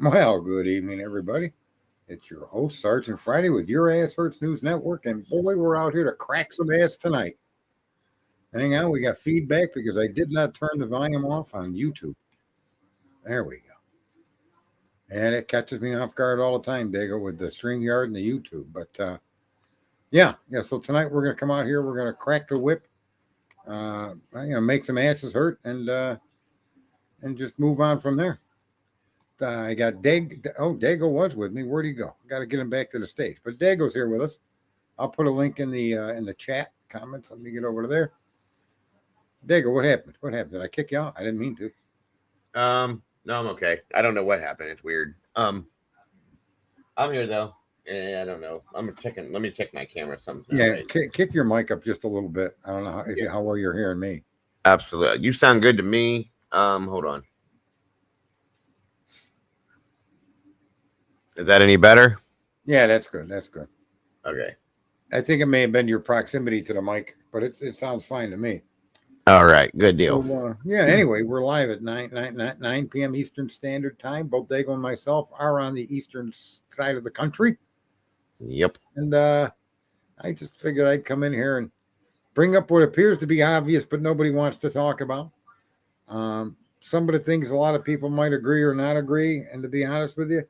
Well, good evening, everybody. It's your host, Sergeant Friday, with Your Ass Hurts News Network, and boy, we're out here to crack some ass tonight. Hang on, we got feedback because I did not turn the volume off on YouTube. There we go. And it catches me off guard all the time, Dago, with the StreamYard and the YouTube. But yeah. So tonight we're going to come out here, we're going to crack the whip, make some asses hurt, and just move on from there. I got Dago was with me. Where'd he go? Got to get him back to the stage. But Dago's here with us. I'll put a link in the chat comments. Let me get over to there. Dago, what happened? What happened? Did I kick you out? I didn't mean to. No, I'm okay. I don't know what happened. It's weird. I'm here though. I don't know. Let me check my camera. Something. Yeah, right. Kick your mic up just a little bit. I don't know how well you're hearing me. Absolutely. You sound good to me. Hold on. Is that any better? Yeah, that's good. That's good. Okay. I think it may have been your proximity to the mic, but it sounds fine to me. All right. Good deal. So, anyway, we're live at 9 p.m. Eastern Standard Time. Both Dago and myself are on the eastern side of the country. Yep. And I just figured I'd come in here and bring up what appears to be obvious, but nobody wants to talk about. Some of the things a lot of people might agree or not agree. And to be honest with you,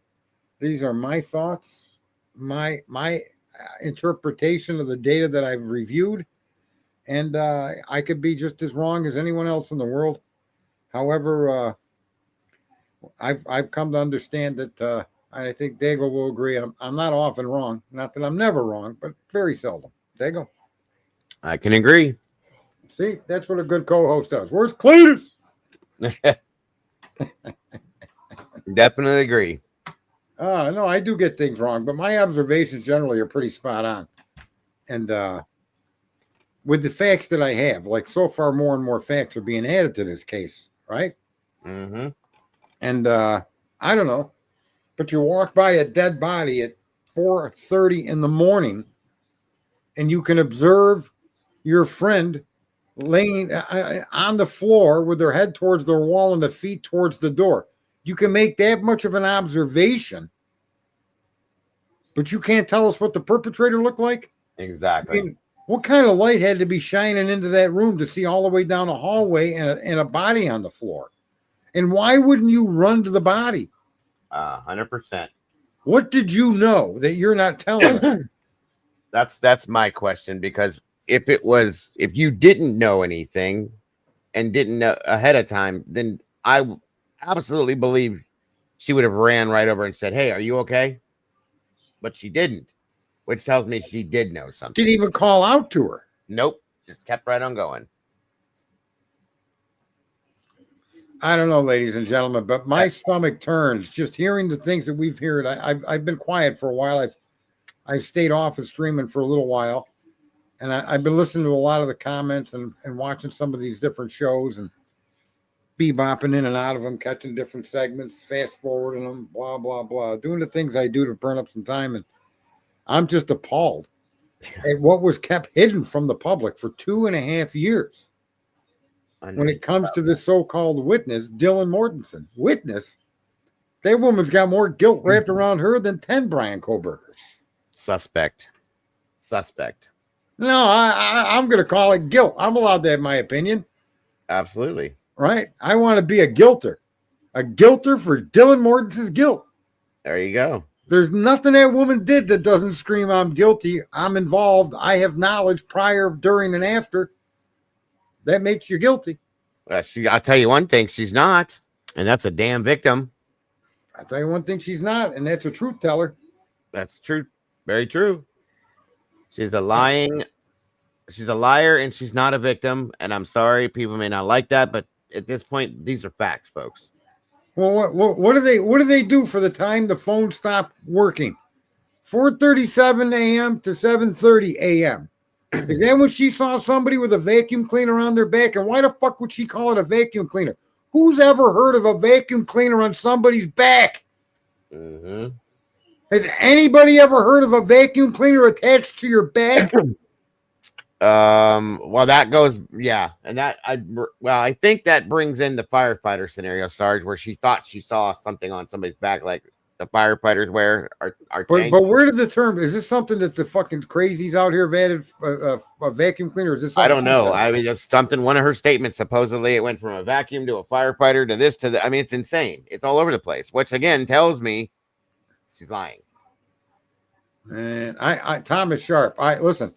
these are my thoughts, my interpretation of the data that I've reviewed, and I could be just as wrong as anyone else in the world. However, I've come to understand that I think Dago will agree. I'm not often wrong. Not that I'm never wrong, but very seldom. Dago, I can agree. See, that's what a good co-host does. Where's Cletus? Definitely agree. No, I do get things wrong, but my observations generally are pretty spot on. And with the facts that I have, like so far, more and more facts are being added to this case, right? Mm-hmm. And I don't know, but you walk by a dead body at 4:30 in the morning, and you can observe your friend laying on the floor with their head towards the wall and the feet towards the door. You can make that much of an observation, but you can't tell us what the perpetrator looked like? Exactly. I mean, what kind of light had to be shining into that room to see all the way down a hallway and a body on the floor? And why wouldn't you run to the body? 100%. What did you know that you're not telling us? That's my question, because if you didn't know anything and didn't know ahead of time, then I absolutely believe she would have ran right over and said, "Hey, are you okay?" But she didn't, which tells me she did know something. Didn't even call out to her. Nope, just kept right on going. I don't know, ladies and gentlemen, but my stomach turns just hearing the things that we've heard. I've been quiet for a while. I've stayed off of streaming for a little while, and I've been listening to a lot of the comments and watching some of these different shows and bebopping in and out of them, catching different segments, fast forwarding them, blah, blah, blah, doing the things I do to burn up some time. And I'm just appalled at what was kept hidden from the public for 2.5 years when it comes to this so-called witness, Dylan Mortensen. Witness? That woman's got more guilt wrapped around her than 10 Brian Kohbergers. Suspect. No, I'm going to call it guilt. I'm allowed to have my opinion. Absolutely. Right? I want to be a guilter for Dylan Mortensen's guilt. There you go. There's nothing that woman did that doesn't scream, I'm guilty, I'm involved, I have knowledge prior, during, and after. That makes you guilty. I'll tell you one thing, she's not, and that's a damn victim. I'll tell you one thing, she's not, and that's a truth teller. That's true. Very true. She's a liar, and she's not a victim. And I'm sorry, people may not like that, but at this point, these are facts, folks. Well, what do they do for the time the phone stopped working? 4:37 a.m. to 7:30 a.m. Is that when she saw somebody with a vacuum cleaner on their back? And why the fuck would she call it a vacuum cleaner? Who's ever heard of a vacuum cleaner on somebody's back? Mm-hmm. Has anybody ever heard of a vacuum cleaner attached to your back? Well, that goes, yeah, and I think that brings in the firefighter scenario, Sarge, where she thought she saw something on somebody's back, like the firefighters wear our tanks. But where did the term? Is this something that the fucking crazies out here have added a vacuum cleaner? Or is this I something don't know. I mean, it's something. One of her statements, supposedly, it went from a vacuum to a firefighter to this to the. I mean, it's insane. It's all over the place, which again tells me she's lying. And I Thomas Sharp. Listen.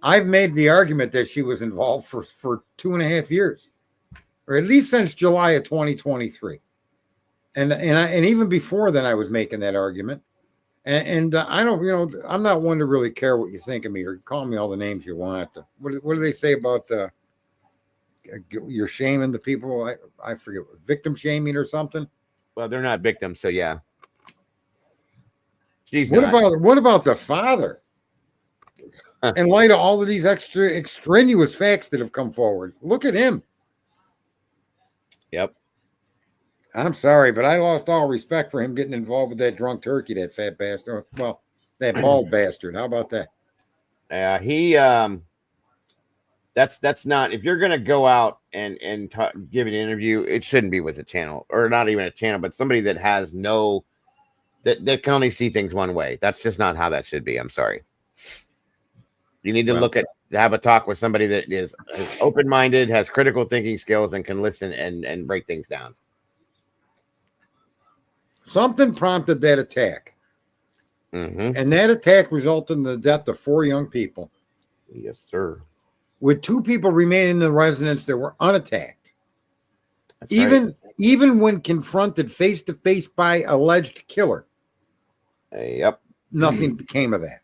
I've made the argument that she was involved for 2.5 years, or at least since July of 2023, and even before then I was making that argument. And I don't, I'm not one to really care what you think of me or call me all the names you want. What do they say about you're shaming the people? I forget, victim shaming or something. Well, they're not victims, so yeah. What about the father? In light of all of these extraneous facts that have come forward, look at him. Yep. I'm sorry, but I lost all respect for him getting involved with that drunk turkey, that fat bastard. Well, that bald bastard. How about that? That's not, if you're gonna go out and give an interview, it shouldn't be with a channel, or not even a channel, but somebody that has that can only see things one way. That's just not how that should be. I'm sorry. You need to have a talk with somebody that is open-minded, has critical thinking skills, and can listen and break things down. Something prompted that attack. Mm-hmm. And that attack resulted in the death of 4 young people. Yes, sir. With 2 people remaining in the residence that were unattacked. Even when confronted face-to-face by alleged killer. Yep. Nothing became of that.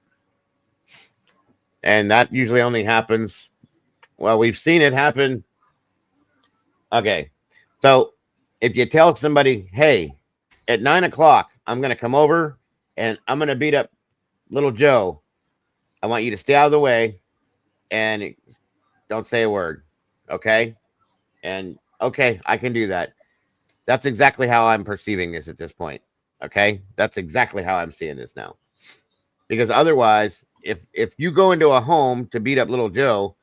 And that usually only happens. Well, we've seen it happen. Okay. So if you tell somebody, hey, at 9:00, I'm going to come over and I'm going to beat up little Joe. I want you to stay out of the way and don't say a word. Okay. And okay, I can do that. That's exactly how I'm perceiving this at this point. Okay. That's exactly how I'm seeing this now. Because otherwise, if you go into a home to beat up little Joe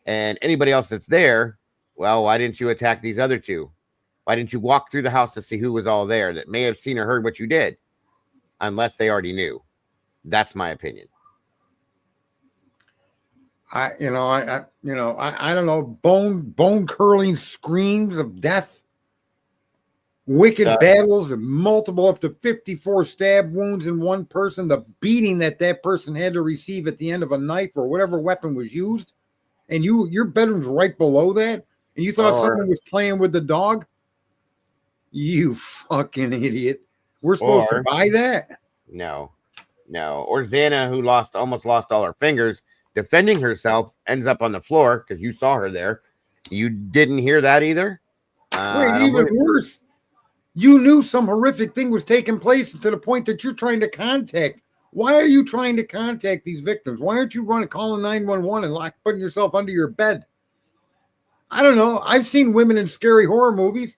and anybody else that's there, well, why didn't you attack these other 2? Why didn't you walk through the house to see who was all there that may have seen or heard what you did? Unless they already knew. That's my opinion. I don't know, bone curling screams of death. Wicked battles and multiple up to 54 stab wounds in one person, the beating that person had to receive at the end of a knife or whatever weapon was used, and your bedroom's right below that, and you thought someone was playing with the dog? You fucking idiot. We're supposed to buy that? No. Or Xana, who almost lost all her fingers, defending herself, ends up on the floor because you saw her there. You didn't hear that either? Wait, even worse. You knew some horrific thing was taking place to the point that you're trying to contact. Why are you trying to contact these victims? Why aren't you calling 911 and putting yourself under your bed? I don't know. I've seen women in scary horror movies.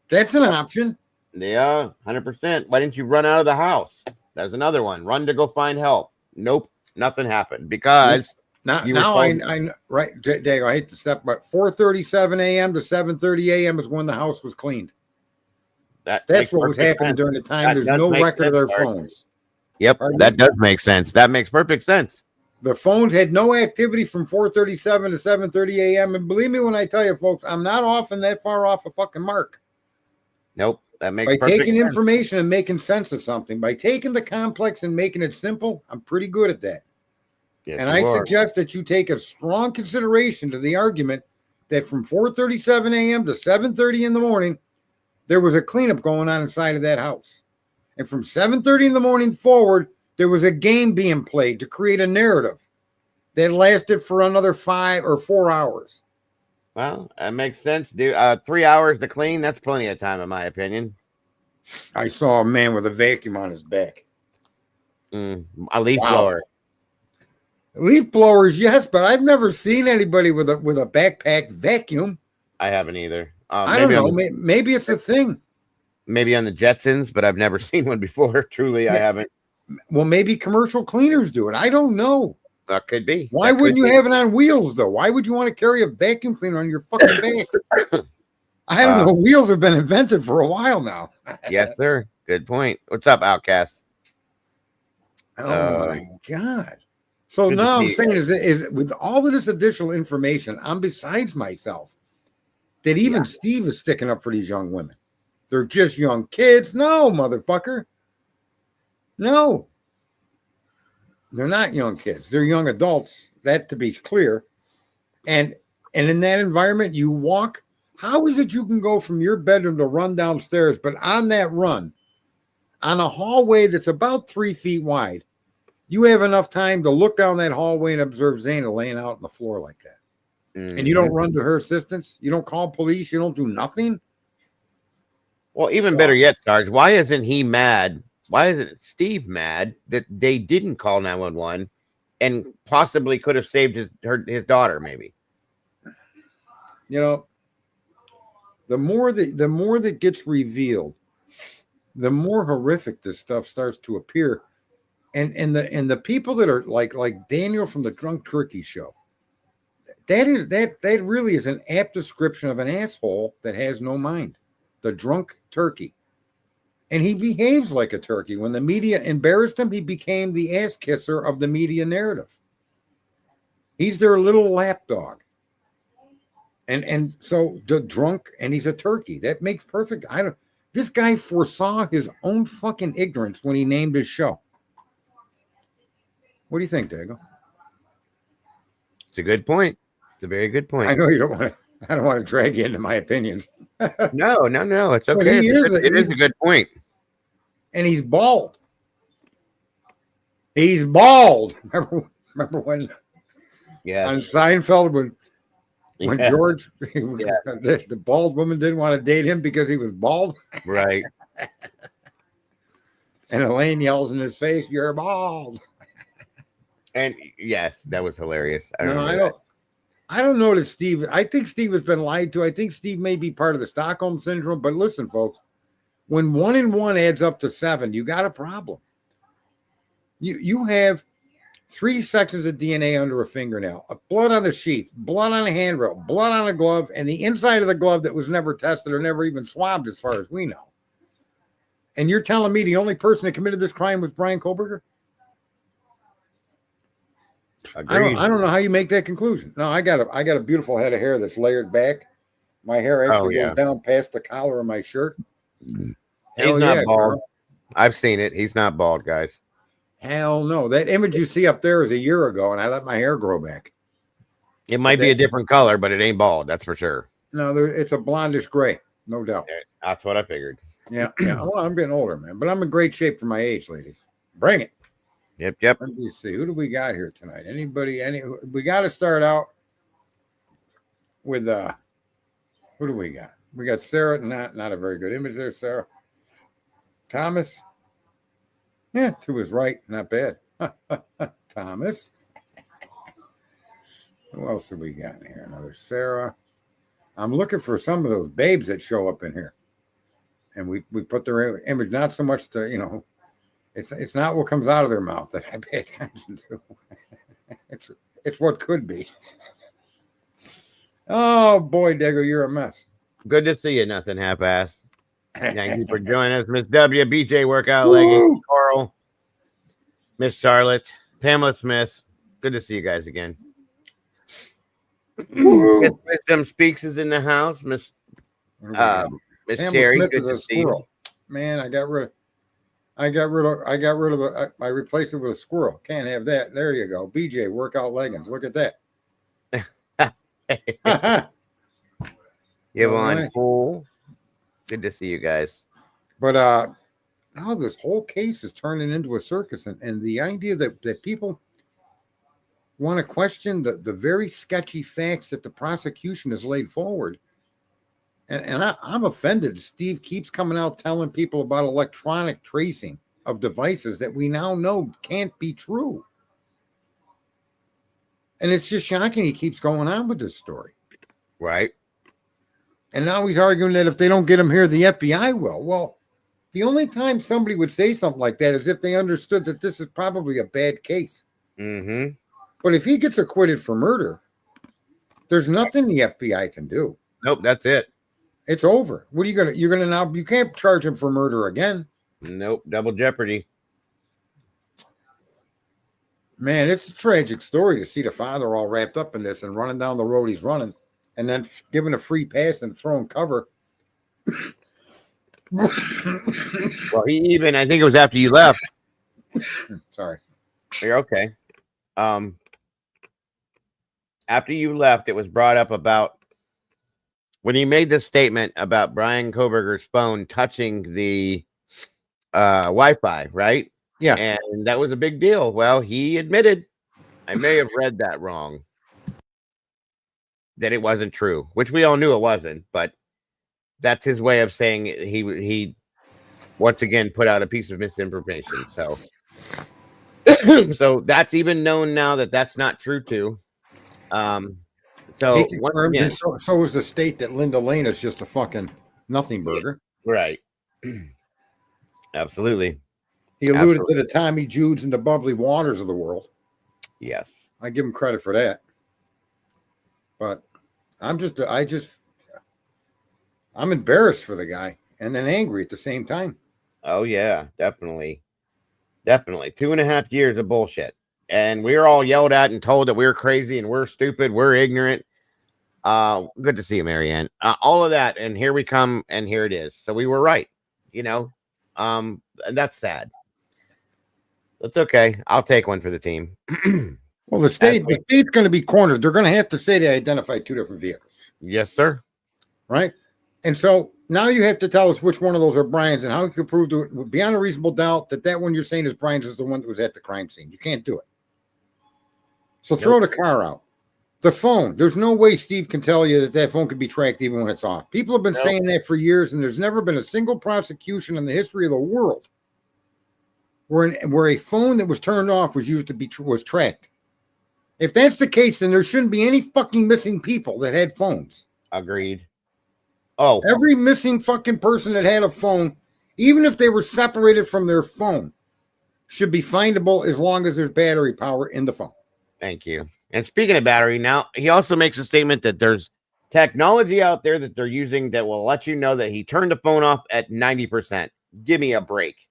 That's an option. Yeah, 100%. Why didn't you run out of the house? There's another one. Run to go find help. Nope, nothing happened because I right, Dave, I hate to step, but 4:37 a.m. to 7:30 a.m. is when the house was cleaned. That's what was happening during the time. There's no record of their phones. Yep, that does make sense. That makes perfect sense. The phones had no activity from 4:37 to 7:30 a.m. And believe me when I tell you, folks, I'm not often that far off a fucking mark. Nope, that makes by taking information and making sense of something. By taking the complex and making it simple, I'm pretty good at that. Yes, and I suggest that you take a strong consideration to the argument that from 4:37 a.m. to 7:30 in the morning, there was a cleanup going on inside of that house. And from 7:30 in the morning forward, there was a game being played to create a narrative that lasted for another 5 or 4 hours. Well, that makes sense, dude. 3 hours to clean, that's plenty of time, in my opinion. I saw a man with a vacuum on his back. A leaf blower. Leaf blowers, yes, but I've never seen anybody with a backpack vacuum. I haven't either. I don't know. Maybe it's a thing. Maybe on the Jetsons, but I've never seen one before. Truly, I haven't. Well, maybe commercial cleaners do it. I don't know. That could be. Why wouldn't you have it on wheels, though? Why would you want to carry a vacuum cleaner on your fucking back? I don't know. Wheels have been invented for a while now. Yes, sir. Good point. What's up, Outcast? Oh my God. So now I'm saying is with all of this additional information, I'm besides myself that even Steve is sticking up for these young women. They're just young kids. No, motherfucker. No. They're not young kids. They're young adults. That to be clear. And in that environment, you walk. How is it you can go from your bedroom to run downstairs, but on that run, on a hallway that's about 3 feet wide, you have enough time to look down that hallway and observe Zana laying out on the floor like that. Mm-hmm. And you don't run to her assistance? You don't call police? You don't do nothing? Well, even better yet, Sarge, why isn't he mad? Why isn't Steve mad that they didn't call 911 and possibly could have saved his daughter, maybe? You know, the more that gets revealed, the more horrific this stuff starts to appear. And the people that are like Daniel from the Drunk Turkey Show, that really is an apt description of an asshole that has no mind. The drunk turkey. And he behaves like a turkey. When the media embarrassed him, he became the ass kisser of the media narrative. He's their little lapdog. And so the drunk, and he's a turkey. That makes perfect. This guy foresaw his own fucking ignorance when he named his show. What do you think, Dago? It's a good point. It's a very good point. I know you don't want to. I don't want to drag you into my opinions. No. It's okay. It is a good point. And he's bald. He's bald. Remember when? Yeah. On Seinfeld, when George, the bald woman didn't want to date him because he was bald. Right. And Elaine yells in his face, "You're bald." And yes, that was hilarious. I don't know that Steve. I think Steve has been lied to. I think Steve may be part of the Stockholm syndrome. But listen, folks, when 1 and 1 adds up to 7, you got a problem. You have 3 sections of DNA under a fingernail, blood on the sheath, blood on a handrail, blood on a glove, and the inside of the glove that was never tested or never even swabbed, as far as we know. And you're telling me the only person that committed this crime was Brian Kohberger? I don't know how you make that conclusion. No, I got a beautiful head of hair that's layered back. My hair actually goes down past the collar of my shirt. He's not bald. Girl. I've seen it. He's not bald, guys. Hell no. That image you see up there is a year ago, and I let my hair grow back. It might be a different color, but it ain't bald. That's for sure. No, it's a blondish gray, no doubt. That's what I figured. Yeah. Well, I'm getting older, man, but I'm in great shape for my age, ladies. Bring it. Yep. Let me see. Who do we got here tonight? We got to start out with who do we got? We got Sarah. Not a very good image there, Sarah. Thomas. Yeah, to his right. Not bad. Thomas. Who else have we got in here? Another Sarah. I'm looking for some of those babes that show up in here. And we put their image, not so much to, it's not what comes out of their mouth that I pay attention to. It's what could be. Oh boy, Dago, you're a mess. Good to see you, nothing half-assed. Thank you for joining us, Miss W, BJ Workout Leggings, Carl, Miss Charlotte, Pamela Smith. Good to see you guys again. Miss Wisdom Speaks is in the house. Miss Sherry, Smith good to see you. Man, I replaced it with a squirrel. Can't have that. There you go. BJ Workout Leggings. Look at that. Yvonne Poole. Good to see you guys. But now this whole case is turning into a circus, and the idea that people want to question the very sketchy facts that the prosecution has laid forward. And I'm offended. Steve keeps coming out telling people about electronic tracing of devices that we now know can't be true. And it's just shocking he keeps going on with this story. Right. And now he's arguing that if they don't get him here, the FBI will. Well, the only time somebody would say something like that is if they understood that this is probably a bad case. Mm-hmm. But if he gets acquitted for murder, there's nothing the FBI can do. Nope, that's it. It's over. What are you gonna? You're gonna now? You can't charge him for murder again. Nope, double jeopardy. Man, it's a tragic story to see the father all wrapped up in this and running down the road he's running, and then giving a free pass and throwing cover. Well, I think it was after you left. Sorry. You're okay. After you left, it was brought up about when he made this statement about Brian Kohberger's phone touching the Wi-Fi, right? Yeah. And that was a big deal. Well, he admitted, I may have read that wrong, that it wasn't true, which we all knew it wasn't, but that's his way of saying he once again put out a piece of misinformation. So so that's even known now that that's not true too. So once again, so was the state that Linda Lane is just a fucking nothing burger. Right. Absolutely. He alluded to the Tommy Judes and the Bubbly Waters of the world. Yes. I give him credit for that. But I'm embarrassed for the guy and then angry at the same time. Oh yeah, definitely. Definitely. 2.5 years of bullshit. And we were all yelled at and told that we were crazy and we're stupid, we're ignorant. Good to see you, Marianne. All of that, and here we come, and here it is. So we were right, and that's sad. That's okay. I'll take one for the team. Well, the state's going to be cornered. They're going to have to say they identified two different vehicles. Yes, sir. Right? And so now you have to tell us which one of those are Brian's and how you can prove to it beyond a reasonable doubt that one you're saying is Brian's is the one that was at the crime scene. You can't do it. So throw the car out. The phone. There's no way Steve can tell you that phone can be tracked even when it's off. People have been saying that for years, and there's never been a single prosecution in the history of the world where a phone that was turned off was tracked. If that's the case, then there shouldn't be any fucking missing people that had phones. Agreed. Oh, every missing fucking person that had a phone, even if they were separated from their phone, should be findable as long as there's battery power in the phone. Thank you. And speaking of battery, now he also makes a statement that there's technology out there that they're using that will let you know that he turned the phone off at 90%. Give me a break.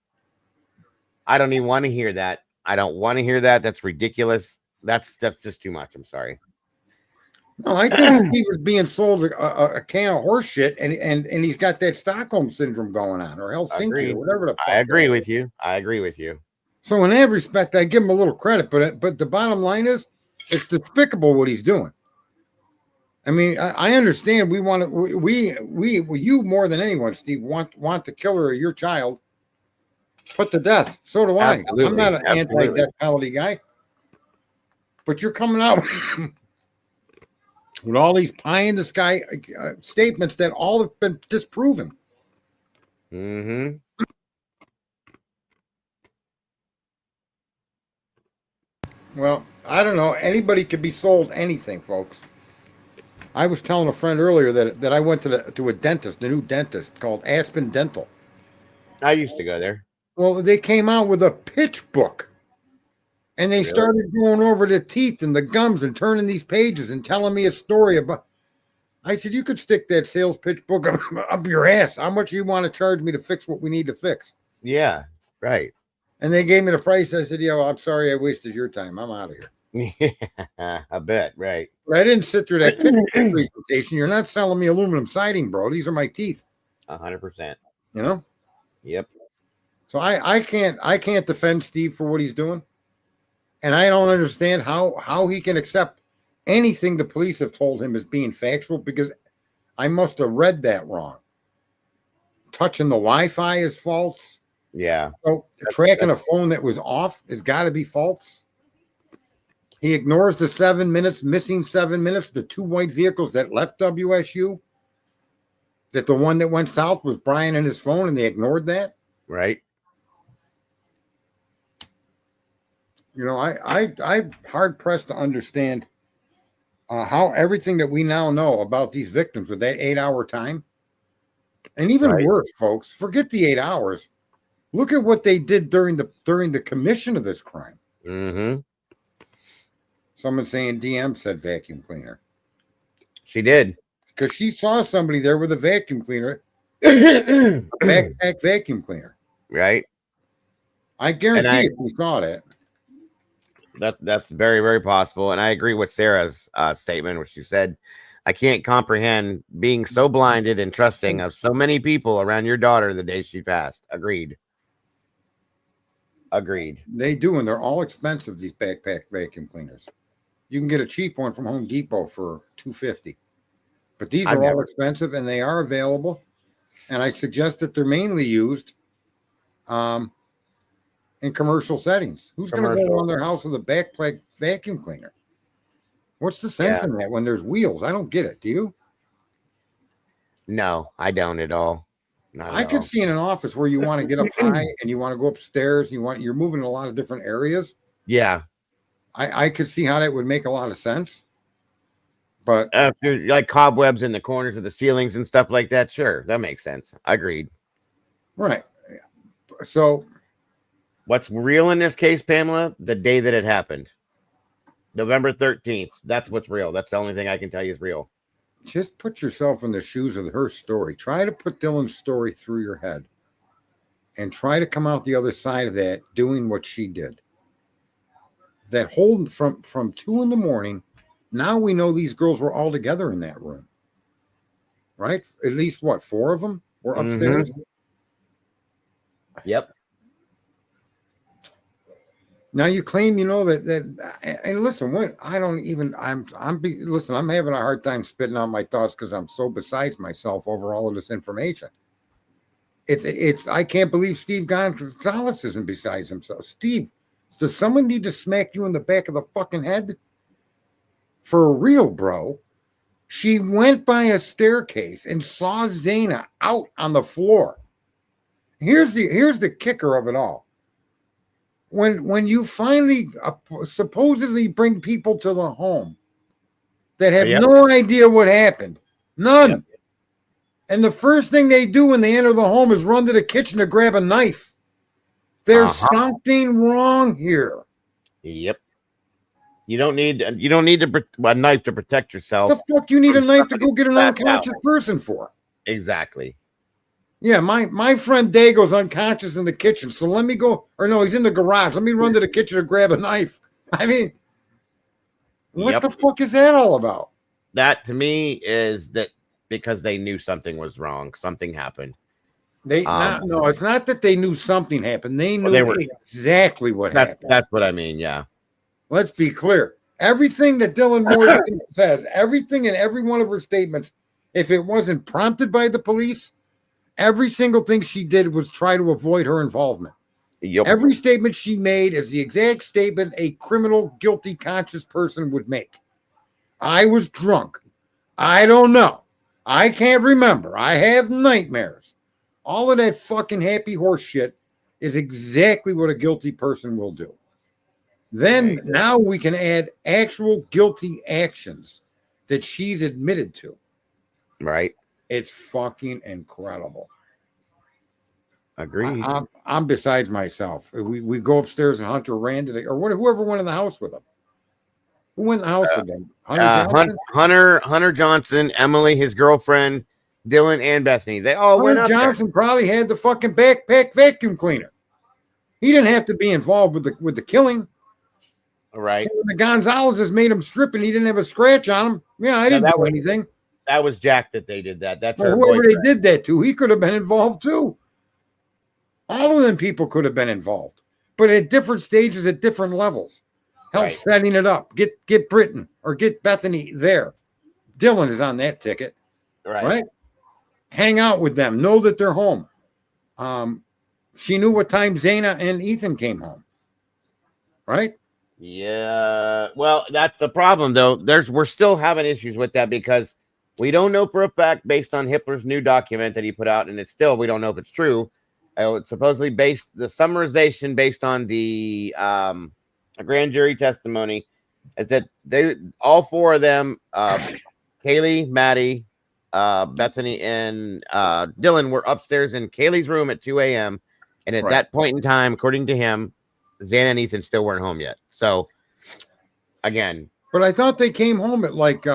I don't even want to hear that. I don't want to hear that. That's ridiculous. That's just too much. I'm sorry. No, I think Steve was being sold a can of horse shit, and he's got that Stockholm syndrome going on, or Helsinki, or whatever the fuck. I agree with you. I agree with you. So in that respect, I give him a little credit, but the bottom line is, it's despicable what he's doing. I mean, I understand we want to, you more than anyone, Steve, want the killer of your child put to death. So do I. Absolutely. I'm not an anti-death penalty guy. But you're coming out with all these pie in the sky statements that all have been disproven. Mm-hmm. Well, I don't know. Anybody could be sold anything, folks. I was telling a friend earlier that I went to a dentist, a new dentist called Aspen Dental. I used to go there. Well, they came out with a pitch book. And they started going over the teeth and the gums and turning these pages and telling me a story about. I said, you could stick that sales pitch book up your ass. How much you want to charge me to fix what we need to fix? Yeah, right. And they gave me the price. I said, I'm sorry I wasted your time. I'm out of here. Yeah, I bet, right. I didn't sit through that pitch presentation. You're not selling me aluminum siding, bro. These are my teeth. 100%. You know? Yep. So I can't defend Steve for what he's doing. And I don't understand how he can accept anything the police have told him as being factual, because I must have read that wrong. Touching the Wi-Fi is false. Yeah. So tracking a phone that was off has got to be false. He ignores the 7 minutes, missing 7 minutes, the two white vehicles that left WSU, that the one that went south was Brian and his phone, and they ignored that. Right. You know, I'm hard pressed to understand how everything that we now know about these victims with that 8-hour time, and even worse, folks, forget the 8 hours. Look at what they did during the commission of this crime. Mm-hmm. Someone saying DM said vacuum cleaner. She did. Because she saw somebody there with a vacuum cleaner, a backpack vacuum cleaner. Right. I guarantee if we saw that. That's very, very possible. And I agree with Sarah's statement, where she said, I can't comprehend being so blinded and trusting of so many people around your daughter the day she passed. Agreed. They do, and they're all expensive, these backpack vacuum cleaners. You can get a cheap one from Home Depot for $250. But these are all expensive, and they are available. And I suggest that they're mainly used in commercial settings. Who's going to go around their house with a backpack vacuum cleaner? What's the sense in that when there's wheels? I don't get it. Do you? No, I don't at all. I could see in an office where you want to get up high and you want to go upstairs. You're moving in a lot of different areas. Yeah. I could see how that would make a lot of sense. But like cobwebs in the corners of the ceilings and stuff like that. Sure. That makes sense. Agreed. Right. So what's real in this case, Pamela, the day that it happened, November 13th. That's what's real. That's the only thing I can tell you is real. Just put yourself in the shoes of her story. Try to put Dylan's story through your head and try to come out the other side of that doing what she did. That whole from 2 a.m. Now we know these girls were all together in that room. Right? At least 4 of them were upstairs. Mm-hmm. Yep. Now you claim, that and listen, I'm having a hard time spitting out my thoughts because I'm so besides myself over all of this information. I can't believe Steve Goncalves isn't besides himself. Steve, does someone need to smack you in the back of the fucking head? For real, bro. She went by a staircase and saw Zaina out on the floor. Here's the kicker of it all. When you finally supposedly bring people to the home that have no idea what happened, none. Yep. And the first thing they do when they enter the home is run to the kitchen to grab a knife. There's something wrong here. Yep. You don't need a knife to protect yourself. The fuck you need a knife to go get an unconscious person for? Exactly. Yeah, my friend Dago's unconscious in the kitchen, so let me go. Or no, he's in the garage. Let me run to the kitchen to grab a knife. I mean, what the fuck is that all about? That to me is that because they knew something was wrong, something happened. No, it's not that they knew something happened. They knew exactly what happened. That's what I mean. Yeah. Let's be clear. Everything that Dylan Mortensen says, everything in every one of her statements, if it wasn't prompted by the police, every single thing she did was try to avoid her involvement. Yep. Every statement she made is the exact statement a criminal, guilty, conscious person would make. I was drunk. I don't know. I can't remember. I have nightmares. All of that fucking happy horse shit is exactly what a guilty person will do. Then now we can add actual guilty actions that she's admitted to. Right. It's fucking incredible. Agreed. I'm besides myself. We go upstairs and Hunter ran today, or whoever went in the house with him. Who went in the house with them? Hunter Johnson, Emily, his girlfriend, Dylan, and Bethany. They all went up there. Hunter Johnson probably had the fucking backpack vacuum cleaner. He didn't have to be involved with the killing. Right. So the Goncalves made him strip and he didn't have a scratch on him. Yeah, I didn't do anything. That was Jack that they did that. That's her whoever boyfriend. They did that to, he could have been involved too. All of them people could have been involved, but at different stages, at different levels. Help setting it up. Get Britton or get Bethany there. Dylan is on that ticket. Right? Hang out with them. Know that they're home. She knew what time Zaina and Ethan came home. Right? Yeah. Well, that's the problem, though. We're still having issues with that because we don't know for a fact based on Hitler's new document that he put out, and we don't know if it's true. It's supposedly the summarization based on the a grand jury testimony is that all 4 of them, Kaylee, Maddie, Bethany, and Dylan were upstairs in Kaylee's room at 2 a.m. And at that point in time, according to him, Xana and Ethan still weren't home yet. So again, But I thought they came home at like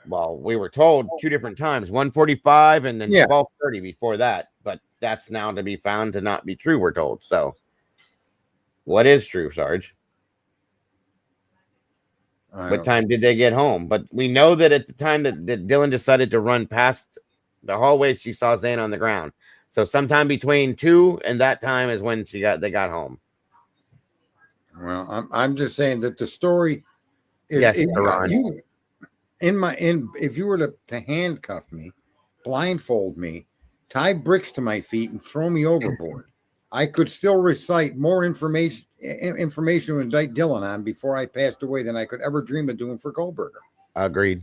well, we were told 2 different times, 1:45 and then Yeah. 12:30 before that, but that's now to be found to not be true, we're told. So what is true, Sarge? What time did they get home? But we know that at the time that Dylan decided to run past the hallway, she saw Zane on the ground. So sometime between 2 and that time is when they got home. Well, I'm just saying that the story is Yes, if Ron. if you were to handcuff me, blindfold me, tie bricks to my feet, and throw me overboard, I could still recite more information to indict Dylan on before I passed away than I could ever dream of doing for Kohberger. Agreed.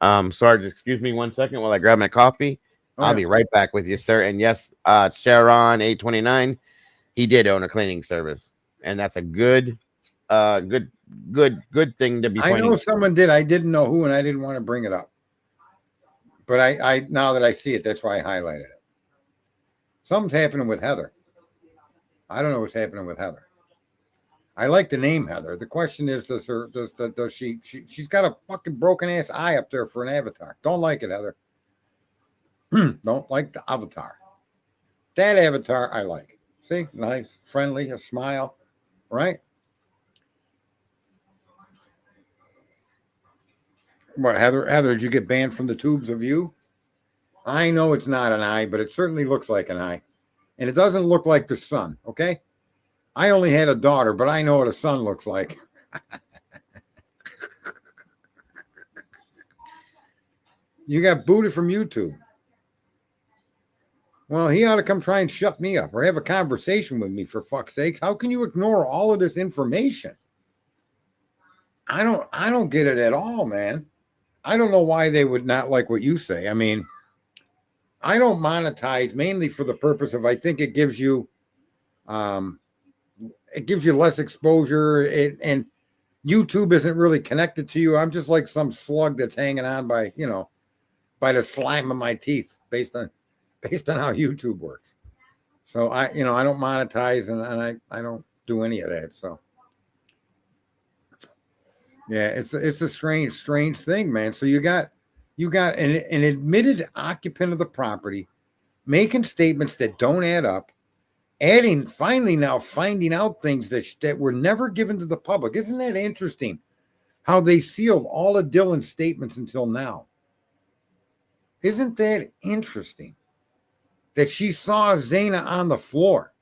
Sarge, excuse me 1 second while I grab my coffee. I'll be right back with you, sir. And yes, Sharon 829, he did own a cleaning service, and that's a good thing to be I pointing. know someone did. I didn't know who, and I didn't want to bring it up. But I now that I see it, that's why I highlighted it. Something's happening with Heather. I don't know what's happening with Heather. I like the name Heather. The question is, does she's got a fucking broken ass eye up there for an avatar. Don't like it, Heather. Don't like the avatar. That avatar I like. See, nice, friendly, a smile, right? What, Heather, did you get banned from the tubes of you? I know it's not an eye, but it certainly looks like an eye. And it doesn't look like the sun, okay? I only had a daughter, but I know what a son looks like. You got booted from YouTube. Well, he ought to come try and shut me up or have a conversation with me, for fuck's sakes. How can you ignore all of this information? I don't get it at all, man. I don't know why they would not like what you say. I mean, I don't monetize mainly for the purpose of, I think it gives you less exposure, and YouTube isn't really connected to you. I'm just like some slug that's hanging on by the slime of my teeth based on how YouTube works. So I don't monetize, and I don't do any of that. So yeah, it's a strange thing, man. So you got an admitted occupant of the property making statements that don't add up, finally now finding out things that were never given to the public. Isn't that interesting? How they sealed all of Dylan's statements until now. Isn't that interesting? That she saw Zaina on the floor,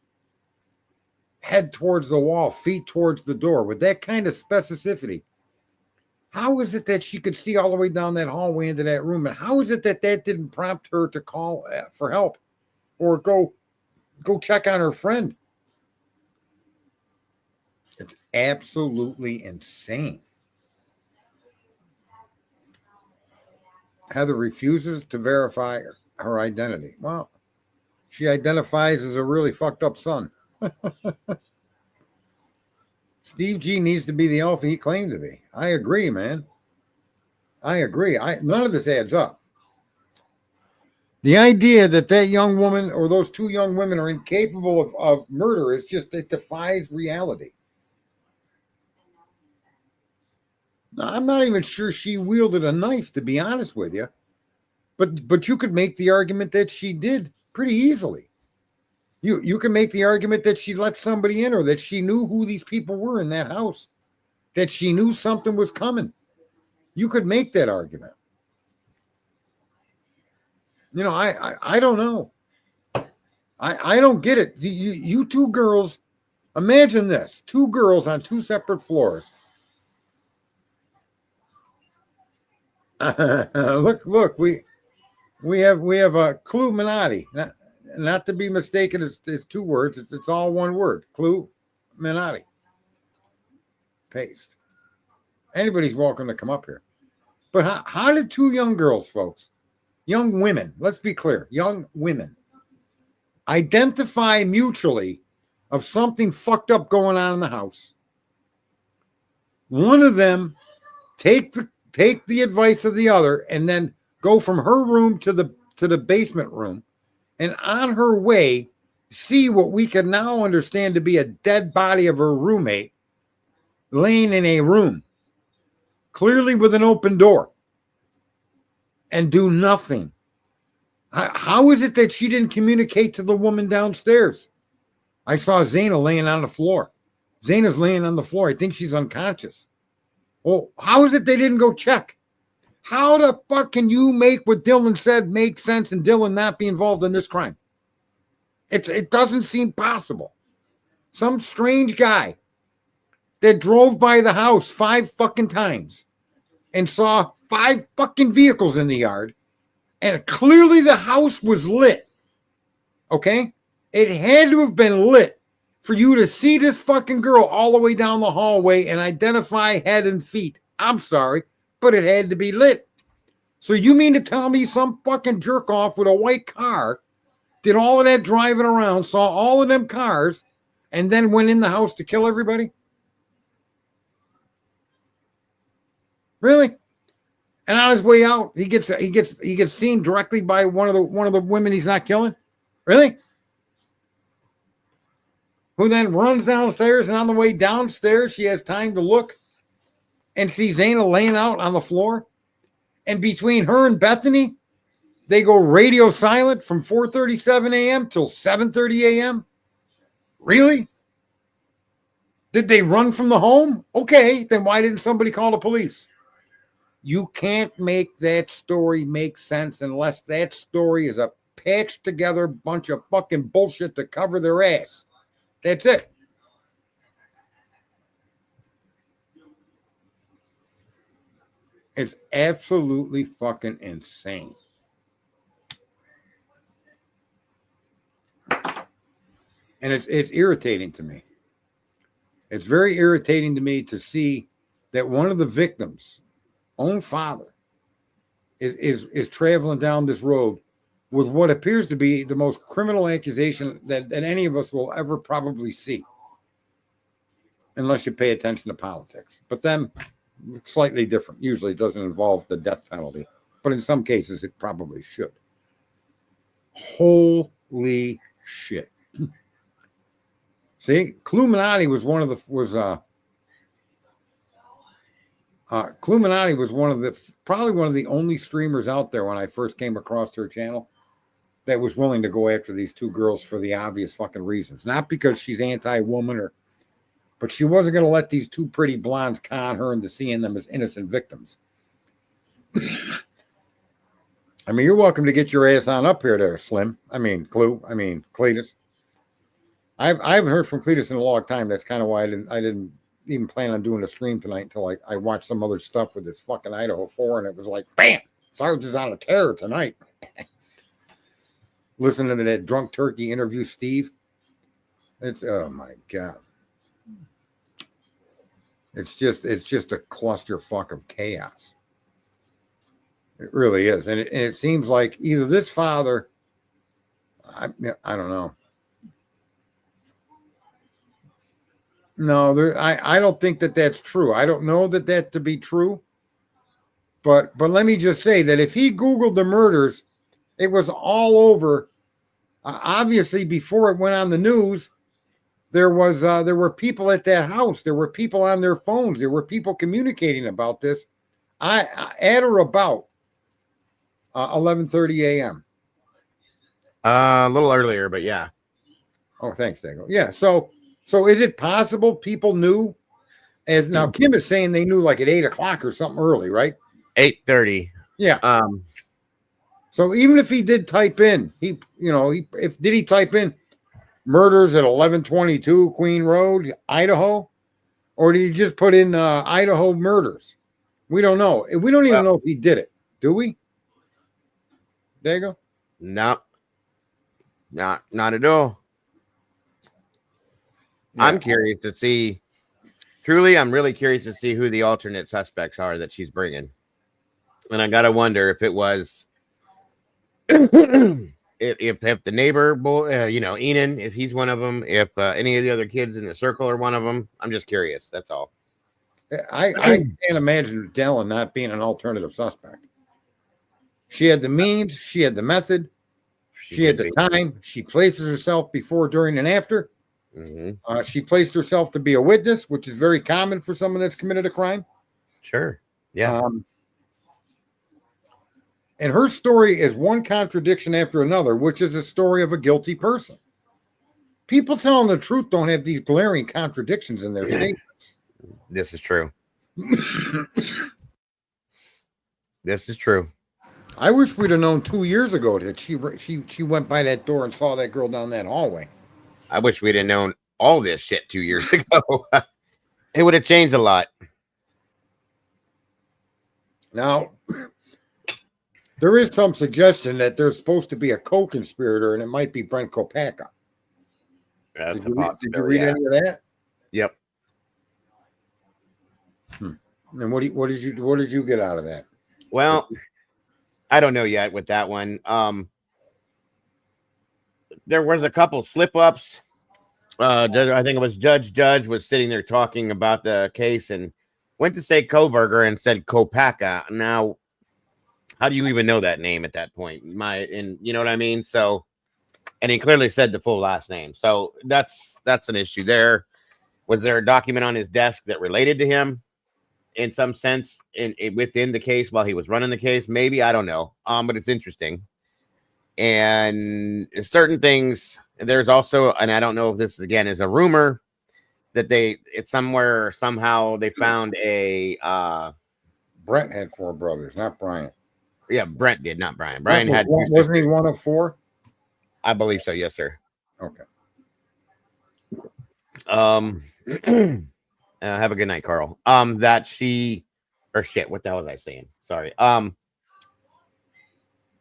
head towards the wall, feet towards the door, with that kind of specificity. How is it that she could see all the way down that hallway into that room? And how is it that didn't prompt her to call for help or go check on her friend? It's absolutely insane. Heather refuses to verify her identity. Well, she identifies as a really fucked up son. Steve G needs to be the alpha he claimed to be. I agree, man. I agree. None of this adds up. The idea that young woman or those 2 young women are incapable of murder is just, it defies reality. Now, I'm not even sure she wielded a knife, to be honest with you. But you could make the argument that she did pretty easily. You can make the argument that she let somebody in, or that she knew who these people were in that house, that she knew something was coming. You could make that argument. I don't know. I don't get it. You 2 girls, imagine this: 2 girls on 2 separate floors. Look, we have a Clue Minotti. Not to be mistaken, it's 2 words. It's all one word. Clue Minotti. Paste. Anybody's welcome to come up here. But how did 2 young girls, folks, young women, let's be clear, young women, identify mutually of something fucked up going on in the house? One of them take the advice of the other and then go from her room to the basement room, and on her way see what we can now understand to be a dead body of her roommate, laying in a room, clearly with an open door, and do nothing? How is it that she didn't communicate to the woman downstairs? I saw Zaina laying on the floor. Zaina's laying on the floor. I think she's unconscious. Well, how is it they didn't go check? How the fuck can you make what Dylan said make sense and Dylan not be involved in this crime? It doesn't seem possible. Some strange guy that drove by the house 5 fucking times and saw 5 fucking vehicles in the yard, and clearly the house was lit. Okay? It had to have been lit for you to see this fucking girl all the way down the hallway and identify head and feet. I'm sorry, but it had to be lit. So you mean to tell me some fucking jerk off with a white car did all of that driving around, saw all of them cars, and then went in the house to kill everybody? Really? And on his way out, he gets seen directly by one of the women he's not killing? Really? Who then runs downstairs, and on the way downstairs, she has time to look and see Zaina laying out on the floor. And between her and Bethany, they go radio silent from 4:37 a.m. till 7:30 a.m. Really? Did they run from the home? Okay, then why didn't somebody call the police? You can't make that story make sense unless that story is a patched together bunch of fucking bullshit to cover their ass. That's it. It's absolutely fucking insane. And it's irritating to me. It's very irritating to me to see that one of the victims' own father is traveling down this road with what appears to be the most criminal accusation that any of us will ever probably see, unless you pay attention to politics. But then it's slightly different. Usually it doesn't involve the death penalty, but in some cases it probably should. Holy shit. See, Cluminati was probably one of the only streamers out there when I first came across her channel that was willing to go after these 2 girls for the obvious fucking reasons. Not because she's anti-woman but she wasn't going to let these 2 pretty blondes con her into seeing them as innocent victims. I mean, you're welcome to get your ass on up here there, Slim. I mean, Cletus. I haven't heard from Cletus in a long time. That's kind of why I didn't even plan on doing a stream tonight until I watched some other stuff with this fucking Idaho 4, and it was like, bam, Sarge is on a tear tonight. Listening to that drunk turkey interview, Steve. It's, oh my God. It's just a clusterfuck of chaos. It really is. And it seems like either this father, I don't know. No, I don't think that that's true. I don't know that to be true. But let me just say that if he Googled the murders, it was all over. Obviously, before it went on the news, there were people at that house. There were people on their phones. There were people communicating about this. At or about 11:30 a.m. A little earlier, but yeah. Oh, thanks, Dago. Yeah. So is it possible people knew? As now Kim is saying they knew like at 8 o'clock or something early, right? 8:30. Yeah. So even if he did type in, did he type in murders at 1122 Queen Road, Idaho, or did he just put in Idaho murders? We don't know. We don't even know if he did it. Do we? There you go. No, not at all. Yeah. I'm curious to see. Truly, I'm really curious to see who the alternate suspects are that she's bringing. And I gotta wonder if it was, if the neighbor boy, Enan, if he's one of them, if any of the other kids in the circle are one of them. I'm just curious. That's all. I can't imagine Dylan not being an alternative suspect. She had the means. She had the method. She had the time. She places herself before, during, and after. She placed herself to be a witness, which is very common for someone that's committed a crime. Sure. Yeah. And her story is one contradiction after another, which is a story of a guilty person. People telling the truth don't have these glaring contradictions in their statements. This is true. This is true. I wish we'd have known 2 years ago that she went by that door and saw that girl down that hallway. I wish we'd have known all this shit 2 years ago. It would have changed a lot. Now, there is some suggestion that there's supposed to be a co-conspirator, and it might be Brent Kopaka. That's Did you read any of that? Yep. And what did you get out of that? Well, I don't know yet with that one. There was a couple slip-ups. I think it was Judge was sitting there talking about the case and went to say Kohberger and said Kopaka. Now, how do you even know that name at that point? You know what I mean? So, and he clearly said the full last name. So that's an issue there. Was there a document on his desk that related to him in some sense within the case while he was running the case? Maybe, I don't know. But it's interesting. And certain things, there's also, and I don't know if this again is a rumor, that it's somewhere, somehow they found a Brent had 4 brothers, not Brian. Yeah, Brent did, not Brian. Brian had wasn't he one of 4? I believe so, yes, sir. Okay. Have a good night, Carl. What the hell was I saying? Sorry.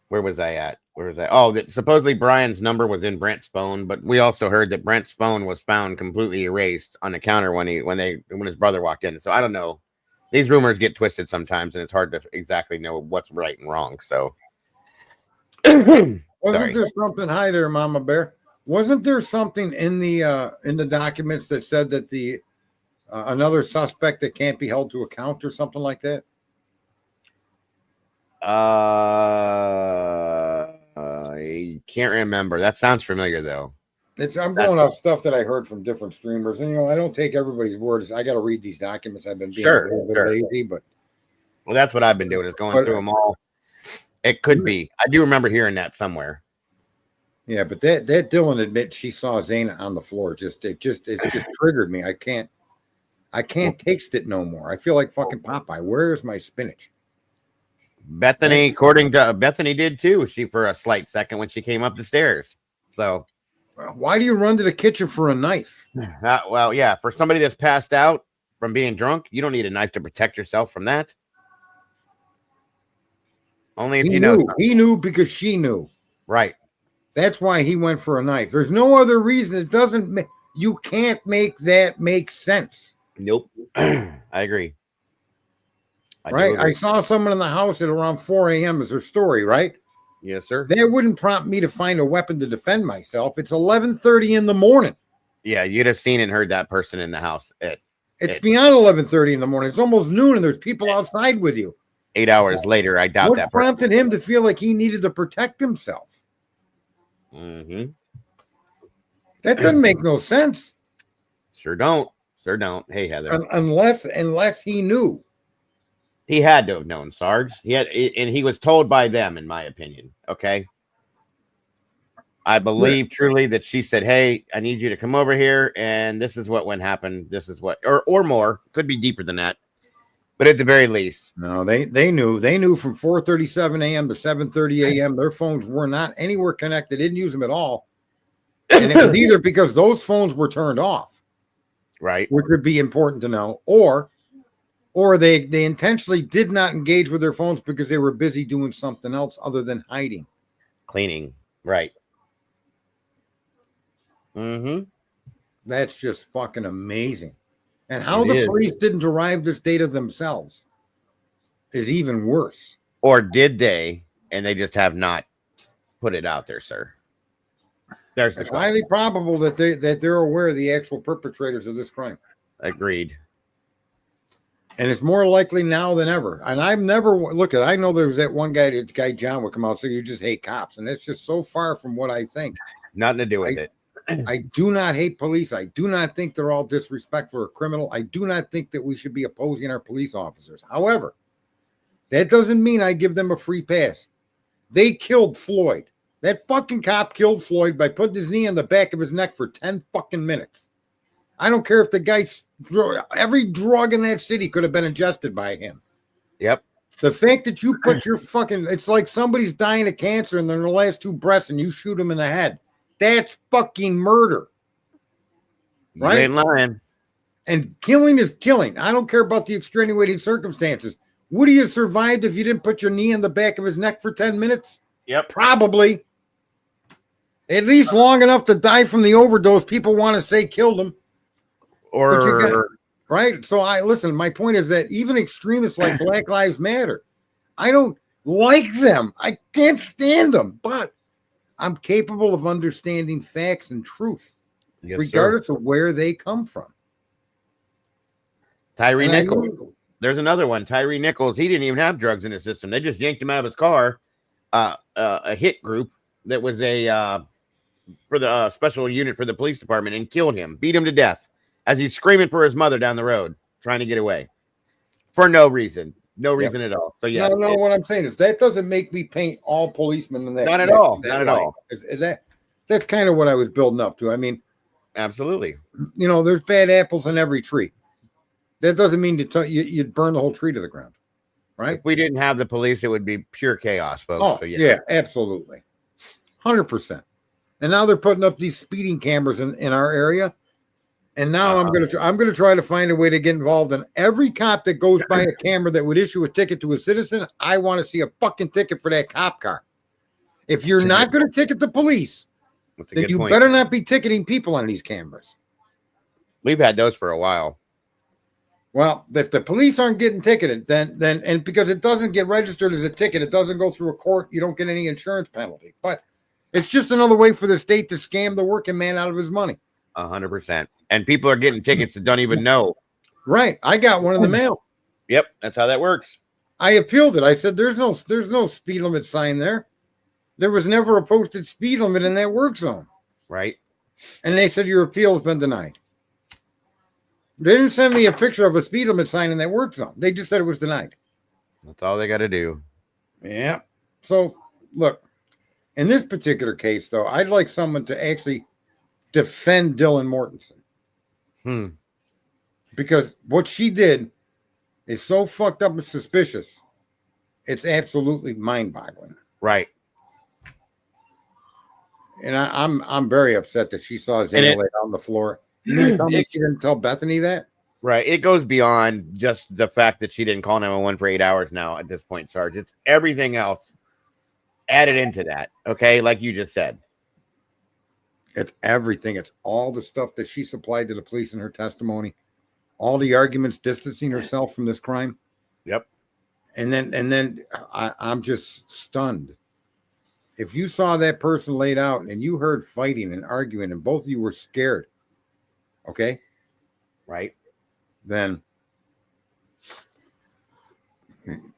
Where was I at? Oh, that supposedly Brian's number was in Brent's phone, but we also heard that Brent's phone was found completely erased on the counter when his brother walked in. So I don't know. These rumors get twisted sometimes, and it's hard to exactly know what's right and wrong. So wasn't there something? Hi there, Mama Bear. Wasn't there something in the documents that said that the another suspect that can't be held to account or something like that? I can't remember. That sounds familiar though. I'm going off stuff that I heard from different streamers, and I don't take everybody's words. I got to read these documents. I've been being a little bit lazy, but that's what I've been doing is going through them all. It could be. I do remember hearing that somewhere. Yeah, but that Dylan admits she saw Zayna on the floor. It just triggered me. I can't taste it no more. I feel like fucking Popeye. Where's my spinach? Bethany, according to Bethany, did too. She for a slight second when she came up the stairs. So, why do you run to the kitchen for a knife? Well, yeah, for somebody that's passed out from being drunk, you don't need a knife to protect yourself from that. Only if you know. He knew because she knew. Right. That's why he went for a knife. There's no other reason. It doesn't. You can't make that make sense. Nope. I agree. Right. I saw someone in the house at around 4 a.m. is her story, right? Yes, sir. That wouldn't prompt me to find a weapon to defend myself. It's 11:30 in the morning. Yeah, you'd have seen and heard that person in the house. It's beyond 11:30 in the morning. It's almost noon, and there's people outside with you. 8 hours later, I doubt that. What prompted him to feel like he needed to protect himself? Mm-hmm. That doesn't make no sense. Sure don't. Hey, Heather. Unless he knew. He had to have known, Sarge. And he was told by them, in my opinion. Okay. I believe truly that she said, "Hey, I need you to come over here, and this is what happened. This is what, or more. Could be deeper than that, but at the very least, no. They knew. They knew from 4:37 a.m. to 7:30 a.m. Their phones were not anywhere connected. They didn't use them at all, and it was either because those phones were turned off, right, which would be important to know, or they intentionally did not engage with their phones because they were busy doing something else other than hiding, cleaning, right." Mm-hmm. That's just fucking amazing. And how the police didn't derive this data themselves is even worse. Or did they, and they just have not put it out there, sir? It's highly probable that they're aware of the actual perpetrators of this crime. Agreed. And it's more likely now than ever. And I've never I know there was that one guy John would come out and say, "You just hate cops," and that's just so far from what I think. Nothing to do with it. I do not hate police. I do not think they're all disrespectful or criminal. I do not think that we should be opposing our police officers. However, that doesn't mean I give them a free pass. They killed Floyd. That fucking cop killed Floyd by putting his knee on the back of his neck for 10 fucking minutes. I don't care if the guy's every drug in that city could have been ingested by him. Yep. The fact that you put your fucking, it's like somebody's dying of cancer and they're in their last two breaths and you shoot them in the head. That's fucking murder. Right? You ain't lying. And killing is killing. I don't care about the extenuating circumstances. Would he have survived if you didn't put your knee in the back of his neck for 10 minutes? Yep. Probably. At least long enough to die from the overdose. People want to say killed him. Right? So listen, my point is that even extremists like Black Lives Matter, I don't like them. I can't stand them, but I'm capable of understanding facts and truth, regardless of where they come from. Tyree Nichols. There's another one. Tyree Nichols. He didn't even have drugs in his system. They just yanked him out of his car. A hit group that was for the special unit for the police department and killed him, beat him to death as he's screaming for his mother down the road, trying to get away for no reason. No reason at all. So yeah. No, what I'm saying is that doesn't make me paint all policemen in that. Not at all. Not at all. That's kind of what I was building up to. I mean, absolutely. You know, there's bad apples in every tree. That doesn't mean you'd burn the whole tree to the ground, right? If we didn't have the police, it would be pure chaos, folks. Oh, so, yeah, absolutely. 100%. And now they're putting up these speeding cameras in our area. And now I'm gonna try to find a way to get involved in every cop that goes by a camera that would issue a ticket to a citizen. I want to see a fucking ticket for that cop car. If you're not going to ticket the police, then you better not be ticketing people on these cameras. We've had those for a while. Well, if the police aren't getting ticketed, then and because it doesn't get registered as a ticket, it doesn't go through a court, you don't get any insurance penalty. But it's just another way for the state to scam the working man out of his money. 100%. And people are getting tickets that don't even know. Right. I got one in the mail. Yep. That's how that works. I appealed it. I said, there's no speed limit sign there. There was never a posted speed limit in that work zone. Right. And they said, your appeal has been denied. They didn't send me a picture of a speed limit sign in that work zone. They just said it was denied. That's all they got to do. Yeah. So look, in this particular case, though, I'd like someone to actually defend Dylan Mortensen. Because what she did is so fucked up and suspicious. It's absolutely mind-boggling. Right. And I'm very upset that she saw Zana lay on the floor. You mean to tell me she didn't tell Bethany that? Right. It goes beyond just the fact that she didn't call 911 for 8 hours now at this point, Sarge. It's everything else added into that. Okay. Like you just said. It's everything. It's all the stuff that she supplied to the police in her testimony. All the arguments distancing herself from this crime. Yep. And then I'm just stunned. If you saw that person laid out and you heard fighting and arguing and both of you were scared, okay? Right. Then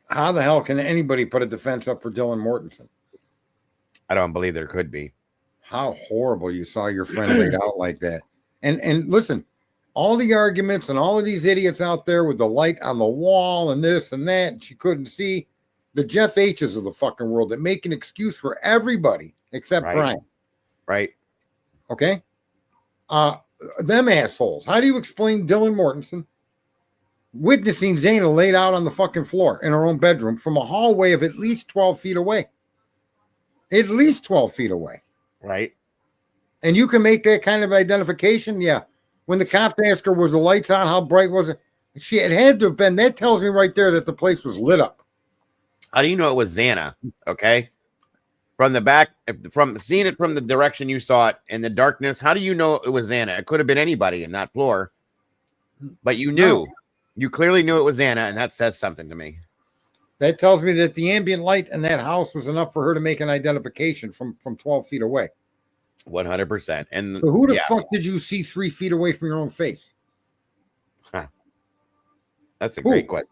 how the hell can anybody put a defense up for Dylan Mortensen? I don't believe there could be. How horrible you saw your friend laid out like that. And listen, all the arguments and all of these idiots out there with the light on the wall and this and that, and she couldn't see, the Jeff H's of the fucking world that make an excuse for everybody except Brian. Right. Okay? Them assholes. How do you explain Dylan Mortensen witnessing Zana laid out on the fucking floor in her own bedroom from a hallway of at least 12 feet away? At least 12 feet away. Right. And you can make that kind of identification. Yeah. When the cops asked her, was the lights on? How bright was it? It had to have been. That tells me right there that the place was lit up. How do you know it was Xana? Okay. From the back, from seeing it from the direction you saw it in the darkness, how do you know it was Xana? It could have been anybody in that floor, but you knew. No. You clearly knew it was Xana, and that says something to me. That tells me that the ambient light in that house was enough for her to make an identification from 12 feet away. 100%. And so who the fuck did you see 3 feet away from your own face? That's a great question.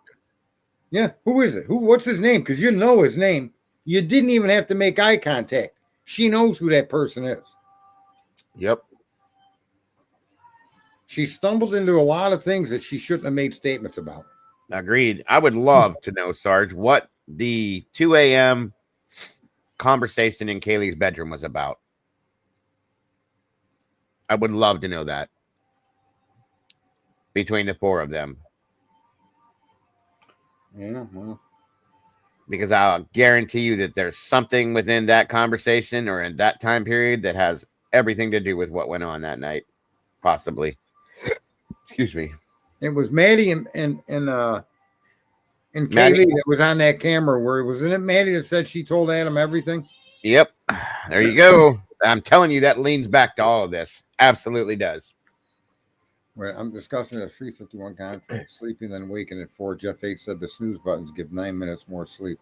Yeah, who is it? What's his name? Because you know his name. You didn't even have to make eye contact. She knows who that person is. Yep. She stumbled into a lot of things that she shouldn't have made statements about. Agreed. I would love to know, Sarge, what the 2 a.m. conversation in Kaylee's bedroom was about. I would love to know that between the four of them. Yeah, well. Because I'll guarantee you that there's something within that conversation or in that time period that has everything to do with what went on that night. Possibly. Excuse me. It was Maddie and Kaylee that was on that camera. Where wasn't it Maddie that said she told Adam everything? Yep. There you go. I'm telling you, that leans back to all of this. Absolutely does. Right, I'm discussing a 3:51 conflict, sleeping then waking at 4. Jeff H said the snooze buttons give 9 minutes more sleep.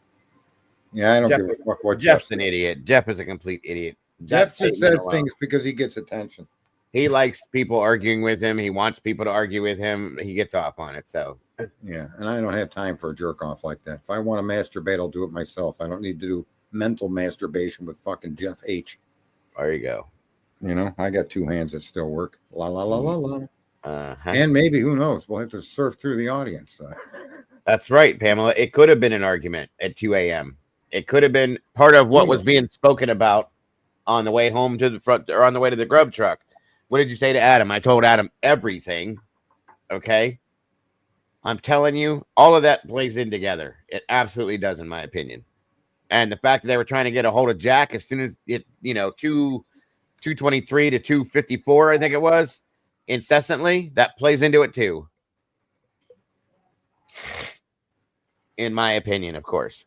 Yeah, I don't give a fuck what Jeff's an idiot. Jeff is a complete idiot. Jeff just says things because he gets attention. He likes people arguing with him. He wants people to argue with him. He gets off on it. So yeah, and I don't have time for a jerk off like that. If I want to masturbate, I'll do it myself. I don't need to do mental masturbation with fucking Jeff H. There you go. You know, I got 2 hands that still work. La la la la la. Uh-huh. And maybe, who knows? We'll have to surf through the audience. That's right, Pamela. It could have been an argument at 2 a.m. It could have been part of what was being spoken about on the way home to the front or on the way to the grub truck. What did you say to Adam? I told Adam everything. Okay. I'm telling you, all of that plays in together. It absolutely does, in my opinion. And the fact that they were trying to get a hold of Jack as soon as it, 2:23 to 2:54, I think it was, incessantly, that plays into it too. In my opinion, of course.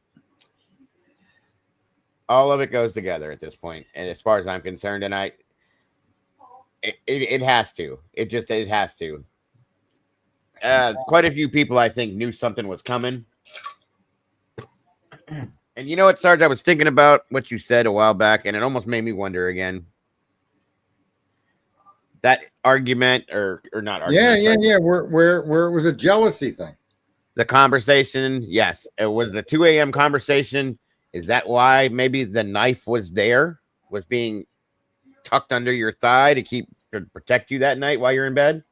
All of it goes together at this point. And as far as I'm concerned, and it has to. It has to. Quite a few people, I think, knew something was coming. And you know what, Sarge? I was thinking about what you said a while back, and it almost made me wonder again. That argument, or not argument. Yeah. Where it was a jealousy thing. The conversation, yes. It was the 2 a.m. conversation. Is that why maybe the knife was there? Was being tucked under your thigh to protect you that night while you're in bed?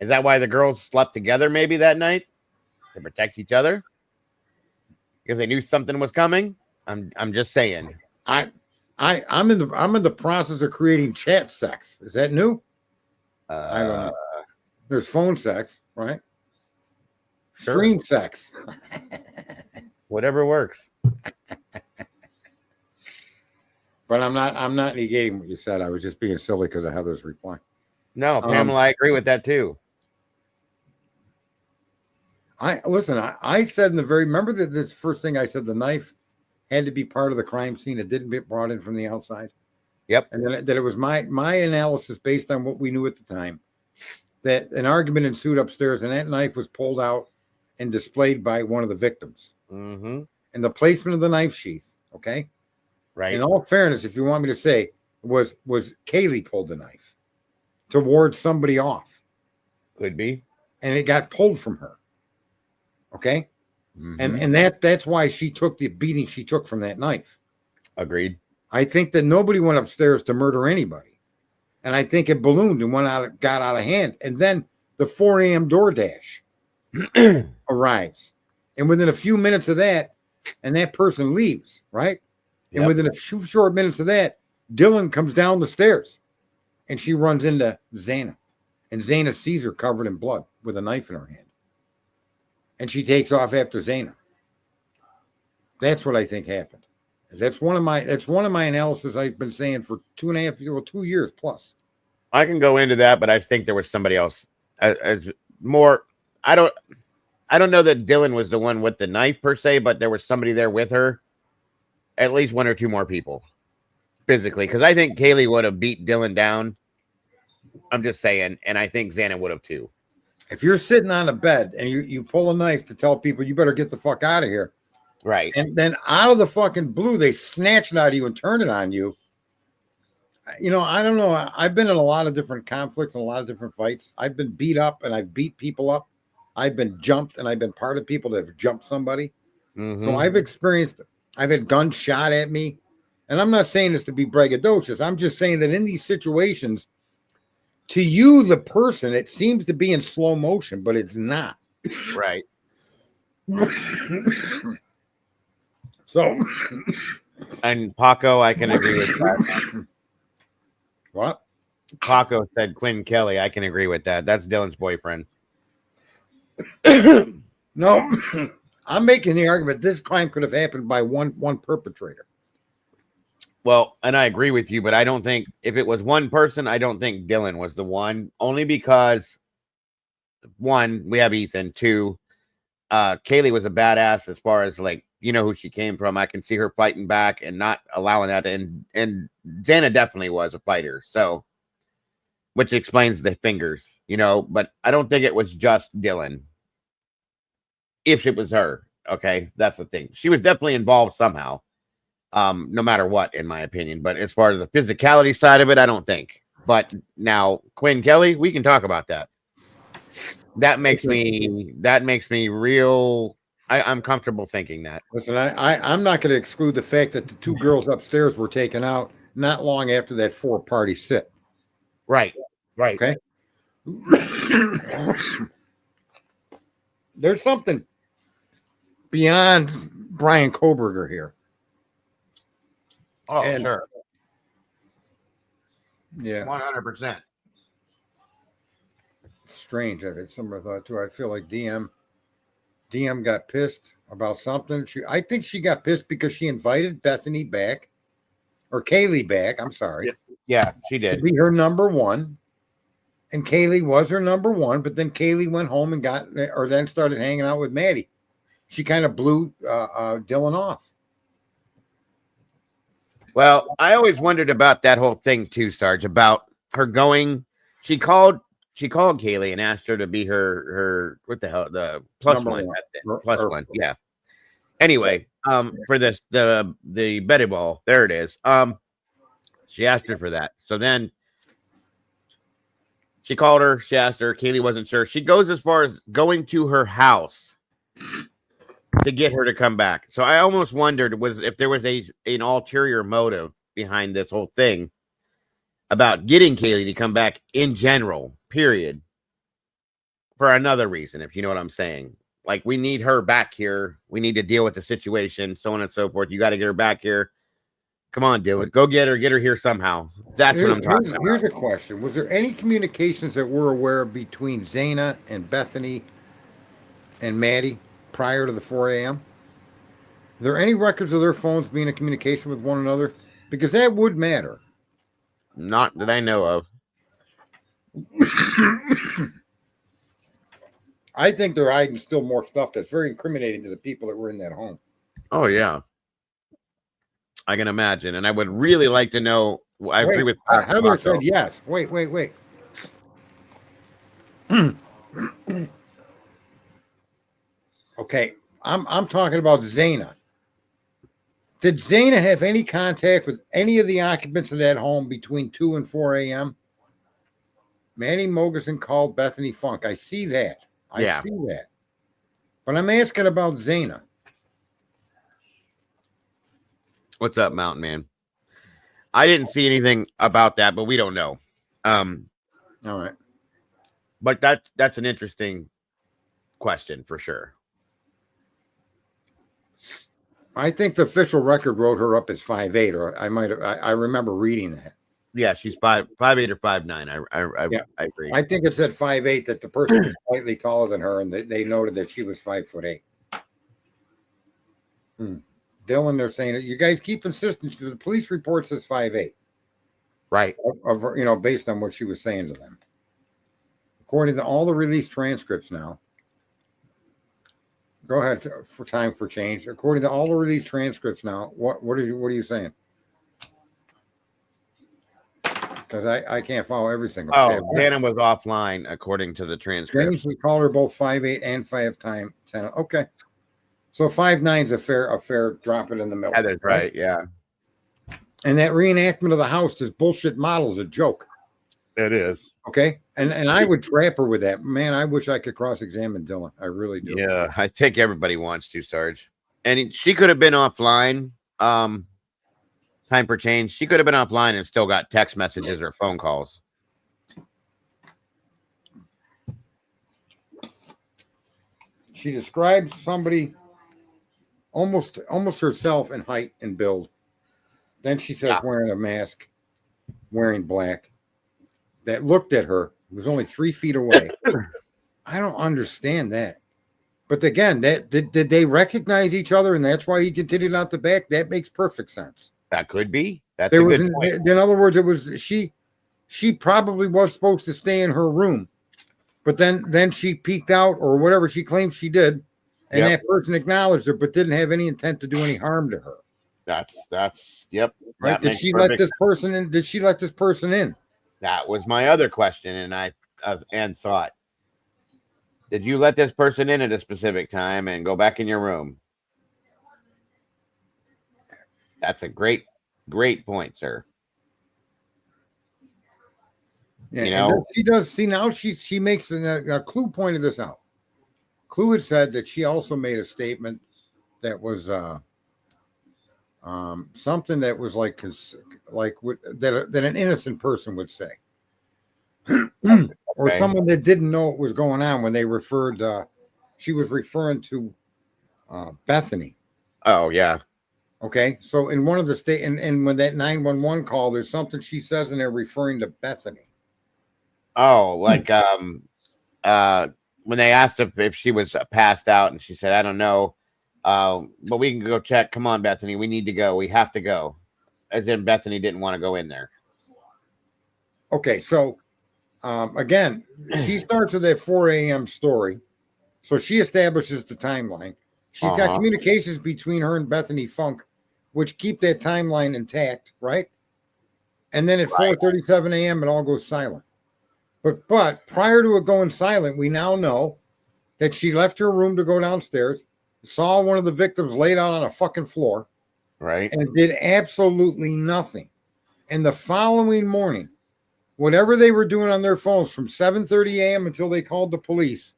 Is that why the girls slept together maybe that night? To protect each other? Because they knew something was coming? I'm just saying. I'm in the process of creating chat sex. Is that new? I don't know. There's phone sex, right? Sure. Stream sex. Whatever works. But I'm not negating what you said. I was just being silly because of Heather's reply. No, Pamela, I agree with that too. I said remember that this first thing I said, the knife had to be part of the crime scene. It didn't get brought in from the outside. Yep. And then that it was my analysis based on what we knew at the time, that an argument ensued upstairs and that knife was pulled out and displayed by one of the victims. Mm-hmm. And the placement of the knife sheath, okay? Right. In all fairness, if you want me to say, was Kaylee pulled the knife to ward somebody off. Could be. And it got pulled from her. Okay? Mm-hmm. And that's why she took the beating she took from that knife. Agreed. I think that nobody went upstairs to murder anybody. And I think it ballooned and got out of hand. And then the 4 a.m. DoorDash arrives. And within a few minutes of that, and that person leaves, right? Yep. And within a few short minutes of that, Dylan comes down the stairs and she runs into Xana. And Xana sees her covered in blood with a knife in her hand. And she takes off after Xana. That's what I think happened. That's one of my analysis I've been saying for 2 years plus. I can go into that, but I think there was somebody else. As more, I don't know that Dylan was the one with the knife per se, but there was somebody there with her. At least 1 or 2 more people physically, because I think Kaylee would have beat Dylan down. I'm just saying, and I think Xana would have too. If you're sitting on a bed and you pull a knife to tell people you better get the fuck out of here, right? And then out of the fucking blue, they snatch it out of you and turn it on you. I don't know. I've been in a lot of different conflicts and a lot of different fights. I've been beat up and I've beat people up. I've been jumped and I've been part of people that have jumped somebody. Mm-hmm. So I've had guns shot at me. And I'm not saying this to be braggadocious. I'm just saying that in these situations, To you, the person, it seems to be in slow motion, but it's not. Right. So, And Paco, I can agree with that. what? Paco said Quinn Kelly. I can agree with that. That's Dylan's boyfriend. No, I'm making the argument this crime could have happened by one perpetrator. Well, and I agree with you, but I don't think if it was one person, I don't think Dylan was the one. Only because one, we have Ethan. Two, Kaylee was a badass as far as like who she came from. I can see her fighting back and not allowing that. And Dana definitely was a fighter, so which explains the fingers, But I don't think it was just Dylan. If it was her, okay, that's the thing. She was definitely involved somehow. No matter what, in my opinion. But as far as the physicality side of it, I don't think. But now Quinn Kelly, we can talk about that. That makes me real. I'm comfortable thinking that. Listen, I'm not going to exclude the fact that the two girls upstairs were taken out not long after that 4-party sit. Right. Okay. There's something beyond Brian Kohberger here. Oh, sure. Yeah. 100%. Strange. I've had similar thought too. I feel like DM got pissed about something. I think she got pissed because she invited Bethany back, or Kaylee back. I'm sorry. Yeah, she did. To be her number one. And Kaylee was her number one, but then Kaylee went home and then started hanging out with Maddie. She kind of blew Dylan off. Well, I always wondered about that whole thing too, Sarge, about her going. She called Kaylee and asked her to be her what the hell, the plus Number one. one. That's it. Plus one. Yeah. Anyway, for this the Betty ball, there it is. She asked her for that. So then she called her, she asked her, Kaylee wasn't sure. She goes as far as going to her house to get her to come back. So I almost wondered if there was an ulterior motive behind this whole thing about getting Kaylee to come back in general, period, for another reason, if you know what I'm saying. Like, we need her back here. We need to deal with the situation, so on and so forth. You got to get her back here. Come on, Dylan. Go get her here somehow. That's what I'm talking about. Here's a question. Was there any communications that we're aware of between Zaina and Bethany and Maddie prior to the 4 a.m.? Are there any records of their phones being in communication with one another? Because that would matter. Not that I know of. I think they're hiding still more stuff that's very incriminating to the people that were in that home. Oh, yeah. I can imagine. And I would really like to know. I agree with Heather said yes. Wait. Okay. I'm talking about Zaina. Did Zaina have any contact with any of the occupants of that home between 2 and 4 a.m.? Manny Mogerson called Bethany Funk. I see that. I see that. But I'm asking about Zaina. What's up, Mountain Man? I didn't see anything about that, but we don't know. All right. But that's an interesting question for sure. I think the official record wrote her up as 5'8", or I remember reading that. Yeah, she's 5'8" or 5'9". I agree. I think it said 5'8", that the person was slightly taller than her, and they noted that she was 5'8". Dylan, they're saying, you guys keep insisting. The police report says 5'8". Right. Based on what she was saying to them. According to all the released transcripts now. Go ahead for time for change. According to all the released transcripts now, what are you saying? Because I can't follow every single. Oh, Dana was offline according to the transcript. James would call her both 5'8" and 5'10". Okay. So 5'9" is a fair drop it in the middle. Heather's right, yeah. And that reenactment of the house, this bullshit model, is a joke. It is. Okay. And I would trap her with that. Man, I wish I could cross-examine Dylan. I really do. Yeah, I think everybody wants to, Sarge. And she could have been offline. Time for change. She could have been offline and still got text messages or phone calls. She describes somebody almost herself in height and build. Then she says wearing a mask, wearing black, that looked at her, was only 3 feet away. I don't understand that. But again, that did they recognize each other, and that's why he continued out the back? That makes perfect sense. That could be. That's a good point. In other words, it was she probably was supposed to stay in her room, but then she peeked out or whatever she claims she did, and that person acknowledged her, but didn't have any intent to do any harm to her. That's yep. Right? Did she let this person in? Did she let this person in? That was my other question, and I thought, did you let this person in at a specific time and go back in your room? That's a great point, sir. Yeah, you know, she does. See, now she makes a Clue pointed this out. Clue had said that she also made a statement that was something that was like that an innocent person would say. Or someone that didn't know what was going on when they referred. She was referring to Bethany. Oh yeah. Okay, so in one of the state and when that 911 call, there's something she says and they're referring to Bethany. Oh, like when they asked if she was passed out, and she said, "I don't know, but we can go check. Come on, Bethany, we need to go. We have to go." As in Bethany didn't want to go in there. Okay, so. Again, she starts with that 4 a.m. story. So she establishes the timeline. She's got communications between her and Bethany Funk, which keep that timeline intact, right? And then at 4:37 a.m., it all goes silent. But prior to it going silent, we now know that she left her room to go downstairs, saw one of the victims laid out on a fucking floor, right, and did absolutely nothing. And the following morning, whatever they were doing on their phones from 7:30 a.m. until they called the police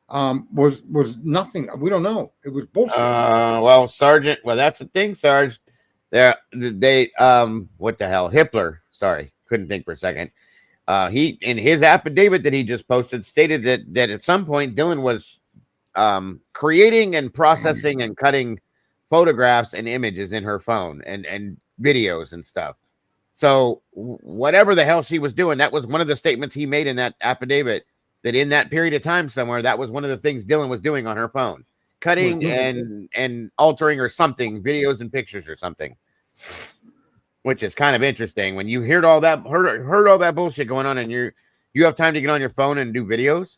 was nothing. We don't know. It was bullshit. Well, Sergeant. Well, that's the thing, Sarge. They what the hell? Hitler. Sorry, couldn't think for a second. He in his affidavit that he just posted stated that at some point Dylan was creating and processing and cutting photographs and images in her phone and videos and stuff. So whatever the hell she was doing, that was one of the statements he made in that affidavit, that in that period of time somewhere, that was one of the things Dylan was doing on her phone, cutting and altering or something, videos and pictures or something, which is kind of interesting when you heard all that bullshit going on and you have time to get on your phone and do videos.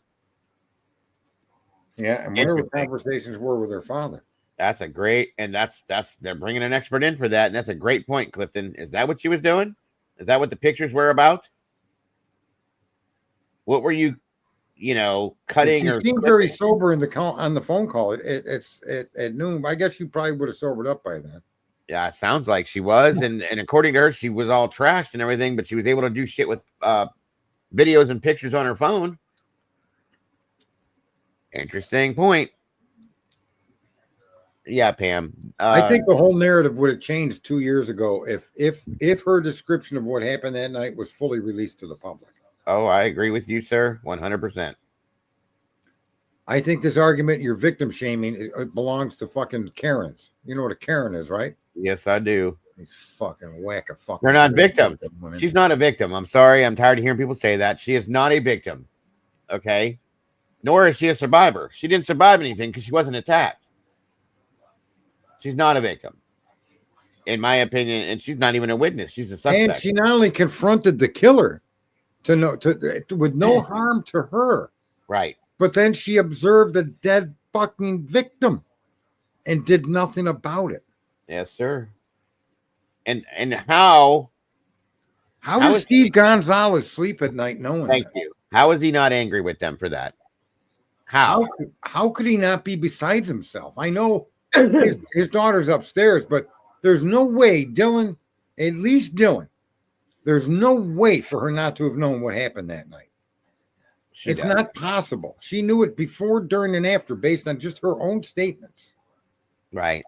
Yeah, and whatever conversations were with her father. That's a great, and that's they're bringing an expert in for that, and that's a great point, Clifton. Is that what she was doing? Is that what the pictures were about? What were you cutting? She seemed very sober in on the phone call. It's at noon. I guess you probably would have sobered up by then. Yeah, it sounds like she was, and according to her, she was all trashed and everything, but she was able to do shit with videos and pictures on her phone. Interesting point. Yeah, Pam. I think the whole narrative would have changed 2 years ago if her description of what happened that night was fully released to the public. Oh, I agree with you, sir. 100%. I think this argument, you're victim shaming, it belongs to fucking Karens. You know what a Karen is, right? Yes, I do. These fucking whack of fucking. They're not victims. She's not a victim. I'm sorry. I'm tired of hearing people say that. She is not a victim. Okay. Nor is she a survivor. She didn't survive anything because she wasn't attacked. She's not a victim, in my opinion, and she's not even a witness. She's a suspect. And she not only confronted the killer with no harm to her, right? But then she observed a dead fucking victim and did nothing about it. Yes, sir. And how does Steve Goncalves sleep at night knowing? Thank you. How is he not angry with them for that? How could he not be besides himself? I know. His daughter's upstairs, but there's no way Dylan, at least Dylan, there's no way for her not to have known what happened that night. It's not possible. She knew it before, during, and after based on just her own statements. Right.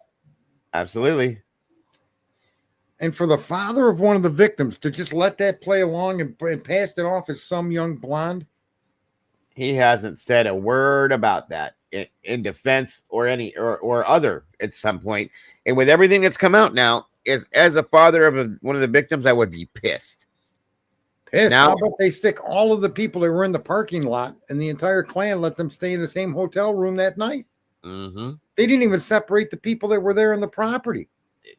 Absolutely. And for the father of one of the victims to just let that play along and pass it off as some young blonde. He hasn't said a word about that. in defense or any or other at some point. And with everything that's come out now, as a father of one of the victims, I would be pissed. Pissed. Now, How about they stick all of the people that were in the parking lot and the entire clan let them stay in the same hotel room that night? mm-hmm. They didn't even separate the people that were there in the property.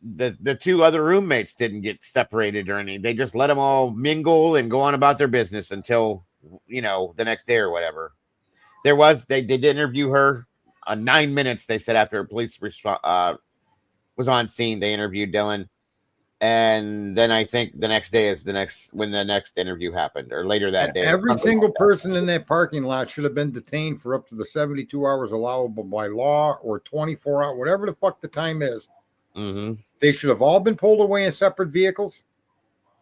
The two other roommates didn't get separated or anything. They just let them all mingle and go on about their business until, the next day or whatever. They did interview her 9 minutes. They said after police was on scene, they interviewed Dylan. And then I think the next day is when the next interview happened, or later that day. Every single person in that parking lot should have been detained for up to the 72 hours allowable by law, or 24 hours, whatever the fuck the time is. Mm-hmm. They should have all been pulled away in separate vehicles.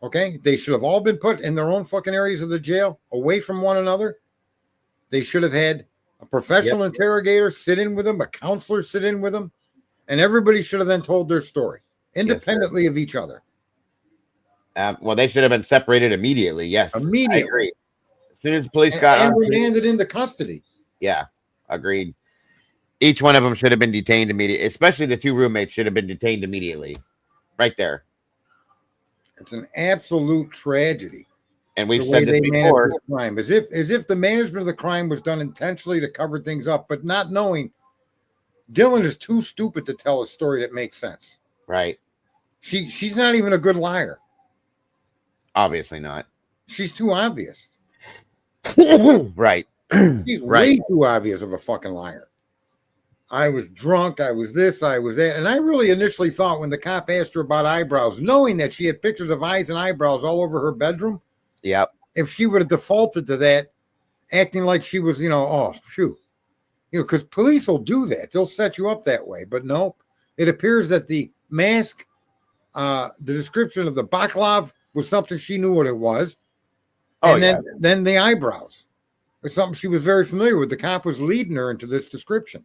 Okay. They should have all been put in their own fucking areas of the jail, away from one another. They should have had a professional interrogator sit in with them, a counselor sit in with them, and everybody should have then told their story independently of each other. Well, they should have been separated immediately. Yes, immediately. I agree. As soon as the police got and remanded into custody. Yeah, agreed. Each one of them should have been detained immediately. Especially the two roommates should have been detained immediately, right there. It's an absolute tragedy. And we've said this before. This crime, as if the management of the crime was done intentionally to cover things up, but not knowing Dylan is too stupid to tell a story that makes sense. Right. She's not even a good liar. Obviously not. She's too obvious. Right. She's way too obvious of a fucking liar. I was drunk. I was this. I was that. And I really initially thought when the cop asked her about eyebrows, knowing that she had pictures of eyes and eyebrows all over her bedroom. Yep. If she would have defaulted to that, acting like she was, oh, shoot. Because police will do that. They'll set you up that way. But no, it appears that the mask, the description of the baklav was something she knew what it was. And then the eyebrows was something she was very familiar with. The cop was leading her into this description.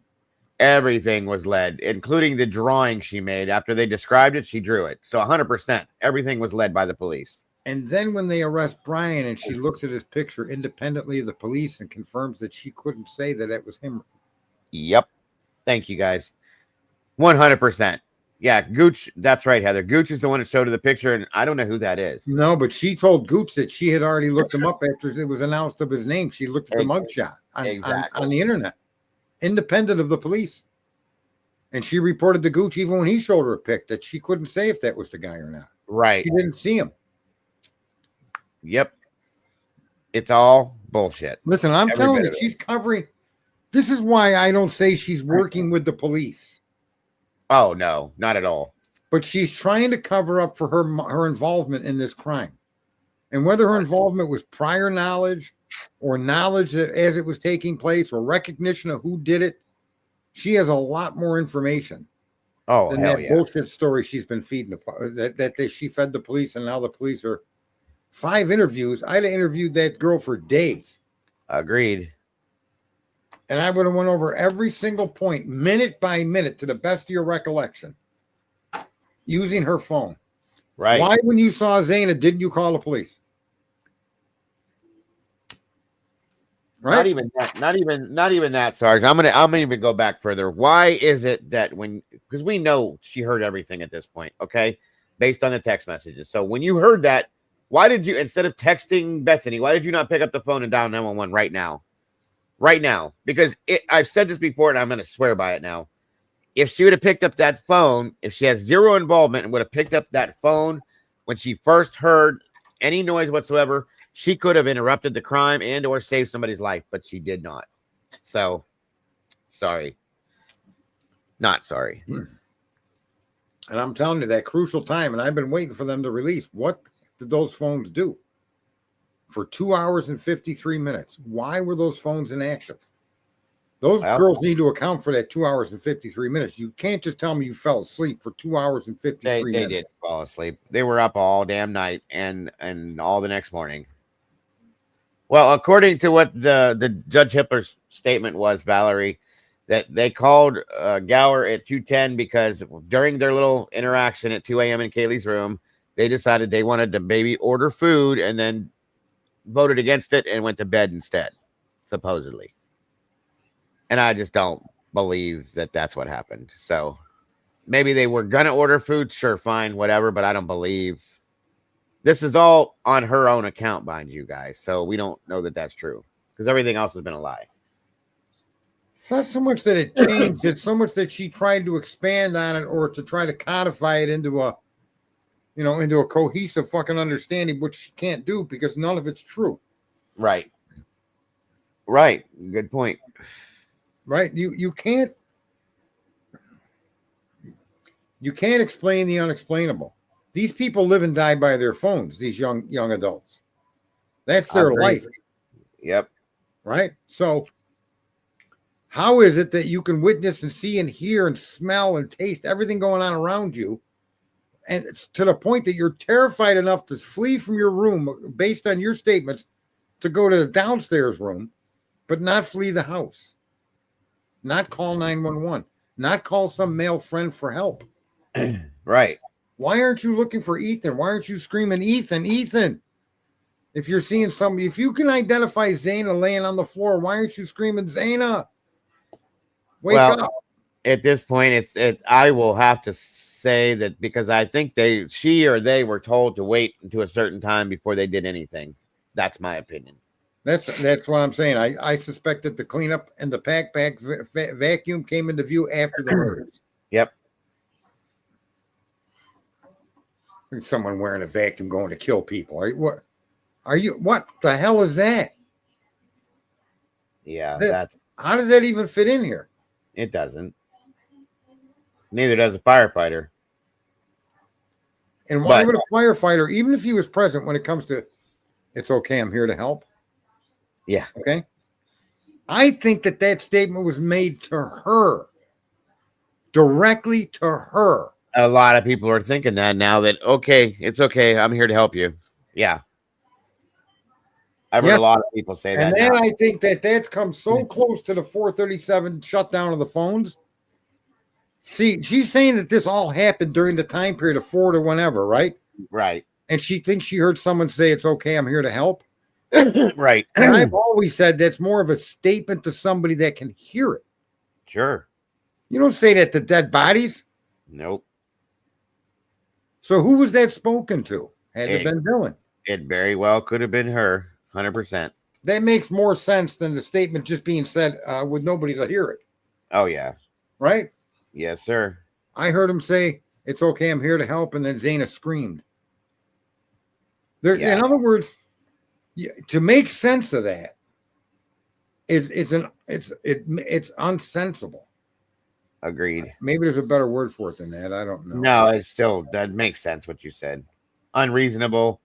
Everything was led, including the drawing she made. After they described it, she drew it. So 100%, everything was led by the police. And then when they arrest Brian and she looks at his picture independently of the police and confirms that she couldn't say that it was him. Yep. Thank you, guys. 100%. Yeah, Gooch. That's right, Heather. Gooch is the one that showed her the picture, and I don't know who that is. No, but she told Gooch that she had already looked him up after it was announced of his name. She looked at the mugshot on the internet, independent of the police. And she reported to Gooch, even when he showed her a pic, that she couldn't say if that was the guy or not. Right. She didn't see him. Yep. It's all bullshit. Listen, I'm telling you, she's covering. This is why I don't say she's working with the police. Oh, no, not at all. But she's trying to cover up for her involvement in this crime. And whether her involvement was prior knowledge or knowledge that as it was taking place or recognition of who did it, she has a lot more information than that bullshit story she's been feeding that she fed the police, and now the police are 5 interviews. I'd have interviewed that girl for days. Agreed. And I would have went over every single point, minute by minute, to the best of your recollection, using her phone. Right. Why, when you saw Zaina, didn't you call the police? Right. Not even that, Sarge. I'm gonna even go back further. Why is it that because we know she heard everything at this point, okay, based on the text messages. So when you heard that, why did you, instead of texting Bethany, why did you not pick up the phone and dial 911 right now? Right now, because I've said this before, and I'm going to swear by it now. If she would have picked up that phone, if she has zero involvement and would have picked up that phone when she first heard any noise whatsoever, she could have interrupted the crime and or saved somebody's life, but she did not. So, sorry. Not sorry. And I'm telling you, that crucial time, and I've been waiting for them to release. What did those phones do? For 2 hours and 53 minutes. Why were those phones inactive? Those girls need to account for that 2 hours and 53 minutes. You can't just tell me you fell asleep for 2 hours and 53 minutes. They did fall asleep. They were up all damn night and all the next morning. Well, according to what the Judge Hippler's statement was, Valerie, that they called Gower at 2:10 because during their little interaction at 2 a.m. in Kaylee's room, they decided they wanted to maybe order food and then voted against it and went to bed instead, supposedly. And I just don't believe that that's what happened. So maybe they were going to order food. Sure, fine, whatever. But I don't believe this is all on her own account, mind you guys. So we don't know that that's true because everything else has been a lie. It's not so much that it changed. It's so much that she tried to expand on it or to try to codify it into a, into a cohesive fucking understanding, which she can't do because none of it's true. Right. Right. Good point. Right. You can't explain the unexplainable. These people live and die by their phones, these young adults. That's their life. Yep. Right. So how is it that you can witness and see and hear and smell and taste everything going on around you? And it's to the point that you're terrified enough to flee from your room based on your statements to go to the downstairs room, but not flee the house, not call 911, not call some male friend for help. Right. Why aren't you looking for Ethan? Why aren't you screaming, Ethan, Ethan? If you're seeing somebody, if you can identify Zayna laying on the floor, why aren't you screaming, Zayna? Wake up. At this point, I will have to say that because I think she or they were told to wait until a certain time before they did anything. That's my opinion. That's what I'm saying. I suspect that the cleanup and the pack vacuum came into view after the murders. Yep. Someone wearing a vacuum going to kill people. What the hell is that? Yeah, how does that even fit in here? It doesn't. Neither does a firefighter. And why would a firefighter, even if he was present when it comes to, it's okay, I'm here to help? Yeah. Okay. I think that statement was made to her, directly to her. A lot of people are thinking that now that, okay, it's okay, I'm here to help you. Yeah. I've heard a lot of people say that. And then I think that's come so close to the 437 shutdown of the phones. See, she's saying that this all happened during the time period of 4 to whenever, right? Right. And she thinks she heard someone say, it's okay, I'm here to help. Right. And I've always said that's more of a statement to somebody that can hear it. Sure. You don't say that to dead bodies. Nope. So who was that spoken to? Had it been Dylan. It very well could have been her, 100%. That makes more sense than the statement just being said with nobody to hear it. Oh, yeah. Right? Yes, sir. I heard him say, it's okay, I'm here to help, and then Zayna screamed. In other words, to make sense of that it's unsensible. Agreed. Maybe there's a better word for it than that. I don't know. No, it still that makes sense what you said. Unreasonable.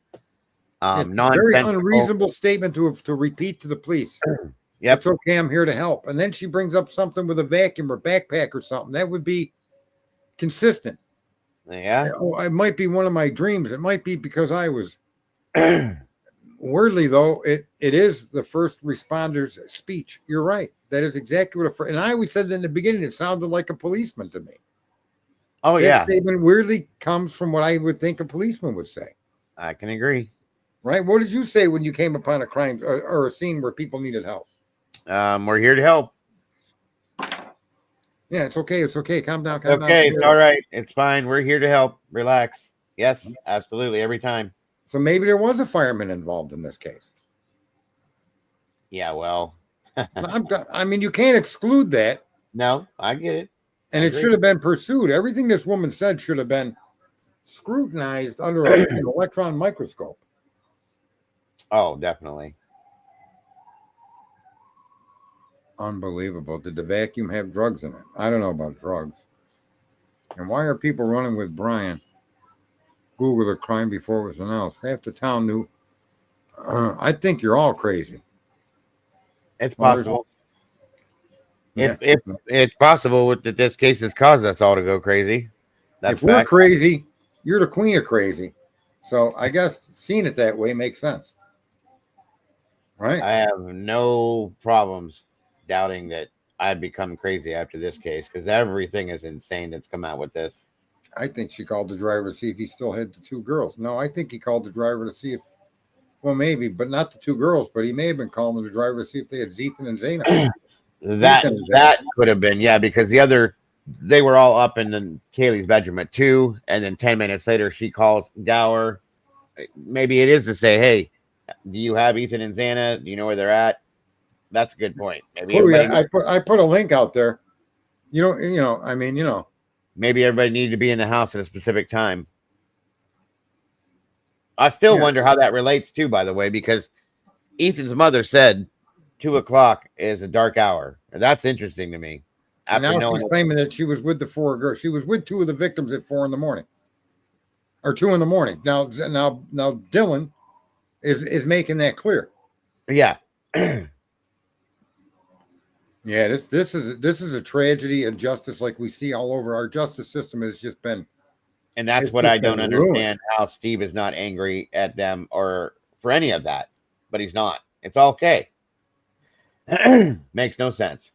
Very unreasonable statement to repeat to the police. Yep. It's okay, I'm here to help. And then she brings up something with a vacuum or backpack or something. That would be consistent. Yeah. It might be one of my dreams. It might be because I was weirdly though, it is the first responder's speech. You're right. That is exactly what and I always said in the beginning, it sounded like a policeman to me. Oh, that statement weirdly comes from what I would think a policeman would say. I can agree. Right? What did you say when you came upon a crime or a scene where people needed help? We're here to help. Yeah, it's okay. It's okay. Calm down. Okay, it's all right. It's fine. We're here to help. Relax. Yes, absolutely. Every time. So maybe there was a fireman involved in this case. Yeah, well. I mean, you can't exclude that. No, I get it. And it should have been pursued. Everything this woman said should have been scrutinized under an electron microscope. Oh, definitely. Unbelievable. Did the vacuum have drugs in it? I don't know about drugs. And why are people running with Brian? Google the crime before it was announced. Half the town knew. I think you're all crazy. It's possible. If it's possible that this case has caused us all to go crazy. If we're crazy, you're the queen of crazy. So I guess seeing it that way makes sense. Right? I have no problems doubting that I'd become crazy after this case because everything is insane that's come out with this. I think she called the driver to see if he still had the 2 girls. No, I think he called the driver to see if, well, maybe, but not the 2 girls, but he may have been calling the driver to see if they had Ethan and Zayna. That Ethan is that could have been, yeah, because they were all up in Kaylee's bedroom at 2, and then 10 minutes later she calls Gower. Maybe it is to say, hey, do you have Ethan and Xana? Do you know where they're at? That's a good point. Maybe Chloe, everybody I put a link out there. maybe everybody needed to be in the house at a specific time. I still Yeah. wonder how that relates too, by the way, because Ethan's mother said 2:00 is a dark hour. And that's interesting to me. And After now knowing she's claiming that she was with the 4 girls. She was with 2 of the victims at 4 a.m. or 2 a.m. Now Dylan is making that clear. yeah. Yeah, this is a tragedy and justice like we see all over. Our justice system has just been, And that's it's what just I don't been understand, ruined. how Steve is not angry at them or for any of that. But he's not. It's okay. Makes no sense.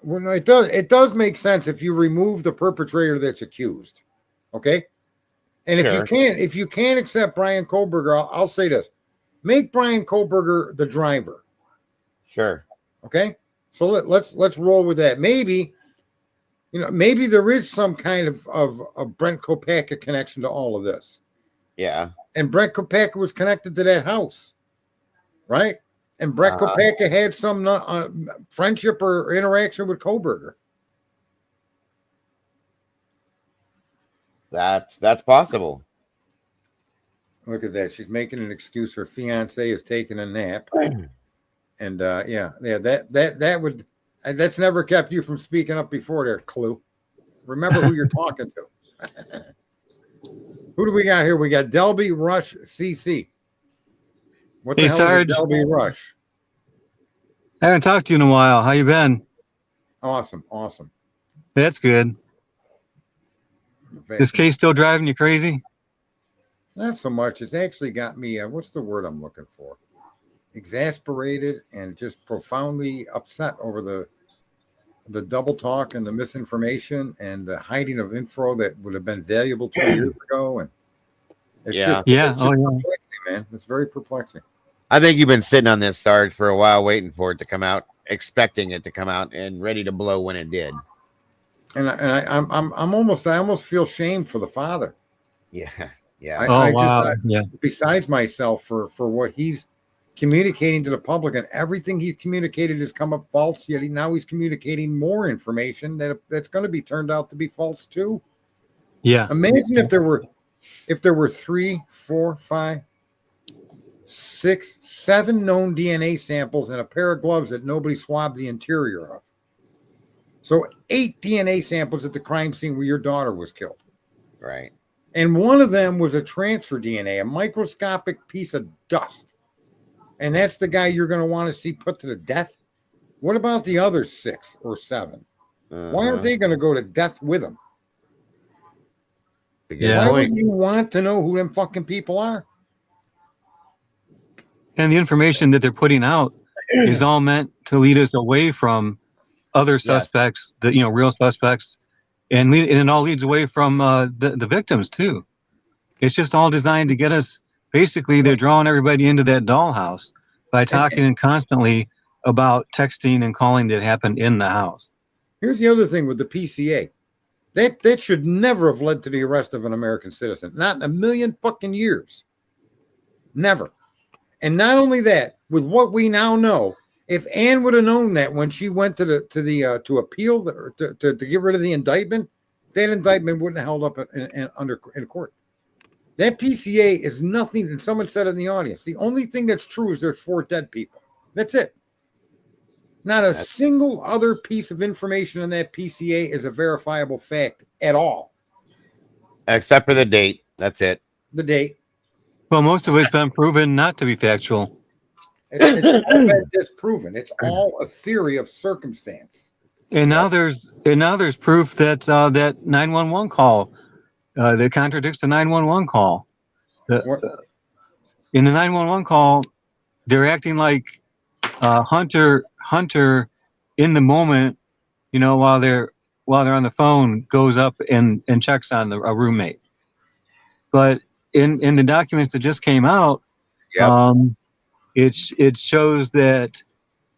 Well, no, it does make sense if you remove the perpetrator that's accused. Okay? And Sure. if you can't accept Brian Kohberger, I'll say this. Make Brian Kohberger the driver. Sure. Okay? So let's roll with that. Maybe there is some kind of Brent Kopacka connection to all of this. Yeah. And Brent Kopacka was connected to that house, right? And Brent Kopacka had some friendship or interaction with Kohberger. That's possible. Look at that. She's making an excuse. Her fiance is taking a nap. And that's never kept you from speaking up before there, Clue. Remember who you're talking to. Who do we got here? We got Delby Rush CC. What the hell Sarge. is Delby Rush? I haven't talked to you in a while. How you been? Awesome. That's good. This case still driving you crazy? Not so much. It's actually got me, what's the word I'm looking for? Exasperated and just profoundly upset over the double talk and the misinformation and the hiding of info that would have been valuable 2 years ago. And it's just perplexing, man. It's very perplexing. I think you've been sitting on this, Sarge, for a while, waiting for it to come out, expecting it to come out, and ready to blow when it did. And I almost feel shame for the father. Yeah. Besides myself for what he's communicating to the public, and everything he's communicated has come up false. Yet now he's communicating more information that's going to be turned out to be false too. Yeah. Imagine if there were 3, 4, 5, 6, 7 known DNA samples and a pair of gloves that nobody swabbed the interior of. So 8 DNA samples at the crime scene where your daughter was killed. Right. And one of them was a transfer DNA, a microscopic piece of dust. And that's the guy you're going to want to see put to the death. What about the other 6 or 7? Why aren't they going to go to death with him? Why would you want to know who them fucking people are? And the information that they're putting out is all meant to lead us away from other suspects, real suspects, and it all leads away from the victims too. It's just all designed to get us. Basically, they're drawing everybody into that dollhouse by talking constantly about texting and calling that happened in the house. Here's the other thing with the PCA. That should never have led to the arrest of an American citizen. Not in a million fucking years. Never. And not only that, with what we now know, if Ann would have known that when she went to appeal or to get rid of the indictment, that indictment wouldn't have held up in court. That PCA is nothing. And someone said in the audience, the only thing that's true is there's 4 dead people. That's it. Not a single other piece of information in that PCA is a verifiable fact at all. Except for the date. That's it. The date. Well, most of it's been proven not to be factual. It's all been disproven. It's all a theory of circumstance. And now there's proof that that 911 call that contradicts the 911 call. In the 911 call, they're acting like Hunter in the moment, while they're on the phone, goes up and checks on a roommate. But in the documents that just came out, it shows that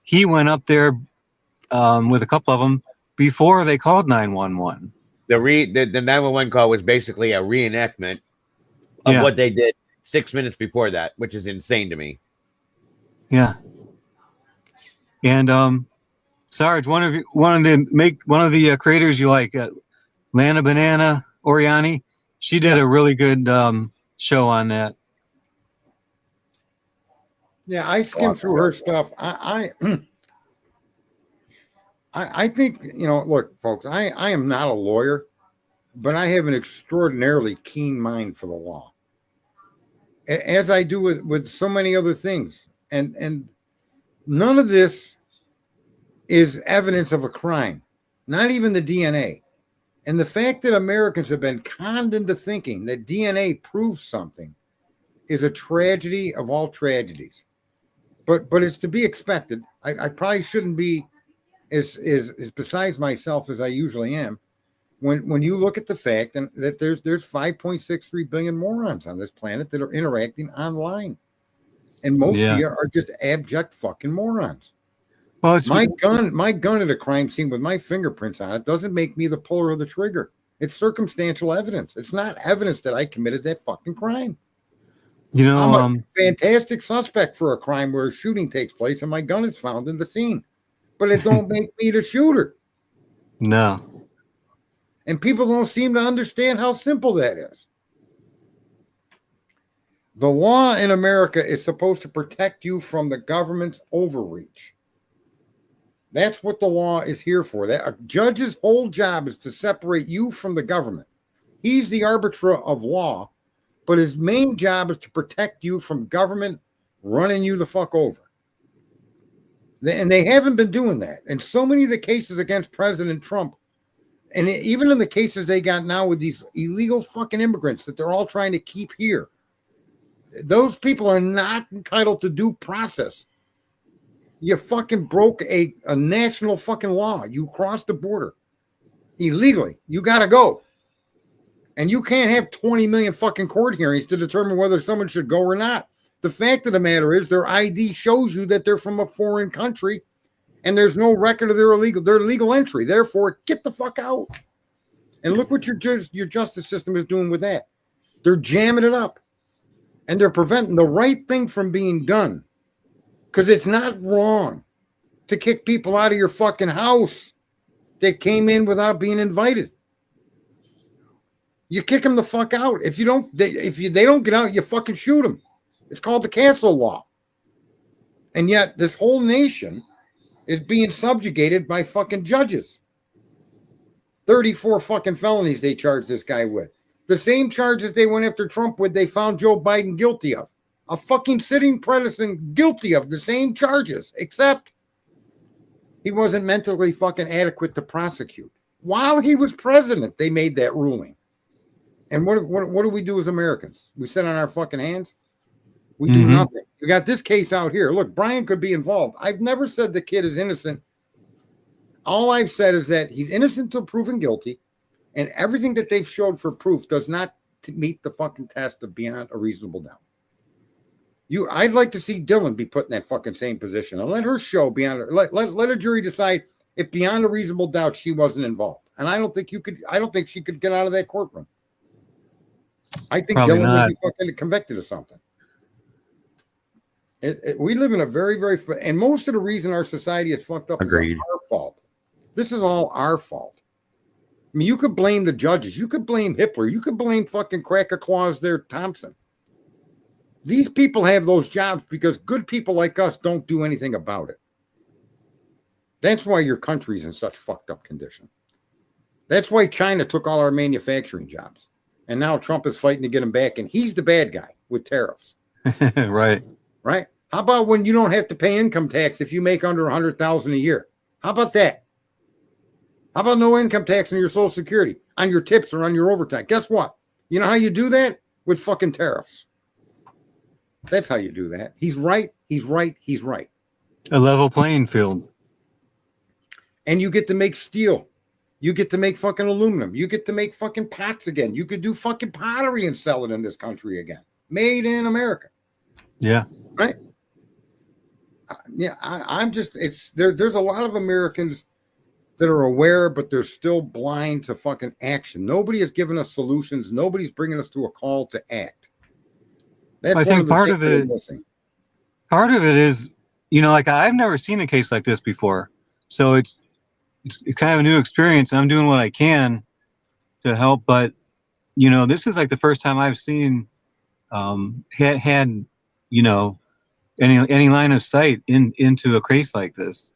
he went up there with a couple of them before they called 911. The 911 call was basically a reenactment of Yeah. what they did 6 minutes before that, which is insane to me. Yeah. And Sarge, one of the creators you like, Lana Banana Oriani, she did a really good show on that. Yeah, I skimmed through her stuff. I think, look, folks, I am not a lawyer, but I have an extraordinarily keen mind for the law, as I do with so many other things. And none of this is evidence of a crime, not even the DNA. And the fact that Americans have been conned into thinking that DNA proves something is a tragedy of all tragedies. But it's to be expected. I probably shouldn't be as besides myself as I usually am. When you look at the fact that there's 5.63 billion morons on this planet that are interacting online, and most of you are just abject fucking morons. Well, my gun at a crime scene with my fingerprints on it doesn't make me the puller of the trigger. It's circumstantial evidence. It's not evidence that I committed that fucking crime. I'm a fantastic suspect for a crime where a shooting takes place and my gun is found in the scene, but it don't make me the shooter. No. And people don't seem to understand how simple that is. The law in America is supposed to protect you from the government's overreach. That's what the law is here for. That a judge's whole job is to separate you from the government. He's the arbiter of law, but his main job is to protect you from government running you the fuck over. And they haven't been doing that. And so many of the cases against President Trump, and even in the cases they got now with these illegal fucking immigrants that they're all trying to keep here, those people are not entitled to due process. You fucking broke a national fucking law. You crossed the border illegally. You got to go. And you can't have 20 million fucking court hearings to determine whether someone should go or not. The fact of the matter is their ID shows you that they're from a foreign country and there's no record of their legal entry. Therefore, get the fuck out. And look what your justice system is doing with that. They're jamming it up. And they're preventing the right thing from being done. Because it's not wrong to kick people out of your fucking house that came in without being invited. You kick them the fuck out. If they don't get out, you fucking shoot them. It's called the cancel law. And yet this whole nation is being subjugated by fucking judges. 34 fucking felonies they charged this guy with. The same charges they went after Trump with, they found Joe Biden guilty of. A fucking sitting president guilty of the same charges, except he wasn't mentally fucking adequate to prosecute. While he was president, they made that ruling. And what do we do as Americans? We sit on our fucking hands? We do nothing. We got this case out here. Look, Brian could be involved. I've never said the kid is innocent. All I've said is that he's innocent until proven guilty, and everything that they've showed for proof does not meet the fucking test of beyond a reasonable doubt. I'd like to see Dylan be put in that fucking same position and let her show beyond let a jury decide if beyond a reasonable doubt she wasn't involved. And I don't think she could get out of that courtroom. I think Probably Dylan not. would be fucking convicted of something. We live in a very, very, and most of the reason our society is fucked up Agreed. is our fault. This is all our fault. I mean, you could blame the judges. You could blame Hitler. You could blame fucking Cracker Claus there, Thompson. These people have those jobs because good people like us don't do anything about it. That's why your country's in such fucked up condition. That's why China took all our manufacturing jobs. And now Trump is fighting to get them back. And he's the bad guy with tariffs. Right. Right? How about when you don't have to pay income tax if you make under $100,000 a year? How about that? How about no income tax on your Social Security, on your tips or on your overtime? Guess what? You know how you do that? With fucking tariffs. That's how you do that. He's right. He's right. He's right. A level playing field. And you get to make steel. You get to make fucking aluminum. You get to make fucking pots again. You could do fucking pottery and sell it in this country again. Made in America. Yeah. Right? I'm just, it's there. There's a lot of Americans that are aware, but they're still blind to fucking action. Nobody has given us solutions. Nobody's bringing us to a call to act. That's I one think of the part things of that are it, missing. part of it is, like I've never seen a case like this before, so it's kind of a new experience. I'm doing what I can to help, but this is like the first time I've seen had any line of sight into a case like this.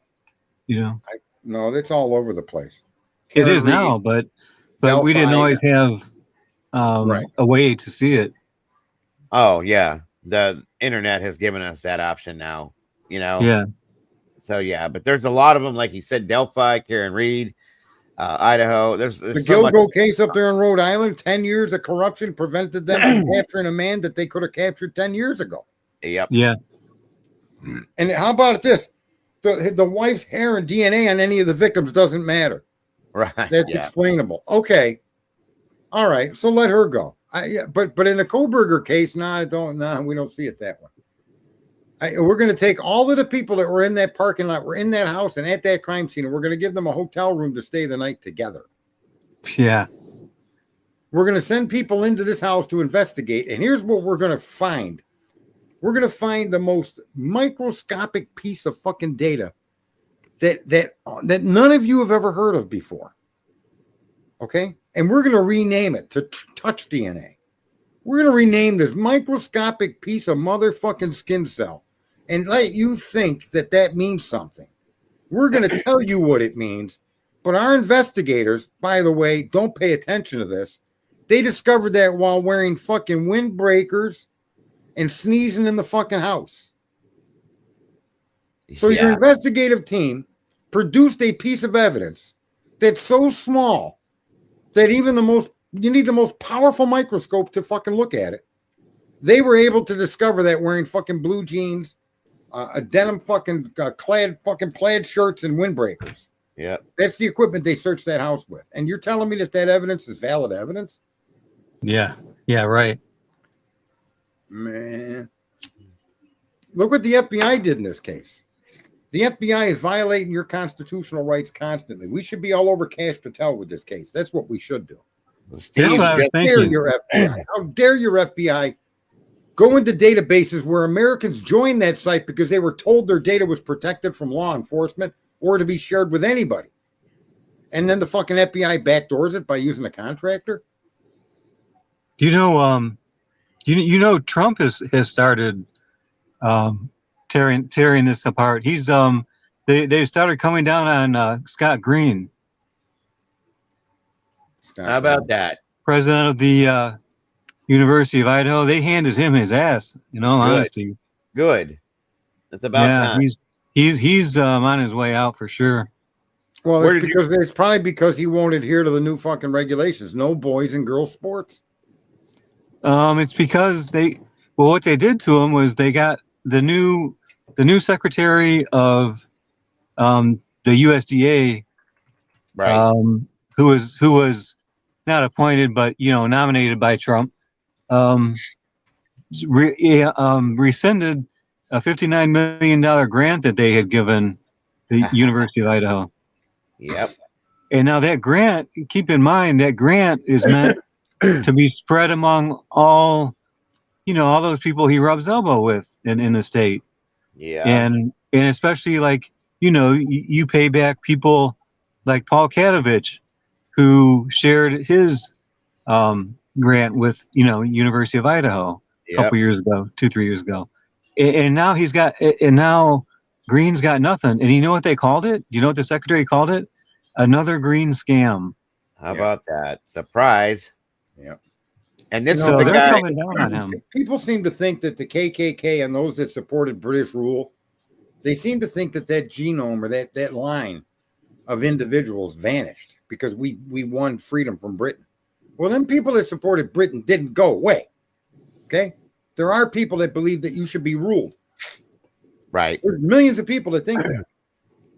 No, it's all over the place. It Karen is Reed, now, but we didn't Delphi, always have right. a way to see it. Oh yeah, the internet has given us that option now. Yeah. So yeah, but there's a lot of them, like you said, Delphi, Karen Reed, Idaho. There's The so much. Gilgo case up there in Rhode Island, 10 years of corruption prevented them from capturing a man that they could have captured 10 years ago. Yep. Yeah. And how about this? The wife's hair and DNA on any of the victims doesn't matter. Right. That's explainable. Okay. All right. So let her go. But in the Kohberger case, we don't see it that way. We're going to take all of the people that were in that parking lot, were in that house and at that crime scene, and we're going to give them a hotel room to stay the night together. Yeah. We're going to send people into this house to investigate. And here's what we're going to find. We're going to find the most microscopic piece of fucking data that none of you have ever heard of before. Okay? And we're going to rename it to touch DNA. We're going to rename this microscopic piece of motherfucking skin cell and let you think that means something. We're going to tell you what it means. But our investigators, by the way, don't pay attention to this. They discovered that while wearing fucking windbreakers and sneezing in the fucking house. So your investigative team produced a piece of evidence that's so small that even you need the most powerful microscope to fucking look at it. They were able to discover that wearing fucking blue jeans, a denim fucking plaid shirts and windbreakers. Yeah. That's the equipment they searched that house with. And you're telling me that evidence is valid evidence? Yeah. Yeah, right. Man. Look what the FBI did in this case. The FBI is violating your constitutional rights constantly. We should be all over Cash Patel with this case. That's what we should do. That's what I was thinking. How dare your FBI go into databases where Americans joined that site because they were told their data was protected from law enforcement or to be shared with anybody. And then the fucking FBI backdoors it by using a contractor? Do you know, Trump has started tearing this apart. He's they've started coming down on Scott Green. How about that? President of the University of Idaho. They handed him his ass, in all honesty. Good. That's about time. He's on his way out for sure. Well, it's probably because he won't adhere to the new fucking regulations. No boys and girls sports. It's because what they did to him was they got the new secretary of the USDA, right? Who was not appointed but nominated by Trump, rescinded a $59 million grant that they had given the University of Idaho. Yep. And now that grant, keep in mind, that grant is meant to be spread among all those people he rubs elbow with in the state. Yeah. And especially you pay back people like Paul Kadovich, who shared his grant with University of Idaho a couple years ago, 2-3 years ago. And now Green's got nothing. And you know what they called it? Do you know what the secretary called it? Another green scam. How about that? Surprise. Yeah. And this is the they're guy. coming down on him. People seem to think that the KKK and those that supported British rule, they seem to think that genome or that line of individuals vanished because we won freedom from Britain. Well, then people that supported Britain didn't go away. Okay? There are people that believe that you should be ruled. Right. There's millions of people that think that.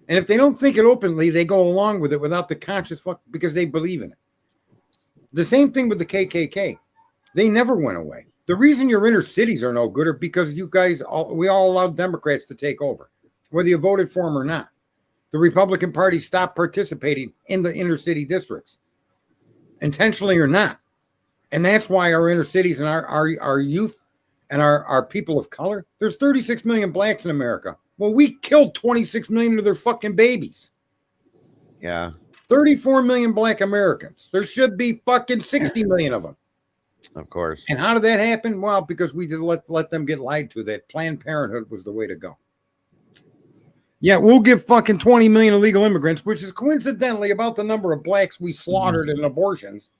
And if they don't think it openly, they go along with it without the conscious because they believe in it. The same thing with the KKK. They never went away. The reason your inner cities are no good are because you guys we all allowed Democrats to take over. whether you voted for them or not. The Republican Party stopped participating in the inner city districts, intentionally or not. And that's why our inner cities and our youth and our people of color, there's 36 million blacks in America. Well, we killed 26 million of their fucking babies. Yeah. 34 million black Americans. There should be fucking 60 million of them. Of course. And how did that happen? Well, because we did let them get lied to, that Planned Parenthood was the way to go. Yeah, we'll give fucking 20 million illegal immigrants, which is coincidentally about the number of blacks we slaughtered in abortions.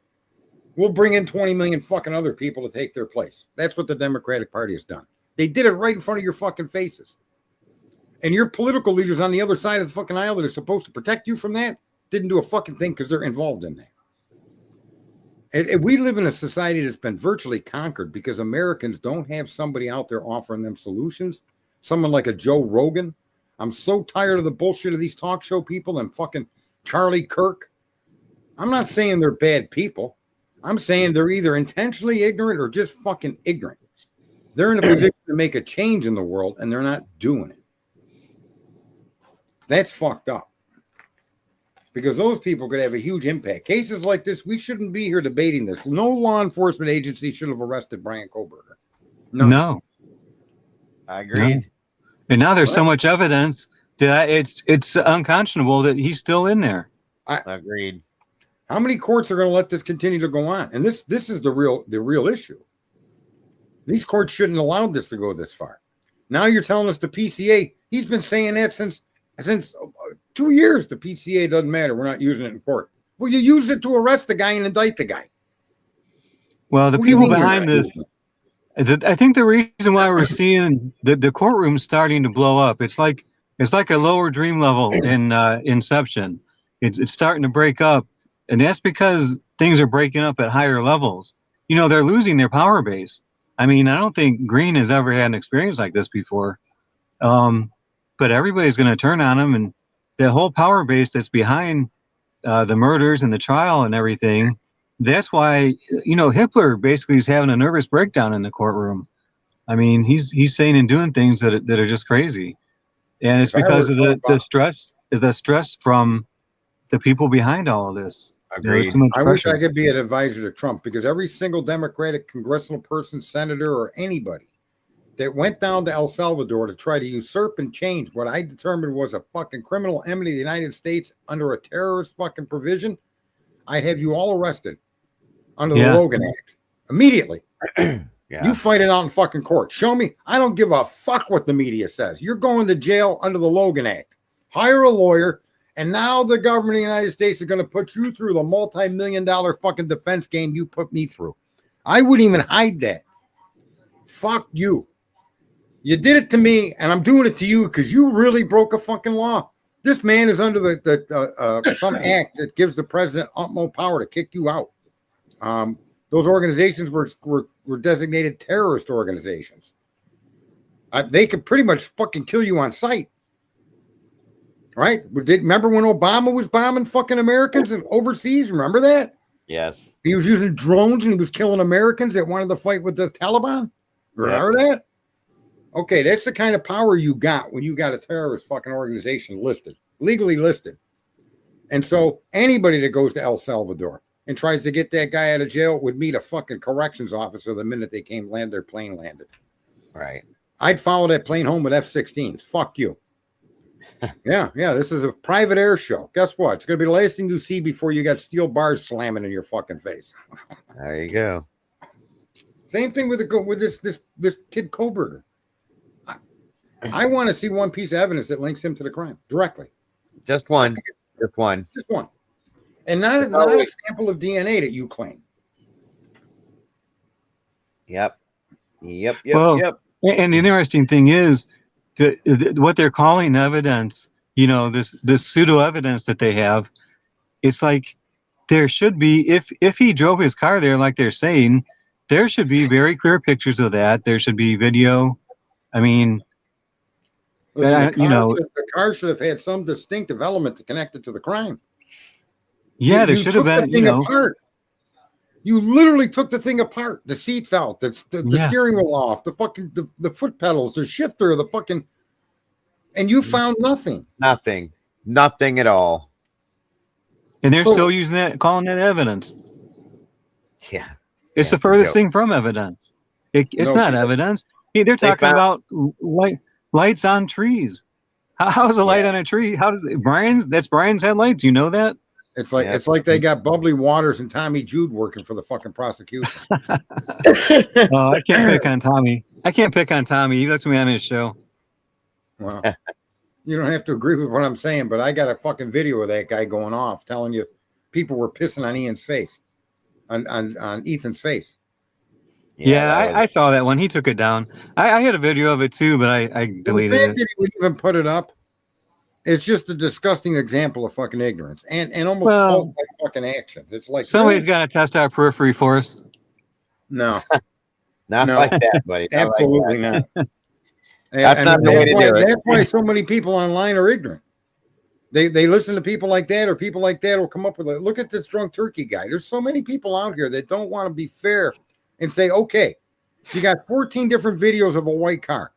We'll bring in 20 million fucking other people to take their place. That's what the Democratic Party has done. They did it right in front of your fucking faces. And your political leaders on the other side of the fucking aisle that are supposed to protect you from that didn't do a fucking thing because they're involved in that. And we live in a society that's been virtually conquered because Americans don't have somebody out there offering them solutions. Someone like a Joe Rogan. I'm so tired of the bullshit of these talk show people and fucking Charlie Kirk. I'm not saying they're bad people. I'm saying they're either intentionally ignorant or just fucking ignorant. They're in a position to make a change in the world and they're not doing it. That's fucked up. Because those people could have a huge impact. Cases like this, we shouldn't be here debating this. No law enforcement agency should have arrested Brian Kohberger. No. I agree. No. And now there's so much evidence that it's unconscionable that he's still in there. Agreed. How many courts are going to let this continue to go on? And this is the real issue. These courts shouldn't allow this to go this far. Now you're telling us the PCA, he's been saying that since 2 years, the PCA doesn't matter. We're not using it in court. Well, you used it to arrest the guy and indict the guy. Well, the people behind this, I think the reason why we're seeing the courtroom starting to blow up, it's like a lower dream level in Inception. It's starting to break up, and that's because things are breaking up at higher levels. You know, they're losing their power base. I mean, I don't think Green has ever had an experience like this before. But everybody's going to turn on him, and the whole power base that's behind the murders and the trial and everything. That's why, you know, Hitler basically is having a nervous breakdown in the courtroom. I mean, he's saying and doing things that are just crazy, and it's because of the stress from the people behind all of this. Agreed. I wish I could be an advisor to Trump, because every single Democratic congressional person, senator, or anybody that went down to El Salvador to try to usurp and change what I determined was a fucking criminal enemy of the United States under a terrorist fucking provision, I'd have you all arrested under the Logan Act immediately. You fight it out in fucking court. Show me. I don't give a fuck what the media says. You're going to jail under the Logan Act. Hire a lawyer, and now the government of the United States is going to put you through the multi-million-dollar fucking defense game you put me through. I wouldn't even hide that. Fuck you. You did it to me, and I'm doing it to you because you really broke a fucking law. This man is under some act that gives the president utmost power to kick you out. Those organizations were designated terrorist organizations. They could pretty much fucking kill you on sight. Right? Remember when Obama was bombing fucking Americans and overseas? Remember that? Yes. He was using drones and he was killing Americans that wanted to fight with the Taliban. Remember that? Okay, that's the kind of power you got when you got a terrorist fucking organization listed, legally listed. And so anybody that goes to El Salvador and tries to get that guy out of jail would meet a fucking corrections officer the minute they their plane landed. Right. I'd follow that plane home with F-16s. Fuck you. Yeah, this is a private air show. Guess what? It's going to be the last thing you see before you got steel bars slamming in your fucking face. There you go. Same thing with this kid Kohberger. I want to see one piece of evidence that links him to the crime directly. Just one. Just one. And not a sample of DNA that you claim. Yep. And the interesting thing is what they're calling evidence, you know, this pseudo evidence that they have, it's like there should be, if he drove his car there like they're saying, there should be very clear pictures of that. There should be video. I mean, listen, the car should have had some distinctive element to connect it to the crime. Yeah, there should have been. Apart. You literally took the thing apart. The seats out, the steering wheel off, the fucking the foot pedals, the shifter, the fucking. And you found nothing. Nothing at all. And they're still using that, calling that evidence. Yeah. It's the furthest thing from evidence. It's not evidence. They're talking about lights on trees. How is a light on a tree? How does it, that's Brian's headlights? You know that? It's like they got Bubbly Waters and Tommy Jude working for the fucking prosecution. Oh, I can't pick on Tommy. He lets me on his show. Well, you don't have to agree with what I'm saying, but I got a fucking video of that guy going off telling you people were pissing on Ian's face, on Ethan's face. Yeah, I saw that one. He took it down. I had a video of it too, but I deleted the fact it. that he would even put it up, it's just a disgusting example of fucking ignorance and almost cult-like fucking actions. It's like somebody's got to test our periphery for us. No, not like that, buddy. Absolutely not. That's not the way to do it. That's why so many people online are ignorant. They listen to people like that, or people like that will come up with it. Look at this drunk turkey guy. There's so many people out here that don't want to be fair and say, okay, you got 14 different videos of a white car.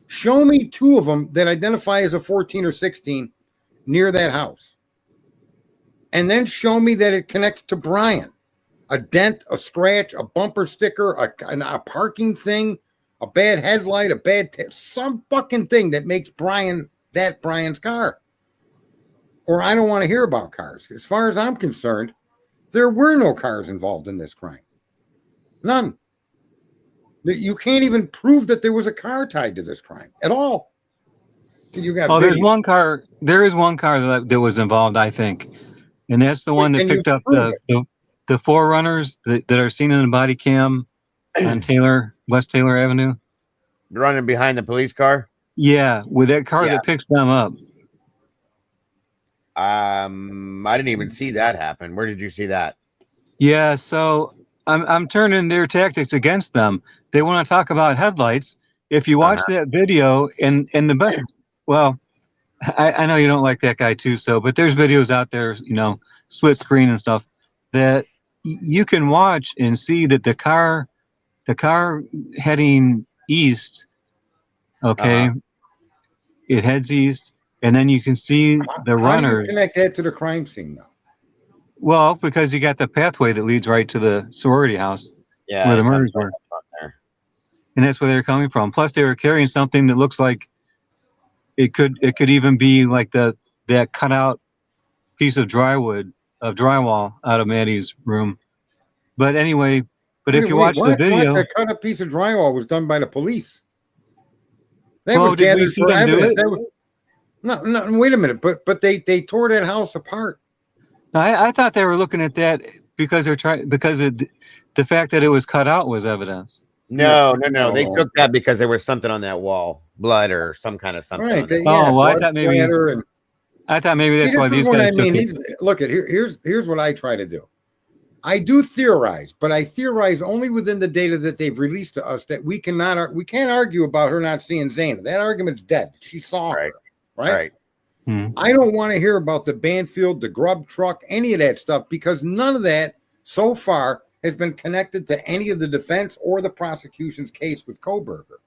Show me 2 of them that identify as a 14 or 16 near that house. And then show me that it connects to Brian. A dent, a scratch, a bumper sticker, a parking thing, a bad headlight, some fucking thing that makes Brian's car. Or I don't want to hear about cars. As far as I'm concerned, there were no cars involved in this crime. None. You can't even prove that there was a car tied to this crime at all. You got there's one car. There is one car that was involved, I think, and that's the one that picked up the forerunners that are seen in the body cam on West Taylor Avenue, running behind the police car. Yeah, with that car that picks them up. I didn't even see that happen. Where did you see that? Yeah, so I'm turning their tactics against them. They want to talk about headlights. If you watch that video, and the best, well, I know you don't like that guy too, but there's videos out there, split screen and stuff, that you can watch and see that the car heading east, it heads east, and then you can see the runner. How do you connect that to the crime scene, though? Well, because you got the pathway that leads right to the sorority house where the murders were. And that's where they're coming from. Plus, they were carrying something that looks like it could even be like that cutout piece of drywall out of Maddie's room. But anyway, if you watch the video, that cut-up piece of drywall was done by the police. That was gathered for evidence. No, wait a minute. But they tore that house apart. I thought they were looking at that because the fact that it was cut out was evidence. No. They took that because there was something on that wall, blood or some kind of something. Right. I thought maybe that's why these guys. Look at here's what I try to do. I do theorize, but I theorize only within the data that they've released to us that we can't argue about her not seeing Zana. That argument's dead. She saw her, right? I don't want to hear about the Banfield, the grub truck, any of that stuff, because none of that so far has been connected to any of the defense or the prosecution's case with Kohberger.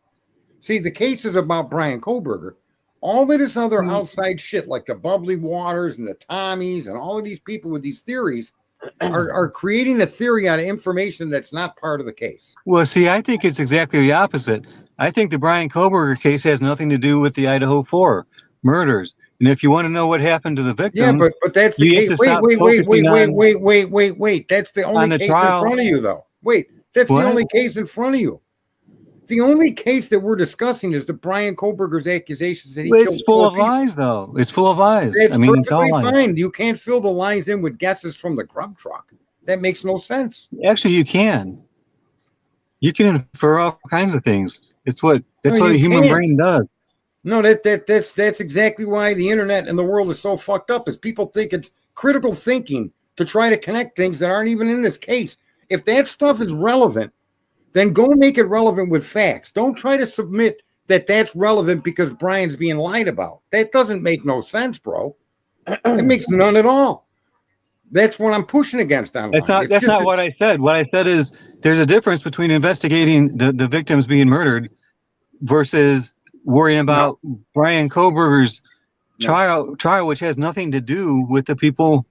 See, the case is about Brian Kohberger. All of this other outside shit, like the Bubbly Waters and the Tommies and all of these people with these theories are creating a theory out of information that's not part of the case. Well, see, I think it's exactly the opposite. I think the Brian Kohberger case has nothing to do with the Idaho 4 murders. And if you want to know what happened to the victims, yeah, but that's the case. Wait. That's the only case in front of you, though. That's the only case in front of you. The only case that we're discussing is the Brian Kohberger's accusations that he killed. It's full of lies, though. It's full of lies. It's perfectly fine. You can't fill the lies in with guesses from the grub truck. That makes no sense. Actually, you can. You can infer all kinds of things. That's what a human brain does. No, that's exactly why the internet and the world is so fucked up. Is people think it's critical thinking to try to connect things that aren't even in this case. If that stuff is relevant, then go make it relevant with facts. Don't try to submit that that's relevant because Brian's being lied about. That doesn't make no sense, bro. It makes none at all. That's what I'm pushing against online. That's not what I said. What I said is there's a difference between investigating the victims being murdered versus worrying about Brian Kohberger's trial, which has nothing to do with the people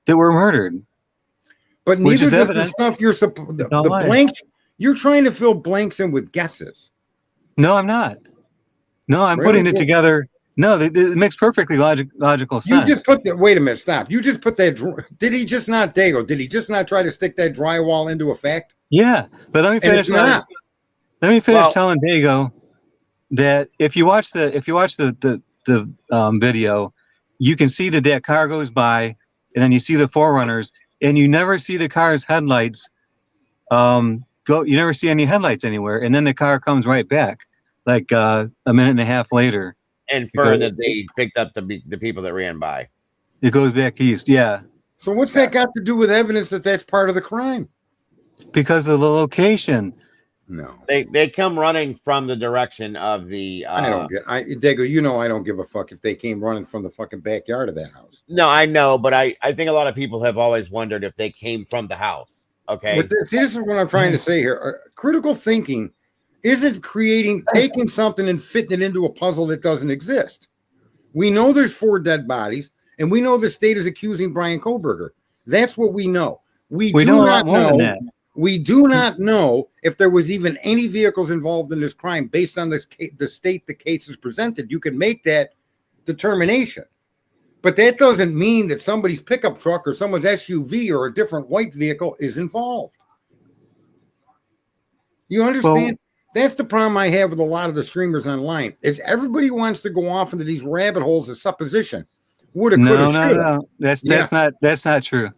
that were murdered. But Which neither is does the evidence. stuff you're the blanks. You're trying to fill blanks in with guesses. No, I'm not. No, I'm Really? putting it together. No, it makes perfectly logical sense. You just put that. Wait a minute. Stop. You just put that. Did he just not, Dago? Did he just not try to stick that drywall into a fact? Yeah, but let me finish. Let me finish telling Dago that if you watch the video, you can see that car goes by, and then you see the forerunners, and you never see the car's headlights. You never see any headlights anywhere, and then the car comes right back, like a minute and a half later. Inferring that they picked up the people that ran by. It goes back east, yeah. So what's that got to do with evidence that that's part of the crime? Because of the location. No, they come running from the direction of the. Dago, you know I don't give a fuck if they came running from the fucking backyard of that house. No, I know, but I think a lot of people have always wondered if they came from the house. Okay, but this is what I'm trying to say here. Critical thinking isn't taking something and fitting it into a puzzle that doesn't exist. We know there's 4 dead bodies, and we know the state is accusing Brian Kohberger. That's what we know. We do not know. We do not know if there was even any vehicles involved in this crime based on the state the case is presented. You can make that determination. But that doesn't mean that somebody's pickup truck or someone's SUV or a different white vehicle is involved. You understand? That's the problem I have with a lot of the streamers online. Is everybody wants to go off into these rabbit holes of supposition. Woulda, coulda, shoulda. No. That's not true.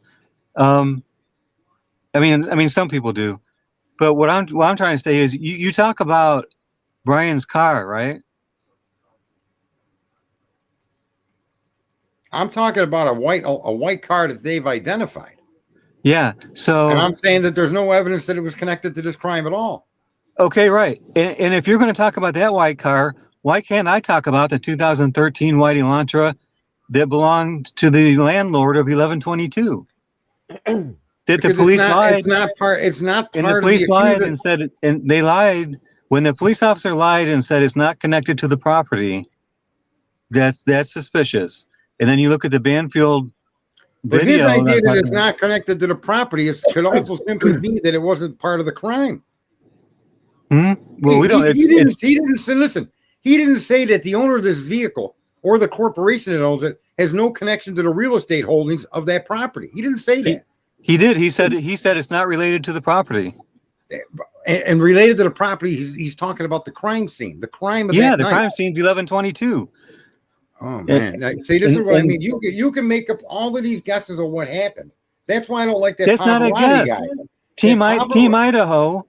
I mean, some people do, but what I'm trying to say is, you talk about Brian's car, right? I'm talking about a white car that they've identified. Yeah. So, and I'm saying that there's no evidence that it was connected to this crime at all. Okay, right. And if you're going to talk about that white car, why can't I talk about the 2013 white Elantra that belonged to the landlord of 1122? Did the police lie? It's not part. It's not part of the police lied and said, and they lied when the police officer lied and said it's not connected to the property. That's suspicious. And then you look at the Banfield video. But his idea that it's not connected to the property could also simply be that it wasn't part of the crime. Well, we don't. He didn't say. Listen, he didn't say that the owner of this vehicle or the corporation that owns it has no connection to the real estate holdings of that property. He didn't say that. He did. He said it's not related to the property. And related to the property, he's talking about the crime scene, the crime of that night. Crime scene's 1122. Oh man! Now, see, this is what I mean. You can make up all of these guesses of what happened. That's why I don't like that. That's not a guess. Guy. Team Idaho,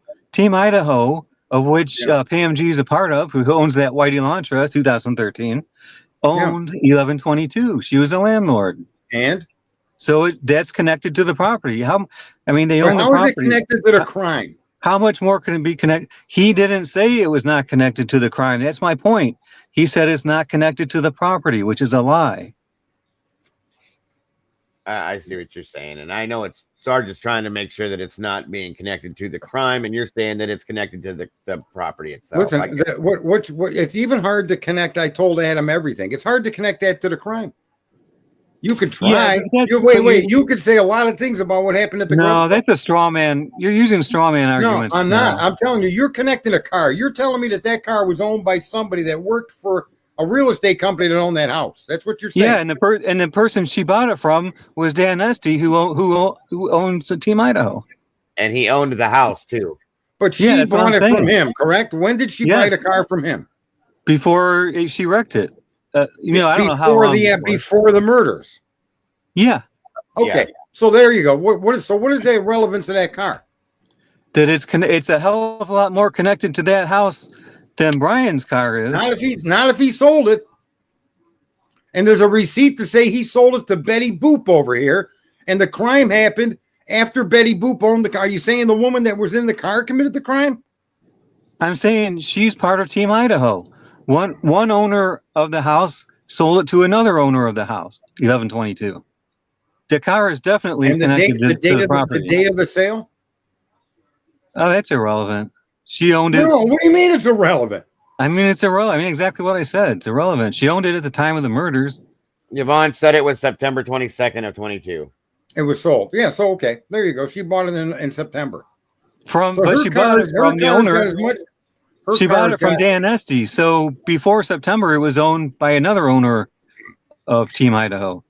of which PMG is a part of, who owns that white Elantra 2013, owned 1122. She was a landlord, and so that's connected to the property. They own the property. How is it connected to the crime? How much more can it be connected? He didn't say it was not connected to the crime. That's my point. He said it's not connected to the property, which is a lie. I see what you're saying, and I know Sarge's trying to make sure that it's not being connected to the crime, and you're saying that it's connected to the property itself. Listen, what it's even hard to connect. I told Adam everything. It's hard to connect that to the crime. You could try. Wait. You could say a lot of things about what happened at the. No, that's a straw man. You're using straw man arguments. No, I'm not. I'm telling you, you're connecting a car. You're telling me that car was owned by somebody that worked for a real estate company that owned that house. That's what you're saying. Yeah, and the person she bought it from was Dan Esty, who owns the Team Idaho. And he owned the house too. But she bought it from him, correct? When did she buy the car from him? Before she wrecked it. I don't know how long before the murders. Yeah. Okay. Yeah. So there you go. What is the relevance of that car? That it's a hell of a lot more connected to that house than Brian's car is. Not if he sold it. And there's a receipt to say he sold it to Betty Boop over here, and the crime happened after Betty Boop owned the car. Are you saying the woman that was in the car committed the crime? I'm saying she's part of Team Idaho. One owner of the house sold it to another owner of the house, 1122. The car is definitely connected to the property. The date of the sale? Oh, that's irrelevant. She owned it. No, what do you mean it's irrelevant? I mean, it's irrelevant. I mean, exactly what I said. It's irrelevant. She owned it at the time of the murders. Yvonne said it was September 22nd of 22. It was sold. Yeah, so okay. There you go. She bought it in September. But she bought it from the owner. Got as much. She bought it from Dan Esty. So before September, it was owned by another owner of Team Idaho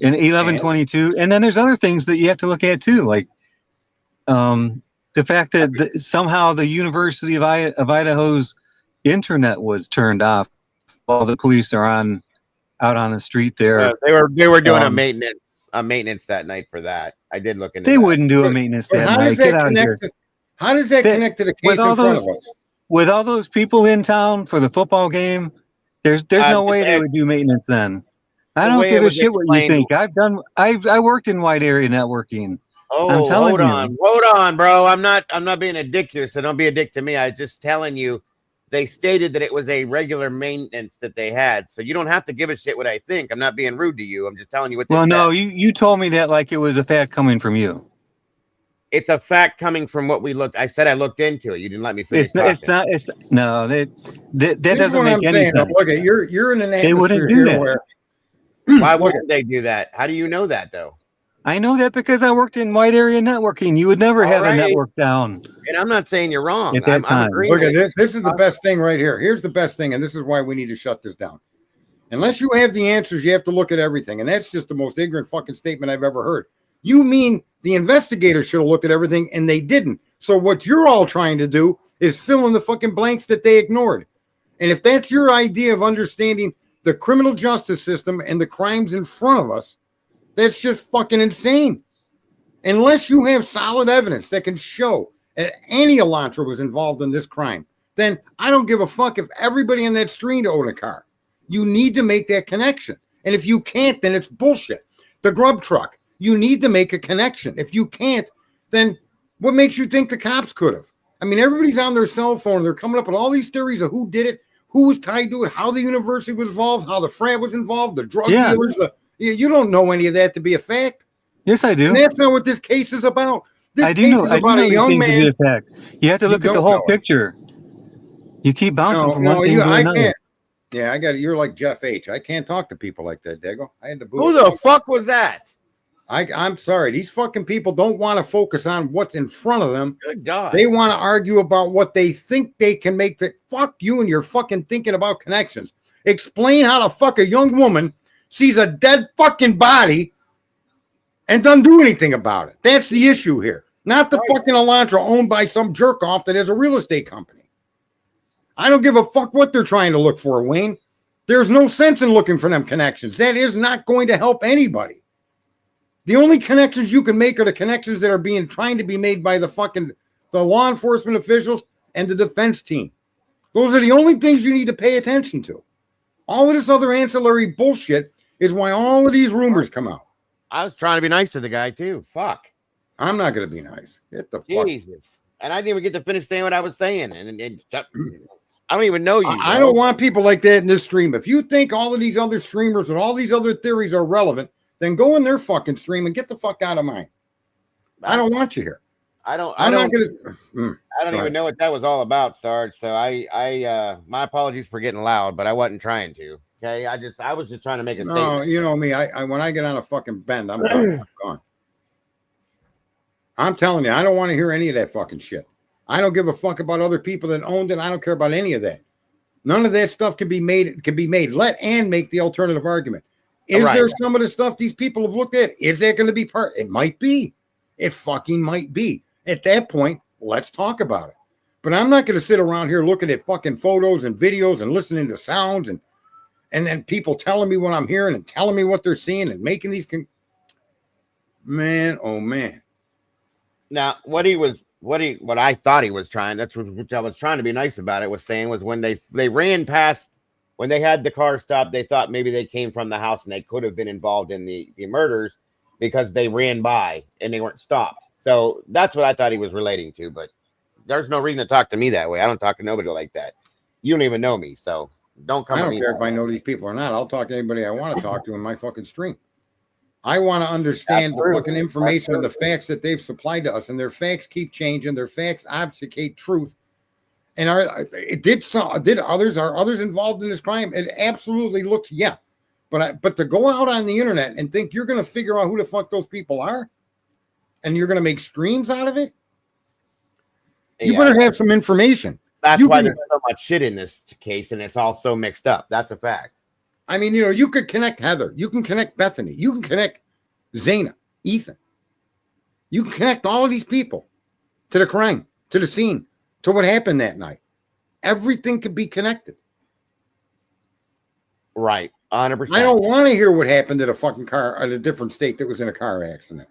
in 1122. And then there's other things that you have to look at too, like the fact that somehow the University of Idaho's internet was turned off while the police are out on the street there. They were doing a maintenance that night for that. I did look into. They wouldn't do a maintenance that night. Get out of here. How does that connect to the case in front of us? With all those people in town for the football game, there's no way they would do maintenance then. I don't give a shit what you think. I worked in wide area networking. Oh, I'm telling hold on, bro. I'm not being a dick here, so don't be a dick to me. I just telling you, they stated that it was a regular maintenance that they had, so you don't have to give a shit what I think. I'm not being rude to you. I'm just telling you what. Well, no, you told me that like it was a fact coming from you. It's a fact coming from what we looked. I said I looked into it. You didn't let me finish. That doesn't make any sense. Look, you're in an atmosphere they wouldn't do that. Where. Why wouldn't they do that? How do you know that though? I know that because I worked in wide area networking. You would never have a network down. And I'm not saying you're wrong. I'm agreeing. Look, this is the best thing right here. Here's the best thing, and this is why we need to shut this down. Unless you have the answers, you have to look at everything, and that's just the most ignorant fucking statement I've ever heard. You mean the investigators should have looked at everything, and they didn't. So what you're all trying to do is fill in the fucking blanks that they ignored. And if that's your idea of understanding the criminal justice system and the crimes in front of us, that's just fucking insane. Unless you have solid evidence that can show that any Elantra was involved in this crime, then I don't give a fuck if everybody on that street owned a car. You need to make that connection. And if you can't, then it's bullshit. The grub truck, you need to make a connection. If you can't, then what makes you think the cops could have? I mean, everybody's on their cell phone. They're coming up with all these theories of who did it, who was tied to it, how the university was involved, how the frat was involved, the drug dealers. You don't know any of that to be a fact. Yes, I do. And that's not what this case is about. This case is about a young man. You have to look at the whole picture. You keep bouncing from one thing to another. Can't. Yeah, I got it. You're like Jeff H. I can't talk to people like that, Dago. I had to boo. Who the fuck was that? I'm sorry. These fucking people don't want to focus on what's in front of them. Good God. They want to argue about what they think they can make. Fuck you and you're fucking thinking about connections. Explain how the fuck a young woman sees a dead fucking body and doesn't do anything about it. That's the issue here. Not the fucking Elantra owned by some jerk off that has a real estate company. I don't give a fuck what they're trying to look for, Wayne. There's no sense in looking for them connections. That is not going to help anybody. The only connections you can make are the connections that are trying to be made by the law enforcement officials and the defense team. Those are the only things you need to pay attention to. All of this other ancillary bullshit is why all of these rumors come out. I was trying to be nice to the guy too. Fuck. I'm not going to be nice. Get the fuck. Jesus. And I didn't even get to finish saying what I was saying. And I don't even know you. I don't want people like that in this stream. If you think all of these other streamers and all these other theories are relevant, then go in their fucking stream and get the fuck out of mine. I don't want you here. I don't even know what that was all about, Sarge. So I my apologies for getting loud, but I wasn't trying to. Okay, I was just trying to make a statement. No, you know me. I when I get on a fucking bend, I'm gone. I'm telling you, I don't want to hear any of that fucking shit. I don't give a fuck about other people that owned it. I don't care about any of that. None of that stuff can be made. Let Ann make the alternative argument. Is there some of the stuff these people have looked at? Is that going to be part? It might be. It fucking might be. At that point, let's talk about it. But I'm not going to sit around here looking at fucking photos and videos and listening to sounds and then people telling me what I'm hearing and telling me what they're seeing and making these. Man, oh man. Now, what I thought he was trying, that's what I was trying to be nice about it, was saying was when they ran past, when they had the car stopped, they thought maybe they came from the house and they could have been involved in the murders because they ran by and they weren't stopped. So that's what I thought he was relating to, but there's no reason to talk to me that way. I don't talk to nobody like that. You don't even know me, so don't come. I don't care if I know these people or not. I'll talk to anybody I want to talk to in my fucking stream. I want to understand the fucking information and the facts that they've supplied to us, and their facts keep changing. Their facts obfuscate truth, And are others involved in this crime? It absolutely looks, yeah. But to go out on the internet and think you're going to figure out who the fuck those people are, and you're going to make streams out of it, you better have some information. That's why there's so much shit in this case, and it's all so mixed up. That's a fact. I mean, you could connect Heather, you can connect Bethany, you can connect Zaina, Ethan. You can connect all of these people to the crime, to the scene, to what happened that night. Everything could be connected. Right. 100%. I don't want to hear what happened at a fucking car at a different state that was in a car accident.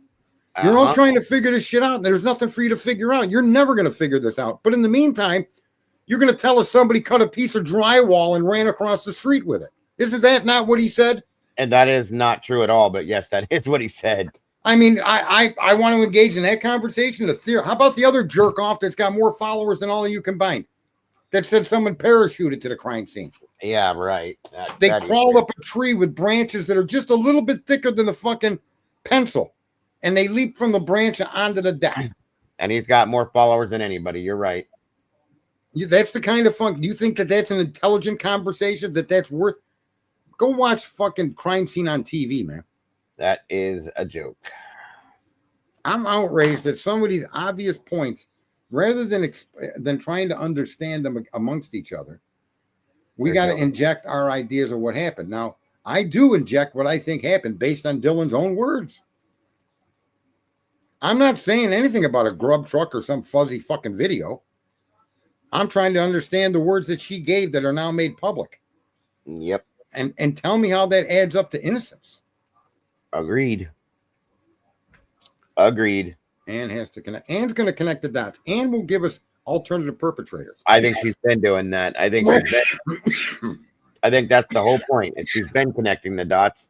You're all trying to figure this shit out, and there's nothing for you to figure out. You're never going to figure this out. But in the meantime, you're going to tell us somebody cut a piece of drywall and ran across the street with it. Isn't that not what he said? And that is not true at all. But yes, that is what he said. I mean, I want to engage in that conversation. How about the other jerk off that's got more followers than all of you combined? That said someone parachuted to the crime scene. Yeah, right. They crawled up a tree with branches that are just a little bit thicker than the fucking pencil. And they leaped from the branch onto the deck. And he's got more followers than anybody. You're right. That's the kind of fun. Do you think that that's an intelligent conversation, that's worth? Go watch fucking crime scene on TV, man. That is a joke. I'm outraged at some of these obvious points, rather than trying to understand them amongst each other. We got to inject our ideas of what happened. Now, I do inject what I think happened based on Dylan's own words. I'm not saying anything about a grub truck or some fuzzy fucking video. I'm trying to understand the words that she gave that are now made public. Yep. And tell me how that adds up to innocence. Agreed. Anne has to connect. Anne's going to connect the dots. Anne will give us alternative perpetrators. I think she's been doing that. I think that's the whole point. And she's been connecting the dots,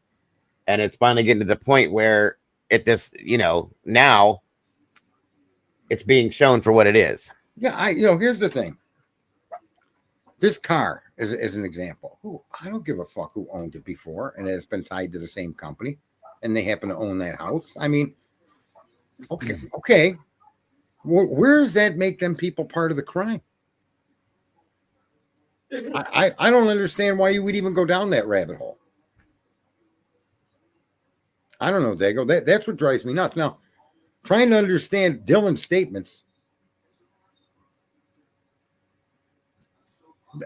and it's finally getting to the point where now it's being shown for what it is. Yeah, here's the thing. This car is an example. I don't give a fuck who owned it before, and it's been tied to the same company, and they happen to own that house. I mean, okay. Where does that make them people part of the crime? I don't understand why you would even go down that rabbit hole. I don't know, Dago. That's what drives me nuts. Now, trying to understand Dylan's statements,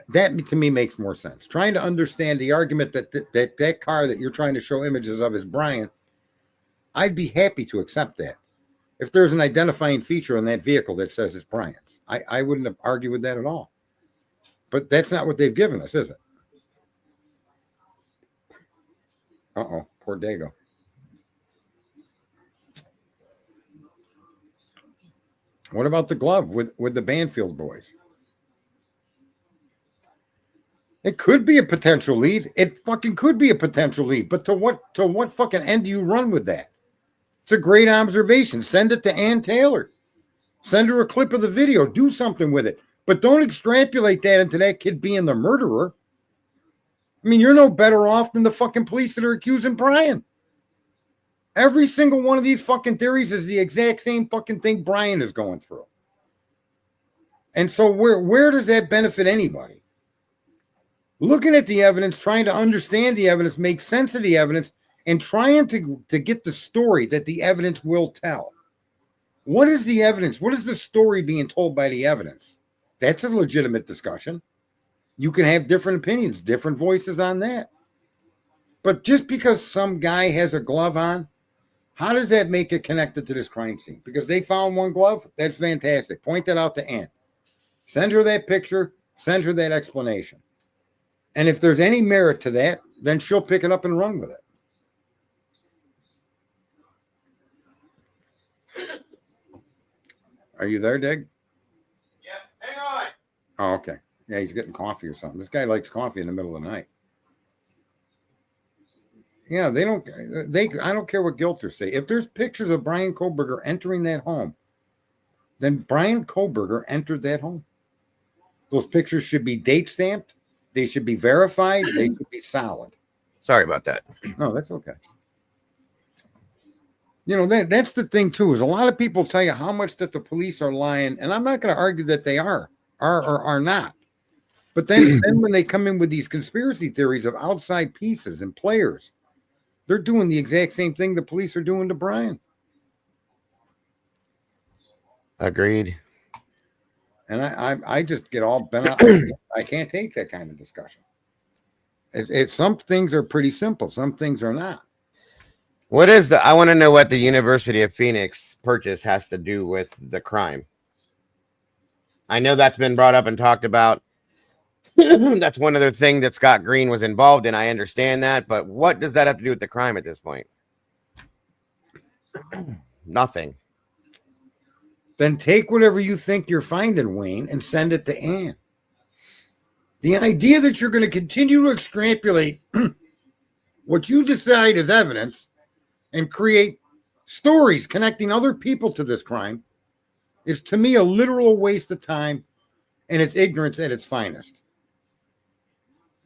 that to me makes more sense. Trying to understand the argument that car that you're trying to show images of is Brian, I'd be happy to accept that. If there's an identifying feature on that vehicle that says it's Brian's, I wouldn't have argued with that at all. But that's not what they've given us, is it? Uh-oh, poor Dago. What about the glove with the Banfield boys? It could be a potential lead. It fucking could be a potential lead. But to what fucking end do you run with that? It's a great observation. Send it to Ann Taylor. Send her a clip of the video. Do something with it. But don't extrapolate that into that kid being the murderer. I mean, you're no better off than the fucking police that are accusing Brian. Every single one of these fucking theories is the exact same fucking thing Brian is going through. And so where does that benefit anybody? Looking at the evidence, trying to understand the evidence, make sense of the evidence, and trying to get the story that the evidence will tell. What is the evidence? What is the story being told by the evidence? That's a legitimate discussion. You can have different opinions, different voices on that. But just because some guy has a glove on, how does that make it connected to this crime scene? Because they found one glove? That's fantastic. Point that out to Ann. Send her that picture. Send her that explanation. And if there's any merit to that, then she'll pick it up and run with it. Are you there, Dig? Yeah, hang on. Oh, okay. Yeah, he's getting coffee or something. This guy likes coffee in the middle of the night. Yeah, I don't care what Gilter say. If there's pictures of Brian Kohberger entering that home, then Brian Kohberger entered that home. Those pictures should be date stamped. They should be verified. They should be solid. Sorry about that. No, that's okay. That's the thing too, is a lot of people tell you how much that the police are lying, and I'm not going to argue that they are or are not. But then when they come in with these conspiracy theories of outside pieces and players, they're doing the exact same thing the police are doing to Brian. Agreed. And I just get all bent out. I can't take that kind of discussion. It's some things are pretty simple. Some things are not. What is I want to know what the University of Phoenix purchase has to do with the crime. I know that's been brought up and talked about. That's one other thing that Scott Green was involved in. I understand that, but what does that have to do with the crime at this point? Nothing. Then take whatever you think you're finding, Wayne, and send it to Ann. The idea that you're going to continue to extrapolate what you decide is evidence and create stories connecting other people to this crime is, to me, a literal waste of time, and it's ignorance at its finest.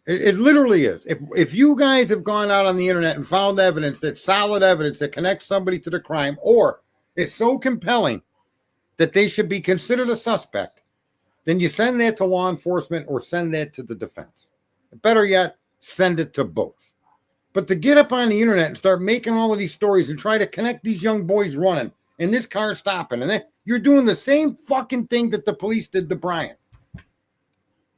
It literally is. If you guys have gone out on the internet and found evidence, that's solid evidence that connects somebody to the crime, or is so compelling that they should be considered a suspect, then you send that to law enforcement or send that to the defense. Better yet, send it to both. But to get up on the internet and start making all of these stories and try to connect these young boys running and this car stopping, and then you're doing the same fucking thing that the police did to Brian.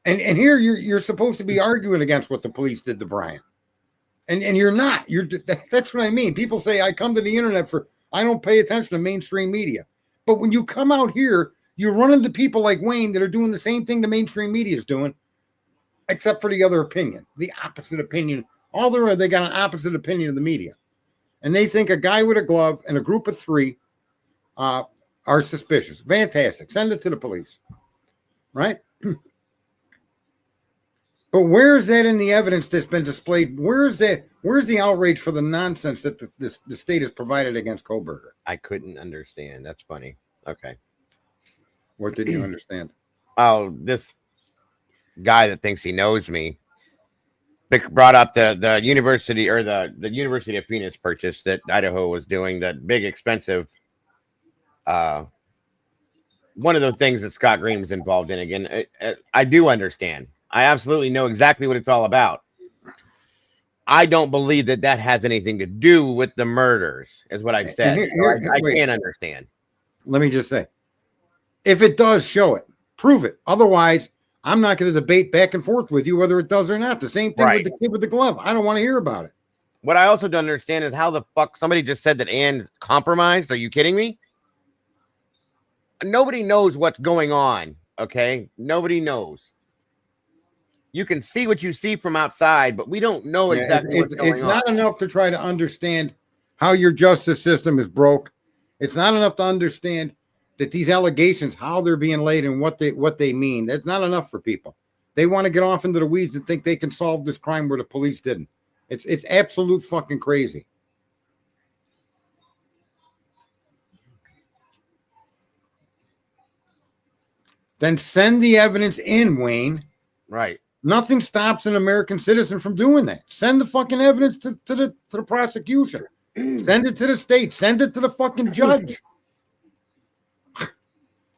And here you're supposed to be arguing against what the police did to Brian. And you're not. That's what I mean. People say, I come to the internet I don't pay attention to mainstream media. But when you come out here, you run into people like Wayne that are doing the same thing the mainstream media is doing, except for the other opinion, the opposite opinion. They got an opposite opinion of the media. And they think a guy with a glove and a group of 3 are suspicious. Fantastic. Send it to the police. Right? But where's that in the evidence that's been displayed? Where's the outrage for the nonsense that the state has provided against Kohberger? I couldn't understand. That's funny. Okay. What didn't you understand? Oh, this guy that thinks he knows me brought up the university, or the University of Phoenix purchase that Idaho was doing, that big expensive one of the things that Scott Green was involved in. Again, I do understand. I absolutely know exactly what it's all about. I don't believe that has anything to do with the murders, is what I said. I can't understand. Let me just say, if it does, show it. Prove it. Otherwise, I'm not going to debate back and forth with you whether it does or not. The same thing with the kid with the glove. I don't want to hear about it. What I also don't understand is how the fuck somebody just said that Ann compromised. Are you kidding me? Nobody knows what's going on, okay? Nobody knows. You can see what you see from outside, but we don't know exactly what's going on. It's not enough to try to understand how your justice system is broke. It's not enough to understand that these allegations, how they're being laid and what they mean. That's not enough for people. They want to get off into the weeds and think they can solve this crime where the police didn't. It's absolute fucking crazy. Then send the evidence in, Wayne. Right. Nothing stops an American citizen from doing that. Send the fucking evidence to the prosecution. Send it to the state. Send it to the fucking judge.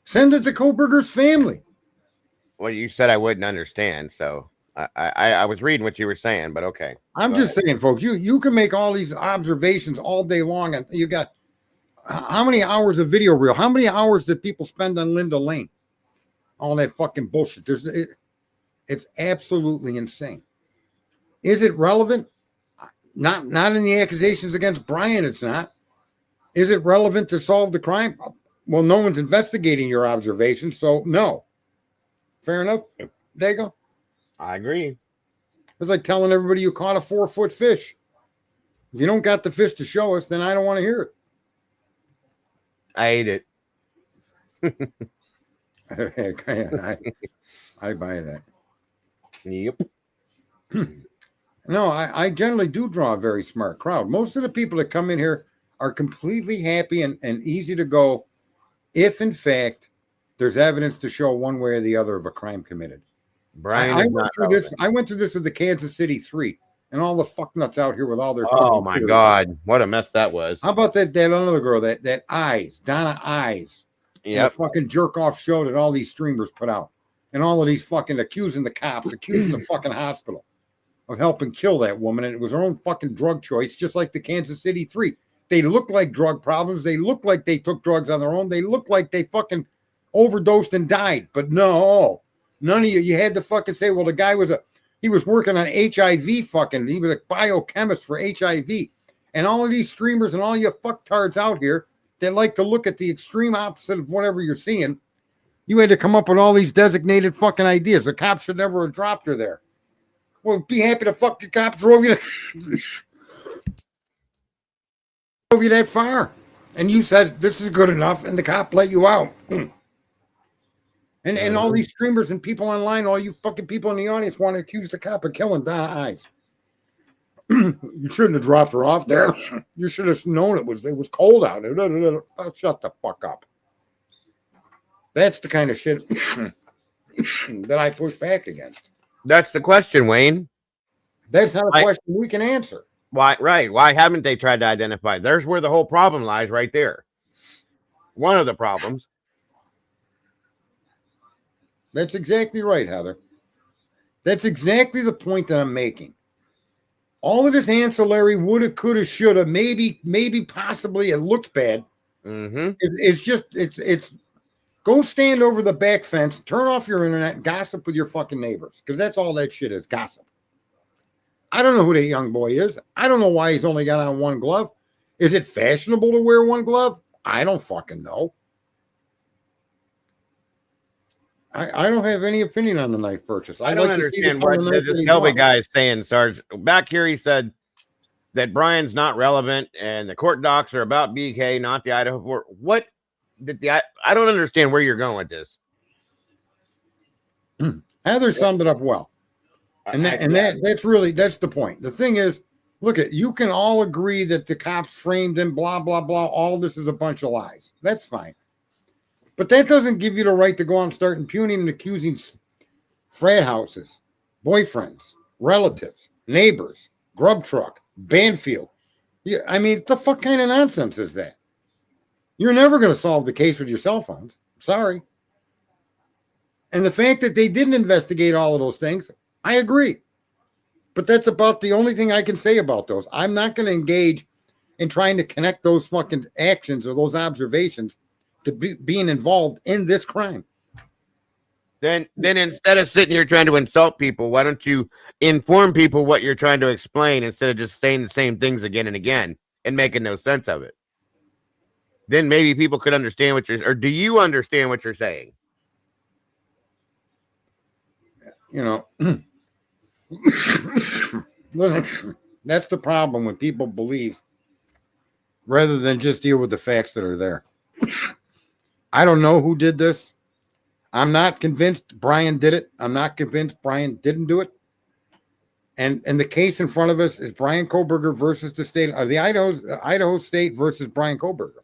Send it to Kohberger's family. Well, you said I wouldn't understand, so I was reading what you were saying, but okay. I'm just saying, folks, you can make all these observations all day long, and you got how many hours of video reel? How many hours did people spend on Linda Lane? All that fucking bullshit. It's absolutely insane. Is it relevant? Not in the accusations against Brian, it's not. Is it relevant to solve the crime? Well, no one's investigating your observations, so no. Fair enough. There you go. I agree. It's like telling everybody you caught a 4-foot fish. If you don't got the fish to show us, then I don't want to hear it. I ate it. I buy that. Yep. No, I generally do draw a very smart crowd. Most of the people that come in here are completely happy and easy to go if, in fact, there's evidence to show one way or the other of a crime committed. Brian, I went through this with the Kansas City 3 and all the fucknuts out here with all their. Oh my God, what a mess that was! How about that another girl that Eyes, Donna Eyes? Yeah, fucking jerk off show that all these streamers put out. and all of these fucking accusing the cops, accusing the fucking hospital of helping kill that woman. And it was her own fucking drug choice, just like the Kansas City 3. They look like drug problems. They look like they took drugs on their own. They look like they fucking overdosed and died. But no, none of you had to fucking say, well, the guy he was working on HIV fucking, he was a biochemist for HIV. And all of these streamers and all you fucktards out here that like to look at the extreme opposite of whatever you're seeing, you had to come up with all these designated fucking ideas. The cops should never have dropped her there. Well, be happy the fucking cop drove you that far. And you said, this is good enough, and the cop let you out. And all these streamers and people online, all you fucking people in the audience want to accuse the cop of killing Donna Eyes. You shouldn't have dropped her off there. You should have known it was cold out. Oh, shut the fuck up. That's the kind of shit that I push back against. That's the question, Wayne. That's not a question we can answer. Why? Right? Why haven't they tried to identify? There's where the whole problem lies, right there. One of the problems. That's exactly right, Heather. That's exactly the point that I'm making. All of this ancillary woulda, coulda, shoulda, maybe, possibly, it looks bad. Mm-hmm. It's go stand over the back fence, turn off your internet, and gossip with your fucking neighbors, because that's all that shit is, gossip. I don't know who that young boy is. I don't know why he's only got on one glove. Is it fashionable to wear one glove? I don't fucking know. I don't have any opinion on the knife purchase. I don't understand what this Kelby guy is saying, Sarge. Back here, he said that Brian's not relevant and the court docs are about BK, not the Idaho court. What did I don't understand where you're going with this. Heather summed it up well. And that's the point. The thing is, look at, you can all agree that the cops framed him, blah, blah, blah. All this is a bunch of lies. That's fine. But that doesn't give you the right to go out and start impugning and accusing frat houses, boyfriends, relatives, neighbors, grub truck, Banfield. Yeah, I mean, the fuck kind of nonsense is that? You're never going to solve the case with your cell phones. Sorry. And the fact that they didn't investigate all of those things, I agree. But that's about the only thing I can say about those. I'm not going to engage in trying to connect those fucking actions or those observations to being involved in this crime. Then instead of sitting here trying to insult people, why don't you inform people what you're trying to explain instead of just saying the same things again and again and making no sense of it? Then maybe people could understand or do you understand what you're saying? You know, listen, that's the problem when people believe rather than just deal with the facts that are there. I don't know who did this. I'm not convinced Brian did it. I'm not convinced Brian didn't do it. And the case in front of us is Brian Kohberger versus the state, or the Idaho State versus Brian Kohberger.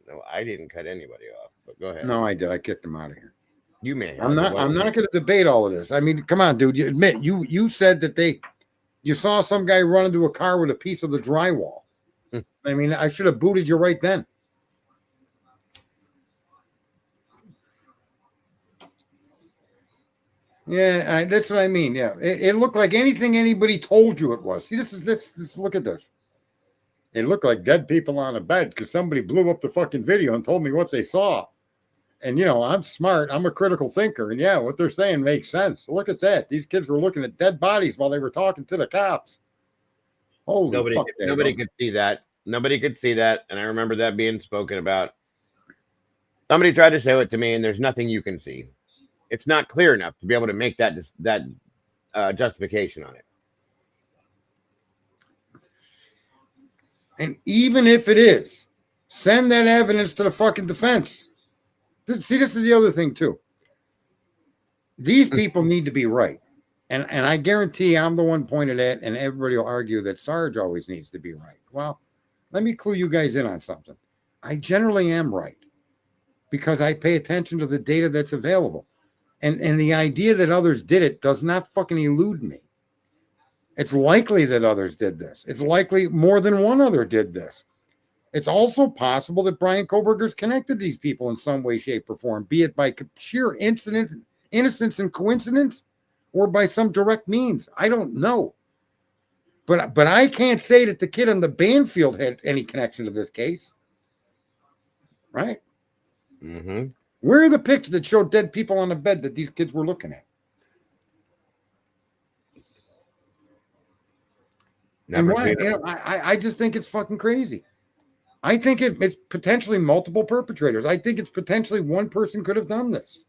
No, I didn't cut anybody off, but go ahead. No, I did. I kicked him out of here. You may have. I'm not going to debate all of this. I mean, come on, dude. You admit you said that you saw some guy run into a car with a piece of the drywall. I mean, I should have booted you right then. Yeah, that's what I mean. Yeah, it looked like anything anybody told you it was. See, this. Look at this. It looked like dead people on a bed because somebody blew up the fucking video and told me what they saw. And, you know, I'm smart. I'm a critical thinker. And, yeah, what they're saying makes sense. Look at that. These kids were looking at dead bodies while they were talking to the cops. Holy nobody could see that. Nobody could see that. And I remember that being spoken about. Somebody tried to show it to me, and there's nothing you can see. It's not clear enough to be able to make that justification on it. And even if it is, send that evidence to the fucking defense. This is the other thing, too. These people need to be right. And I guarantee I'm the one pointed at, and everybody will argue that Sarge always needs to be right. Well, let me clue you guys in on something. I generally am right because I pay attention to the data that's available. And the idea that others did it does not fucking elude me. It's likely that others did this. It's likely more than one other did this. It's also possible that Brian Kohberger's connected these people in some way, shape, or form, be it by sheer innocence and coincidence or by some direct means. I don't know. But I can't say that the kid on the Banfield had any connection to this case. Right? Mm-hmm. Where are the pics that show dead people on the bed that these kids were looking at? Never and why? seen it. I just think it's fucking crazy. I think it's potentially multiple perpetrators. I think it's potentially one person could have done this.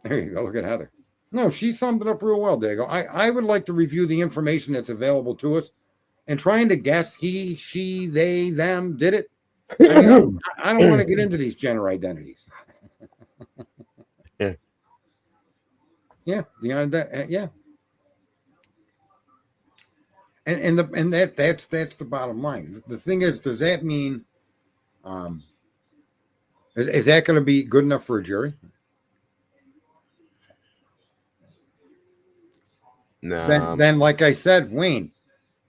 There you go. Look at Heather. No, she summed it up real well, Dago. I would like to review the information that's available to us and trying to guess he, she, they, them did it. I mean, I don't want to get into these gender identities. Yeah. Yeah. Yeah. And that's the bottom line. The thing is, does that mean is that going to be good enough for a jury? No. Then, like I said, Wayne,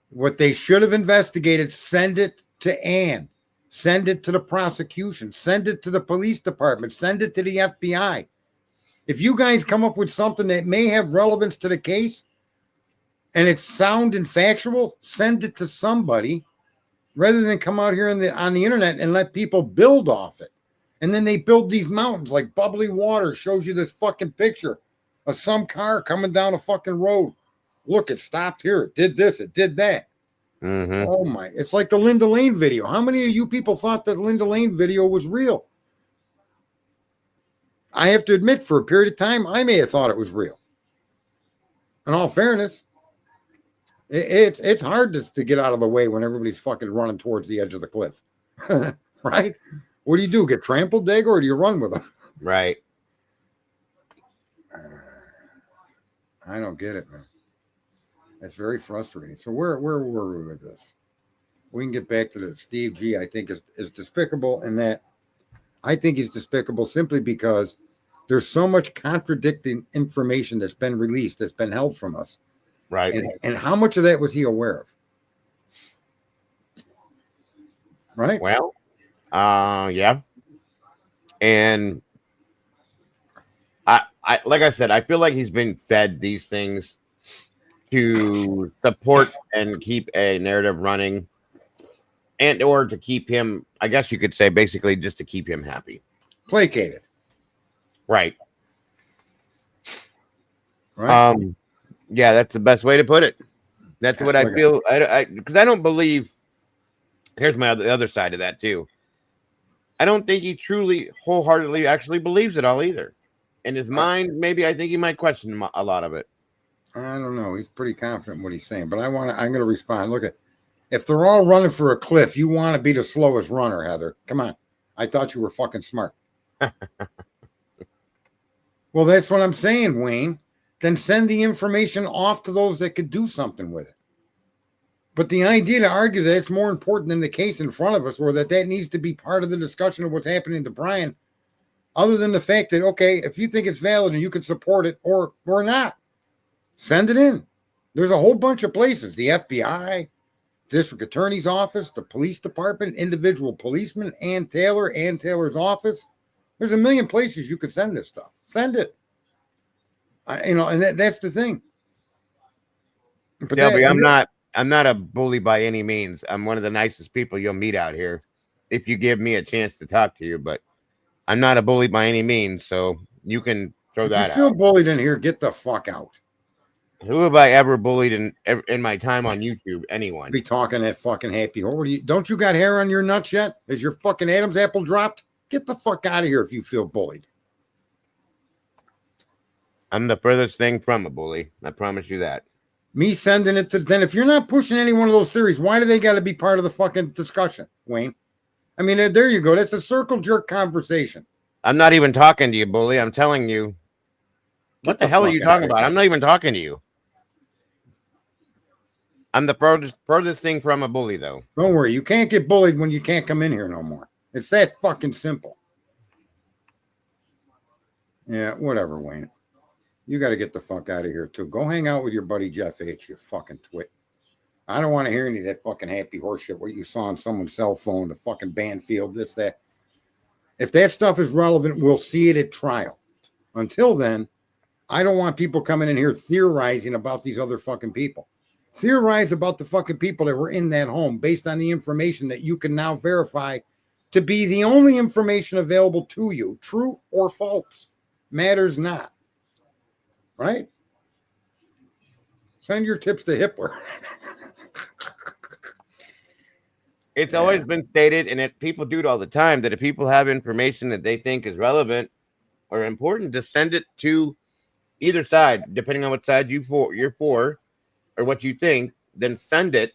what they should have investigated, send it to Ann, send it to the prosecution, send it to the police department, send it to the FBI. If you guys come up with something that may have relevance to the case and it's sound and factual, send it to somebody rather than come out here on the internet and let people build off it. And then they build these mountains like bubbly water shows you this fucking picture of some car coming down a fucking road. Look, it stopped here. It did this. It did that. Mm-hmm. Oh my. It's like the Linda Lane video. How many of you people thought that Linda Lane video was real? I have to admit, for a period of time, I may have thought it was real. In all fairness, it's hard to get out of the way when everybody's fucking running towards the edge of the cliff. Right? What do? Get trampled, Dago, or do you run with them? Right. I don't get it, man. That's very frustrating. So where were we with this? We can get back to the Steve G. I think is despicable, and that I think he's despicable simply because there's so much contradicting information that's been released, that's been held from us. Right. And how much of that was he aware of? Right? Well, yeah. And I like I said, I feel like he's been fed these things to support and keep a narrative running, and or to keep him, I guess you could say, basically just to keep him happy. Placated. Right. Right. Yeah, that's the best way to put it. That's what I feel. Because I don't believe. Here's the other side of that too. I don't think he truly, wholeheartedly, actually believes it all either. In his mind, maybe I think he might question a lot of it. I don't know. He's pretty confident in what he's saying, but I'm going to respond. Look if they're all running for a cliff, you want to be the slowest runner, Heather. Come on. I thought you were fucking smart. Well, that's what I'm saying, Wayne. Then send the information off to those that could do something with it. But the idea to argue that it's more important than the case in front of us, or that needs to be part of the discussion of what's happening to Brian, other than the fact that, okay, if you think it's valid and you can support it or not, send it in. There's a whole bunch of places, the FBI, district attorney's office, the police department, individual policemen, Ann Taylor's office. There's a million places you could send this stuff. Send it. And that's the thing. But I'm not a bully by any means. I'm one of the nicest people you'll meet out here if you give me a chance to talk to you, but I'm not a bully by any means, so you can throw that out. If you feel bullied in here, get the fuck out. Who have I ever bullied in my time on YouTube? Anyone? Be talking that fucking happy whore. Don't you got hair on your nuts yet? Is your fucking Adam's apple dropped? Get the fuck out of here if you feel bullied. I'm the furthest thing from a bully. I promise you that. Me sending it to then, if you're not pushing any one of those theories, why do they got to be part of the fucking discussion, Wayne? I mean, there you go. That's a circle jerk conversation. I'm not even talking to you, bully. I'm telling you. What the hell are you talking about? I'm not even talking to you. I'm the furthest thing from a bully, though. Don't worry. You can't get bullied when you can't come in here no more. It's that fucking simple. Yeah, whatever, Wayne. You got to get the fuck out of here, too. Go hang out with your buddy Jeff H., you fucking twit. I don't want to hear any of that fucking happy horseshit, what you saw on someone's cell phone, the fucking Banfield, this, that. If that stuff is relevant, we'll see it at trial. Until then, I don't want people coming in here theorizing about these other fucking people. Theorize about the fucking people that were in that home based on the information that you can now verify to be the only information available to you, true or false, matters not. Right? Send your tips to Hitler. It's always been stated, and people do it all the time, that if people have information that they think is relevant or important, to send it to either side, depending on what side you're for, or what you think, then send it.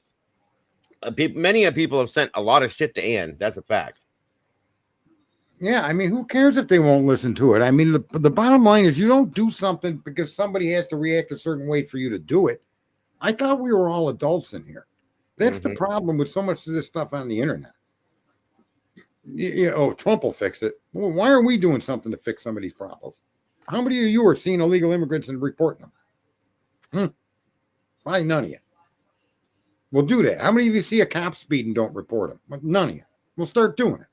Many people have sent a lot of shit to Ann. That's a fact. Yeah, I mean, who cares if they won't listen to it? I mean, the bottom line is you don't do something because somebody has to react a certain way for you to do it. I thought we were all adults in here. That's the problem with so much of this stuff on the internet. Oh, Trump will fix it. Well, why aren't we doing something to fix some of these problems? How many of you are seeing illegal immigrants and reporting them? Probably none of you. We'll do that. How many of you see a cop speed and don't report him? Well, none of you. We'll start doing it.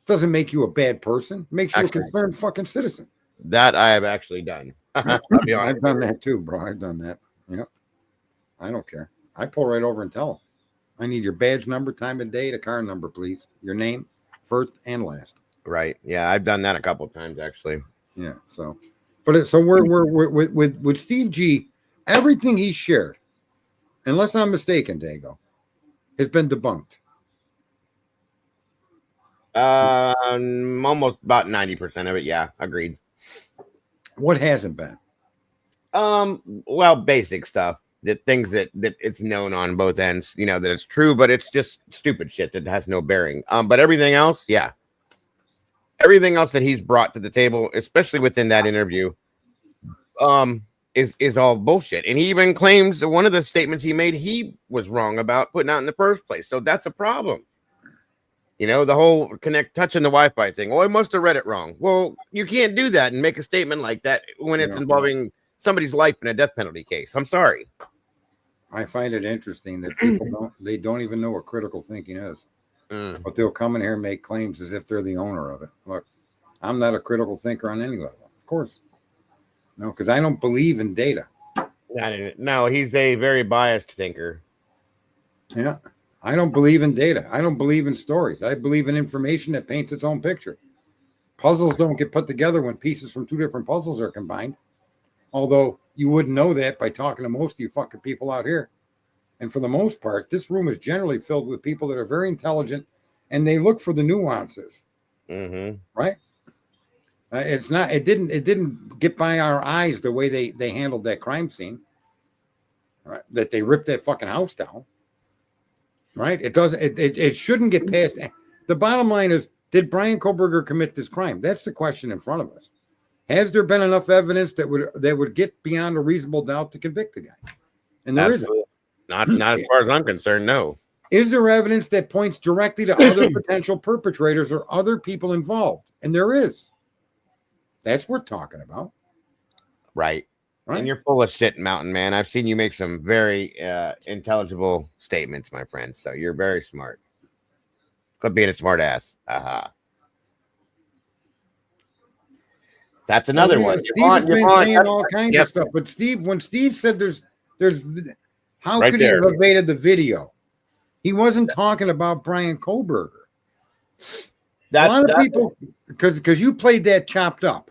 Doesn't make you a bad person. It makes you a concerned fucking citizen. That I have actually done. I'll be honest. I've done that too, bro. I've done that. Yep. I don't care. I pull right over and tell them. I need your badge number, time of day, the car number, please. Your name, first and last. Right. Yeah, I've done that a couple of times actually. Yeah. So, but so we're with Steve G. Everything he shared, unless I'm mistaken, Dago, has been debunked. Almost about 90% of it. Yeah, agreed. What hasn't been? Well, basic stuff. That things that it's known on both ends, that it's true, but it's just stupid shit that has no bearing. But everything else, yeah. Everything else that he's brought to the table, especially within that interview, is all bullshit. And he even claims that one of the statements he made, he was wrong about putting out in the first place. So that's a problem. The whole touching the Wi-Fi thing. Oh, I must have read it wrong. Well, you can't do that and make a statement like that when it's involving somebody's life in a death penalty case. I'm sorry. I find it interesting that people don't even know what critical thinking is. But they'll come in here and make claims as if they're the owner of it. Look, I'm not a critical thinker on any level. Of course. No, because I don't believe in data. No, he's a very biased thinker. Yeah. I don't believe in data. I don't believe in stories. I believe in information that paints its own picture. Puzzles don't get put together when pieces from two different puzzles are combined. Although you wouldn't know that by talking to most of you fucking people out here. And for the most part, this room is generally filled with people that are very intelligent and they look for the nuances. Right? It didn't get by our eyes the way they handled that crime scene. Right? That they ripped that fucking house down. Right? It shouldn't get past. The bottom line is, did Brian Kohberger commit this crime? That's the question in front of us. Has there been enough evidence that would get beyond a reasonable doubt to convict the guy? And there isn't. Not as far as I'm concerned, no. Is there evidence that points directly to other potential perpetrators or other people involved? And there is. That's what we're talking about. Right. And you're full of shit, Mountain Man. I've seen you make some very intelligible statements, my friend. So you're very smart. Quit being a smart ass. That's another one. Steve has been saying all kinds of stuff, but when Steve said there's how could he have evaded the video? He wasn't talking about Brian Kohberger. A lot of people, because you played that chopped up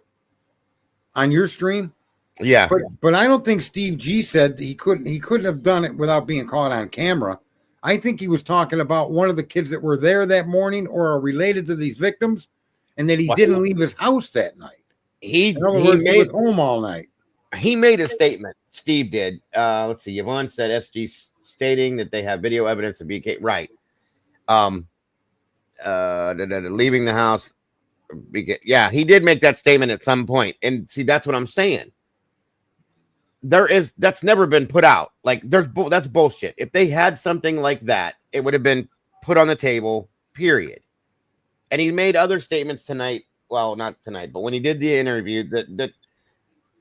on your stream. Yeah, but I don't think Steve G said he couldn't have done it without being caught on camera. I think he was talking about one of the kids that were there that morning or are related to these victims, and that he didn't leave his house that night. He made home all night. He made a statement. Steve did. Let's see. Yvonne said SG stating that they have video evidence of BK. Right. Leaving the house. Yeah, he did make that statement at some point. And see, that's what I'm saying. That's never been put out. Like that's bullshit. If they had something like that, it would have been put on the table, period. And he made other statements tonight. Well, not tonight, but when he did the interview that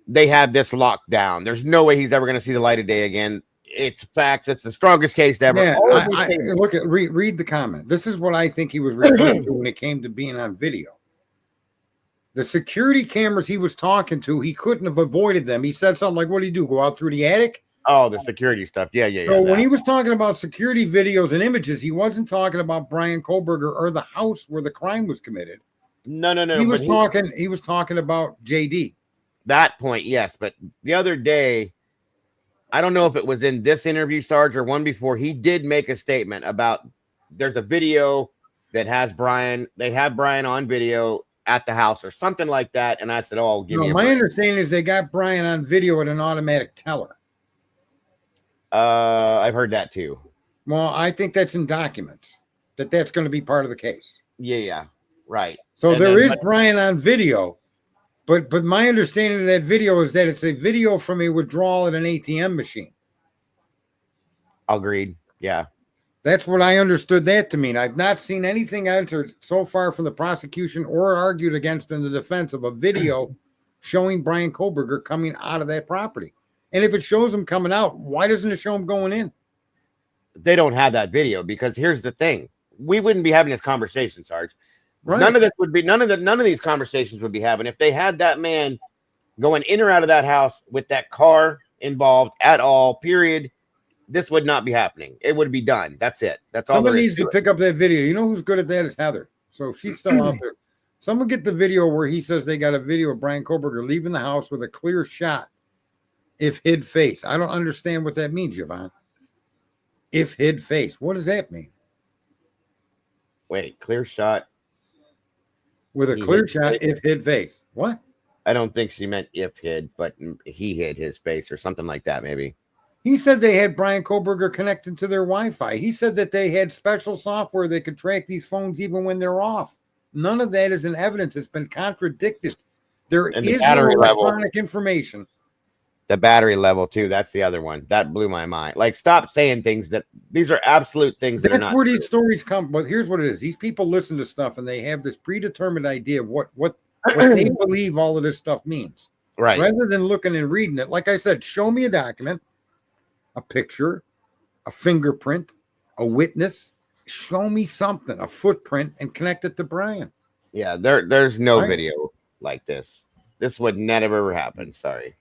they had this locked down. There's no way he's ever going to see the light of day again. it's facts. It's the strongest case ever. Yeah, All of these things- look at read the comment. This is what I think he was referring to when it came to being on video. The security cameras he was talking to, he couldn't have avoided them. He said something like, "What do you do? Go out through the attic?" Oh, the security stuff. Yeah. So when he was talking about security videos and images, he wasn't talking about Brian Kohberger or the house where the crime was committed. No. He was talking about JD. That point, yes. But the other day, I don't know if it was in this interview, Sarge, or one before, he did make a statement about there's a video that has Brian. They have Brian on video at the house or something like that. And I said, "Oh, give me a my break." understanding is they got Brian on video at an automatic teller. I've heard that too. Well, I think that's in documents that's going to be part of the case. Yeah, right. So And there then- is Brian on video, but my understanding of that video is that it's a video from a withdrawal at an ATM machine. Agreed. Yeah. That's what I understood that to mean. I've not seen anything entered so far from the prosecution or argued against in the defense of a video showing Brian Kohberger coming out of that property. And if it shows him coming out, why doesn't it show him going in? They don't have that video because here's the thing. We wouldn't be having this conversation, Sarge. Right. None of these conversations would be happening if they had that man going in or out of that house with that car involved at all, period. This would not be happening. It would be done. That's it. That's all. Someone needs to pick up that video. You know who's good at that is Heather. So if she's still out there, someone get the video where he says they got a video of Brian Kohberger leaving the house with a clear shot. If hid face. I don't understand what that means, Yvonne. If hid face. What does that mean? Wait, clear shot. With a clear shot, if hid face. What? I don't think she meant if hid, but he hid his face or something like that, maybe. He said they had Brian Kohberger connected to their Wi-Fi. He said that they had special software that could track these phones even when they're off. None of that is in evidence. It's been contradicted. There is no electronic information. The battery level, too. That's the other one. That blew my mind. Like, stop saying things that these are absolute things that are not. That's where these stories come. But here's what it is. These people listen to stuff and they have this predetermined idea of what they believe all of this stuff means. Right. Rather than looking and reading it. Like I said, show me a document, a picture, a fingerprint, a witness. Show me something, a footprint, and connect it to Brian. Yeah, there's no video like this. This would never ever happen. Sorry.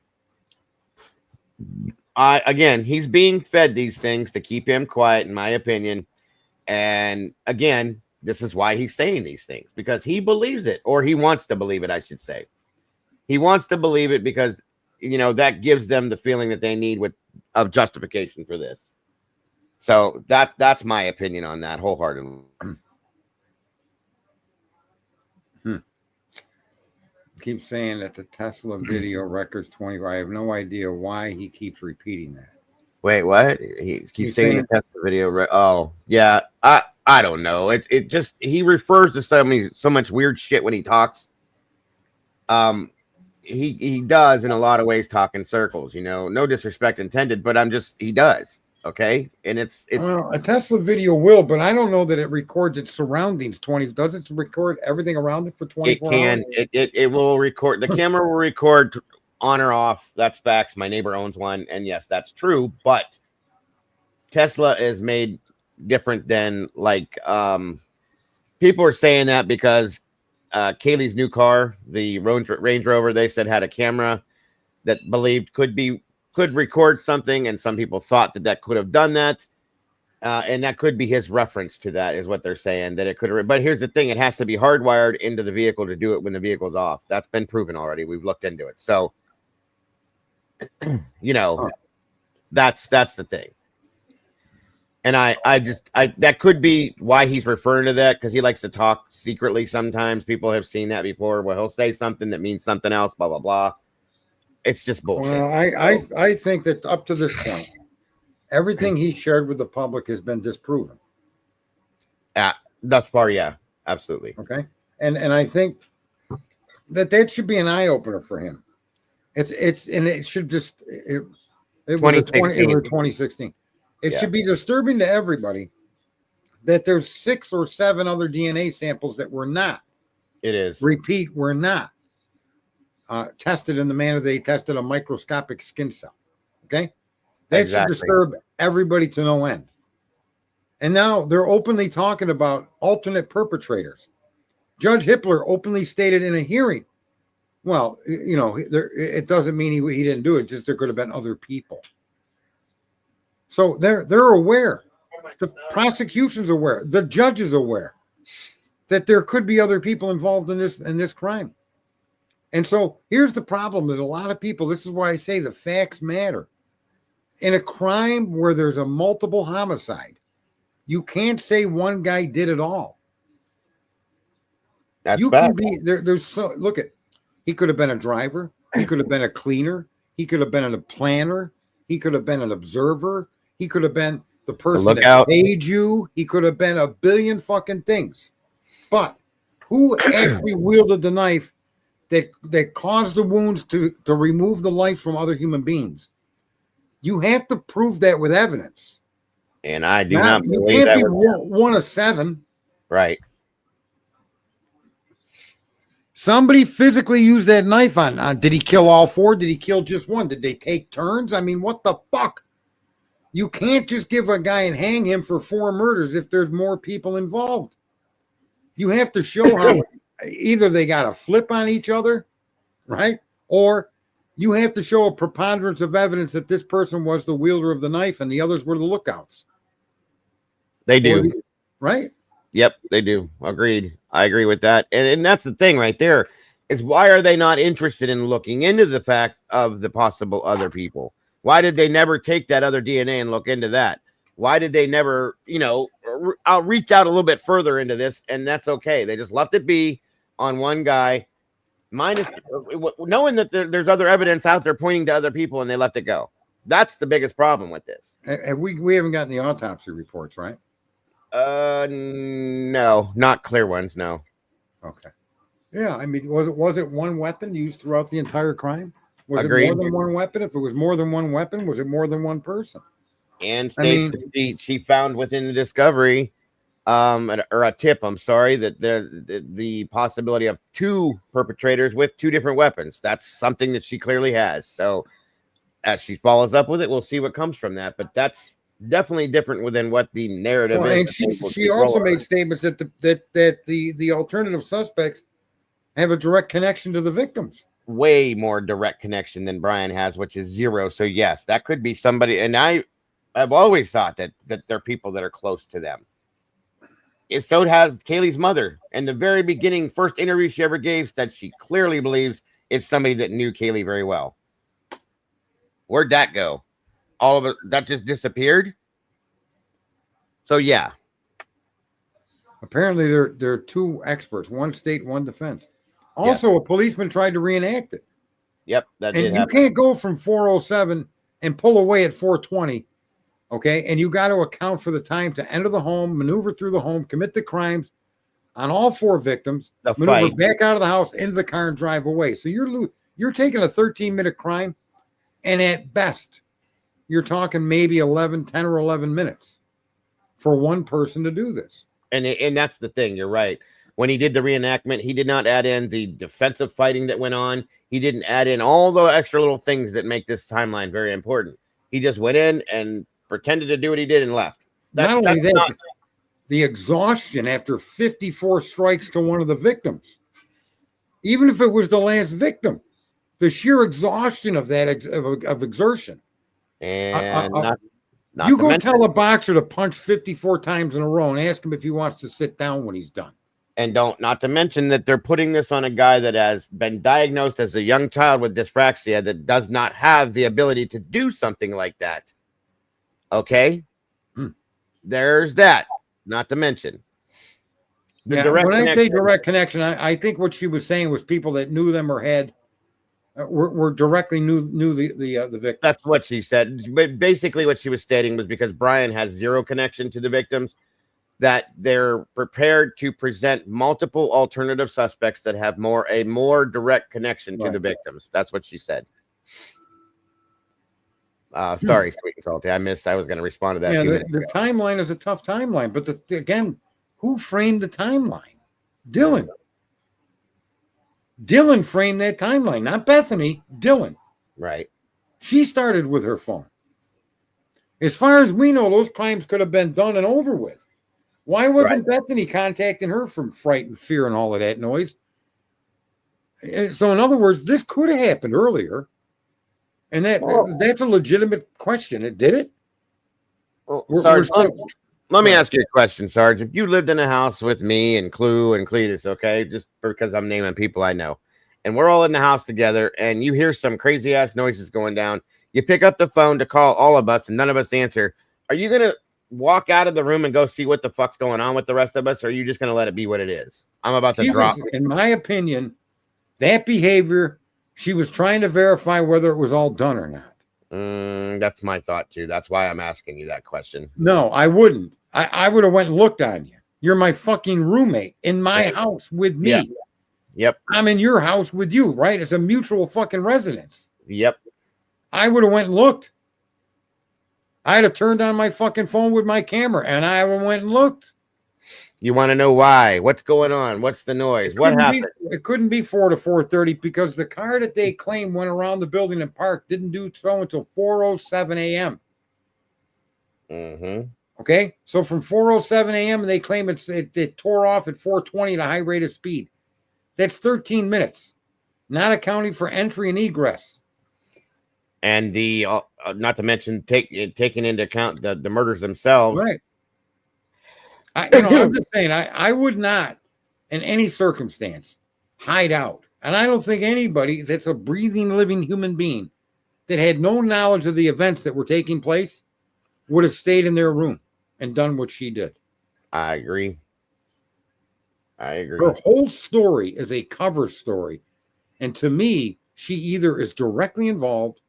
Again, he's being fed these things to keep him quiet, in my opinion. And again, this is why he's saying these things, because he believes it, or he wants to believe it, I should say. He wants to believe it because, that gives them the feeling that they need of justification for this. So that's my opinion on that wholeheartedly. Keep saying that the Tesla video records 24. I have no idea why he keeps repeating that. Wait, what? He keeps saying the Tesla video. Oh, yeah. I don't know. It just, he refers to so much weird shit when he talks. He does in a lot of ways talk in circles, no disrespect intended, but he does. Okay. And it's well, a Tesla video will, but I don't know that it records its surroundings 20. Does it record everything around it for 24 hours? It will record. The camera will record on or off. That's facts. My neighbor owns one. And yes, that's true. But Tesla is made different than people are saying that because Kaylee's new car, the Range Rover, they said had a camera that believed could record something, and some people thought that could have done that, and that could be his reference to that, is what they're saying, that it could. But here's the thing: it has to be hardwired into the vehicle to do it when the vehicle's off. That's been proven already. We've looked into it, so that's the thing. And I that could be why he's referring to that, because he likes to talk secretly sometimes. People have seen that before, where he'll say something that means something else, blah blah blah. It's just bullshit. Well, I think that up to this point, everything he shared with the public has been disproven. Thus far, yeah, absolutely. Okay, and I think that should be an eye opener for him. It should just it was 2016. It should be disturbing to everybody that there's 6 or 7 other DNA samples that were not. It is. Repeat, were not tested in the manner they tested a microscopic skin cell. Okay? That should disturb everybody to no end. And now they're openly talking about alternate perpetrators. Judge Hippler openly stated in a hearing, well, you know, it doesn't mean he didn't do it, just there could have been other people. So they're aware. The prosecution's aware. The judge is aware that there could be other people involved in this crime. And so here's the problem that a lot of people, this is why I say the facts matter. In a crime where there's a multiple homicide, you can't say one guy did it all. That's you bad. can be there's so look at, he could have been a driver, he could have been a cleaner, he could have been a planner, he could have been an observer, he could have been the person that paid you, he could have been a billion fucking things. But who actually wielded the knife that caused the wounds to remove the life from other human beings? You have to prove that with evidence. And I do not believe you can't that be one of seven. Right. Somebody physically used that knife on. Did he kill all four? Did he kill just one? Did they take turns? I mean, what the fuck? You can't just give a guy and hang him for 4 murders if there's more people involved. You have to show how either they got a flip on each other, right? Or you have to show a preponderance of evidence that this person was the wielder of the knife and the others were the lookouts. They do. Right? Yep, they do. Agreed. I agree with that. And that's the thing right there, is why are they not interested in looking into the fact of the possible other people? Why did they never take that other DNA and look into that? Why did they never, I'll reach out a little bit further into this, and that's okay. They just left it be on one guy, minus knowing that there's other evidence out there pointing to other people, and they left it go. That's the biggest problem with this. And we haven't gotten the autopsy reports, right? No, not clear ones. No. Okay. Yeah, I mean, was it one weapon used throughout the entire crime? Was Agreed. it more than one weapon? If it was more than one weapon, was it more than one person? And states that she found within the discovery, or a tip, I'm sorry, that the possibility of 2 perpetrators with 2 different weapons. That's something that she clearly has. So as she follows up with it, we'll see what comes from that. But that's definitely different within what the narrative is. And she also made statements that the alternative suspects have a direct connection to the victims. Way more direct connection than Brian has, which is 0. So yes, that could be somebody. And I've always thought that they're people that are close to them. So has Kaylee's mother. In the very beginning, first interview she ever gave, said she clearly believes it's somebody that knew Kaylee very well. Where'd that go? All of it, that just disappeared. So yeah. Apparently there are 2 experts, one state, one defense. Also, yes. A policeman tried to reenact it. Yep, that did happen. You can't go from 407 and pull away at 420. Okay, and you got to account for the time to enter the home, maneuver through the home, commit the crimes on all 4 victims, maneuver back out of the house, into the car, and drive away. So you're taking a 13-minute crime, and at best, you're talking maybe 10 or 11 minutes for one person to do this. And that's the thing. You're right. When he did the reenactment, he did not add in the defensive fighting that went on. He didn't add in all the extra little things that make this timeline very important. He just went in and pretended to do what he did and left. Not only that, the exhaustion after 54 strikes to one of the victims, even if it was the last victim, the sheer exhaustion of that of exertion. And you go tell a boxer to punch 54 times in a row and ask him if he wants to sit down when he's done. And not to mention that they're putting this on a guy that has been diagnosed as a young child with dyspraxia that does not have the ability to do something like that. Okay? There's that. Not to mention. When I say direct connection, I think what she was saying was people that knew them or had were directly knew the victims. That's what she said. But basically what she was stating was because Brian has 0 connection to the victims, that they're prepared to present multiple alternative suspects that have a more direct connection to the victims. That's what she said. Sorry, sweet and salty. I was going to respond to that. Yeah, the timeline is a tough timeline, but again, who framed the timeline? Dylan. Dylan framed that timeline, not Bethany. Dylan. Right. She started with her phone. As far as we know, those crimes could have been done and over with. Why wasn't Bethany contacting her from fright and fear and all of that noise? So, in other words, this could have happened earlier. And that's a legitimate question. Did it? Well, Sarge, let me ask you a question, Sarge. If you lived in a house with me and Clue and Cletus, okay, just because I'm naming people I know, and we're all in the house together, and you hear some crazy ass noises going down, you pick up the phone to call all of us, and none of us answer. Are you gonna walk out of the room and go see what the fuck's going on with the rest of us, or are you just gonna let it be what it is? I'm about to drop. In my opinion, that behavior, she was trying to verify whether it was all done or not. That's my thought too. That's why I'm asking you that question. No, I wouldn't. I would have went and looked on you. You're my fucking roommate in my house with me. Yeah. Yep. I'm in your house with you, right? It's a mutual fucking residence. Yep. I would have went and looked. I'd have turned on my fucking phone with my camera and I went and looked. You want to know why? What's going on? What's the noise? What happened? It couldn't be 4 to 4:30 because the car that they claim went around the building and parked didn't do so until 4:07 a.m. Mm-hmm. Okay, so from 4:07 a.m. they claim it tore off at 4:20 at a high rate of speed. That's 13 minutes, not accounting for entry and egress. And the not to mention taking into account the murders themselves. Right. I'm just saying, I would not, in any circumstance, hide out. And I don't think anybody that's a breathing, living human being that had no knowledge of the events that were taking place would have stayed in their room and done what she did. I agree. Her whole story is a cover story. And to me, she either is directly involved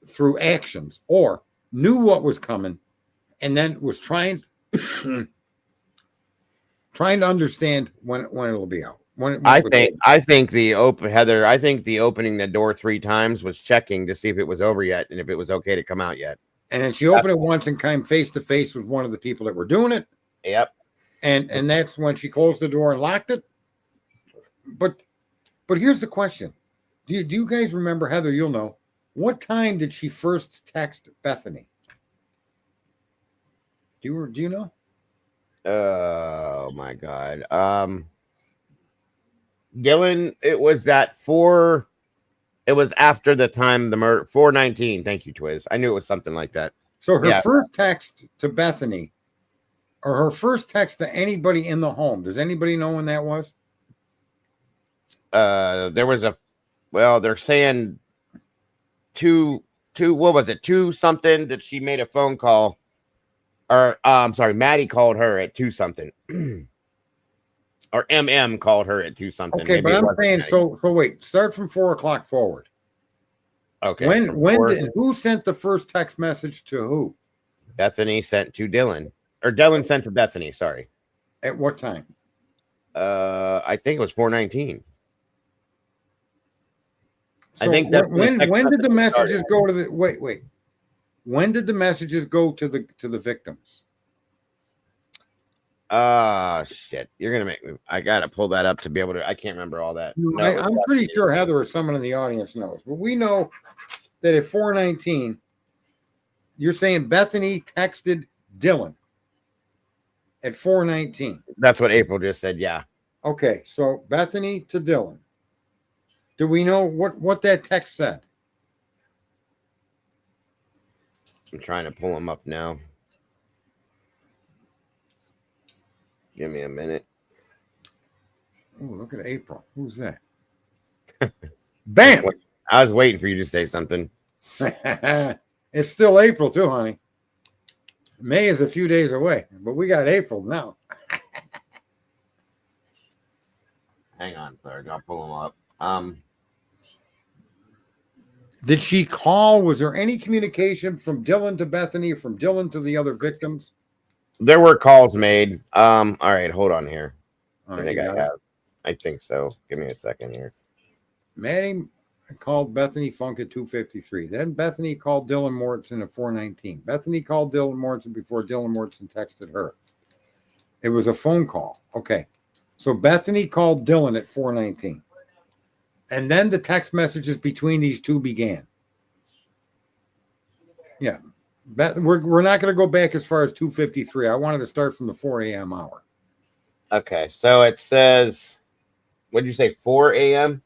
through actions or knew what was coming and then was trying to understand when it'll be out. I think the opening the door 3 times was checking to see if it was over yet and if it was okay to come out yet. And then she opened it once and came face to face with one of the people that were doing it. Yep. And that's when she closed the door and locked it. But here's the question. Do you guys remember, Heather, you'll know, what time did she first text Bethany? Do you know? Oh my God. Dylan, it was at 4. It was after the time the murder, 4:19. Thank you, Twiz. I knew it was something like that. So her first text to Bethany, or her first text to anybody in the home, does anybody know when that was? There was they're saying 2 what was it? 2 something that she made a phone call. Or I'm sorry, Maddie called her at 2 something. Or MM called her at 2 something. Okay, Maybe but I'm saying so wait, start from 4 o'clock forward. Okay. Who sent the first text message to who? Bethany sent to Dylan. Or Dylan sent to Bethany, sorry. At what time? I think it was 4:19. So I think when did the messages go to the wait? When did the messages go to the victims? Shit. You're gonna make me. I gotta pull that up to be able to. I can't remember all that. No, I'm pretty sure Heather or someone in the audience knows, but we know that at 4:19, you're saying Bethany texted Dylan at 4:19. That's what April just said. Yeah. Okay, so Bethany to Dylan. Do we know what that text said? I'm trying to pull them up now. Give me a minute. Oh, look at April. Who's that? Bam! I was waiting for you to say something. It's still April too, honey. May is a few days away, but we got April now. Hang on, Sarge. I'll pull them up. Did she call? Was there any communication from Dylan to Bethany or from Dylan to the other victims? There were calls made. All right, hold on here. Right, I think I have. I think so. Give me a second here. Maddie called Bethany Funk at 2:53. Then Bethany called Dylan Mortensen at 4:19. Bethany called Dylan Mortensen before Dylan Mortensen texted her. It was a phone call. Okay. So Bethany called Dylan at 4:19. And then the text messages between these two began. Yeah. We're not going to go back as far as 2:53. I wanted to start from the 4 a.m. hour. Okay, so it says, what did you say, 4 a.m.?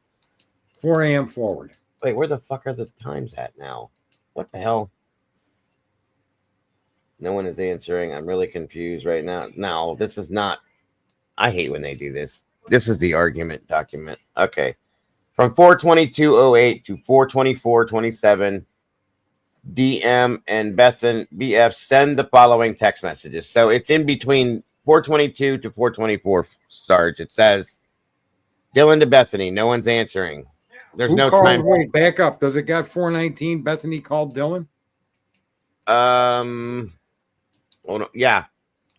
4 a.m. forward. Wait, where the fuck are the times at now? What the hell? No one is answering. I'm really confused right now. No, this is not. I hate when they do this. This is the argument document. Okay. From 422:08 to 424:27, DM and Bethan BF send the following text messages. So it's in between 422 to 424 starts. It says, Dylan to Bethany. No one's answering. There's Who no called? time. Wait, back up. Does it got 419? Bethany called Dylan? Hold on. Yeah.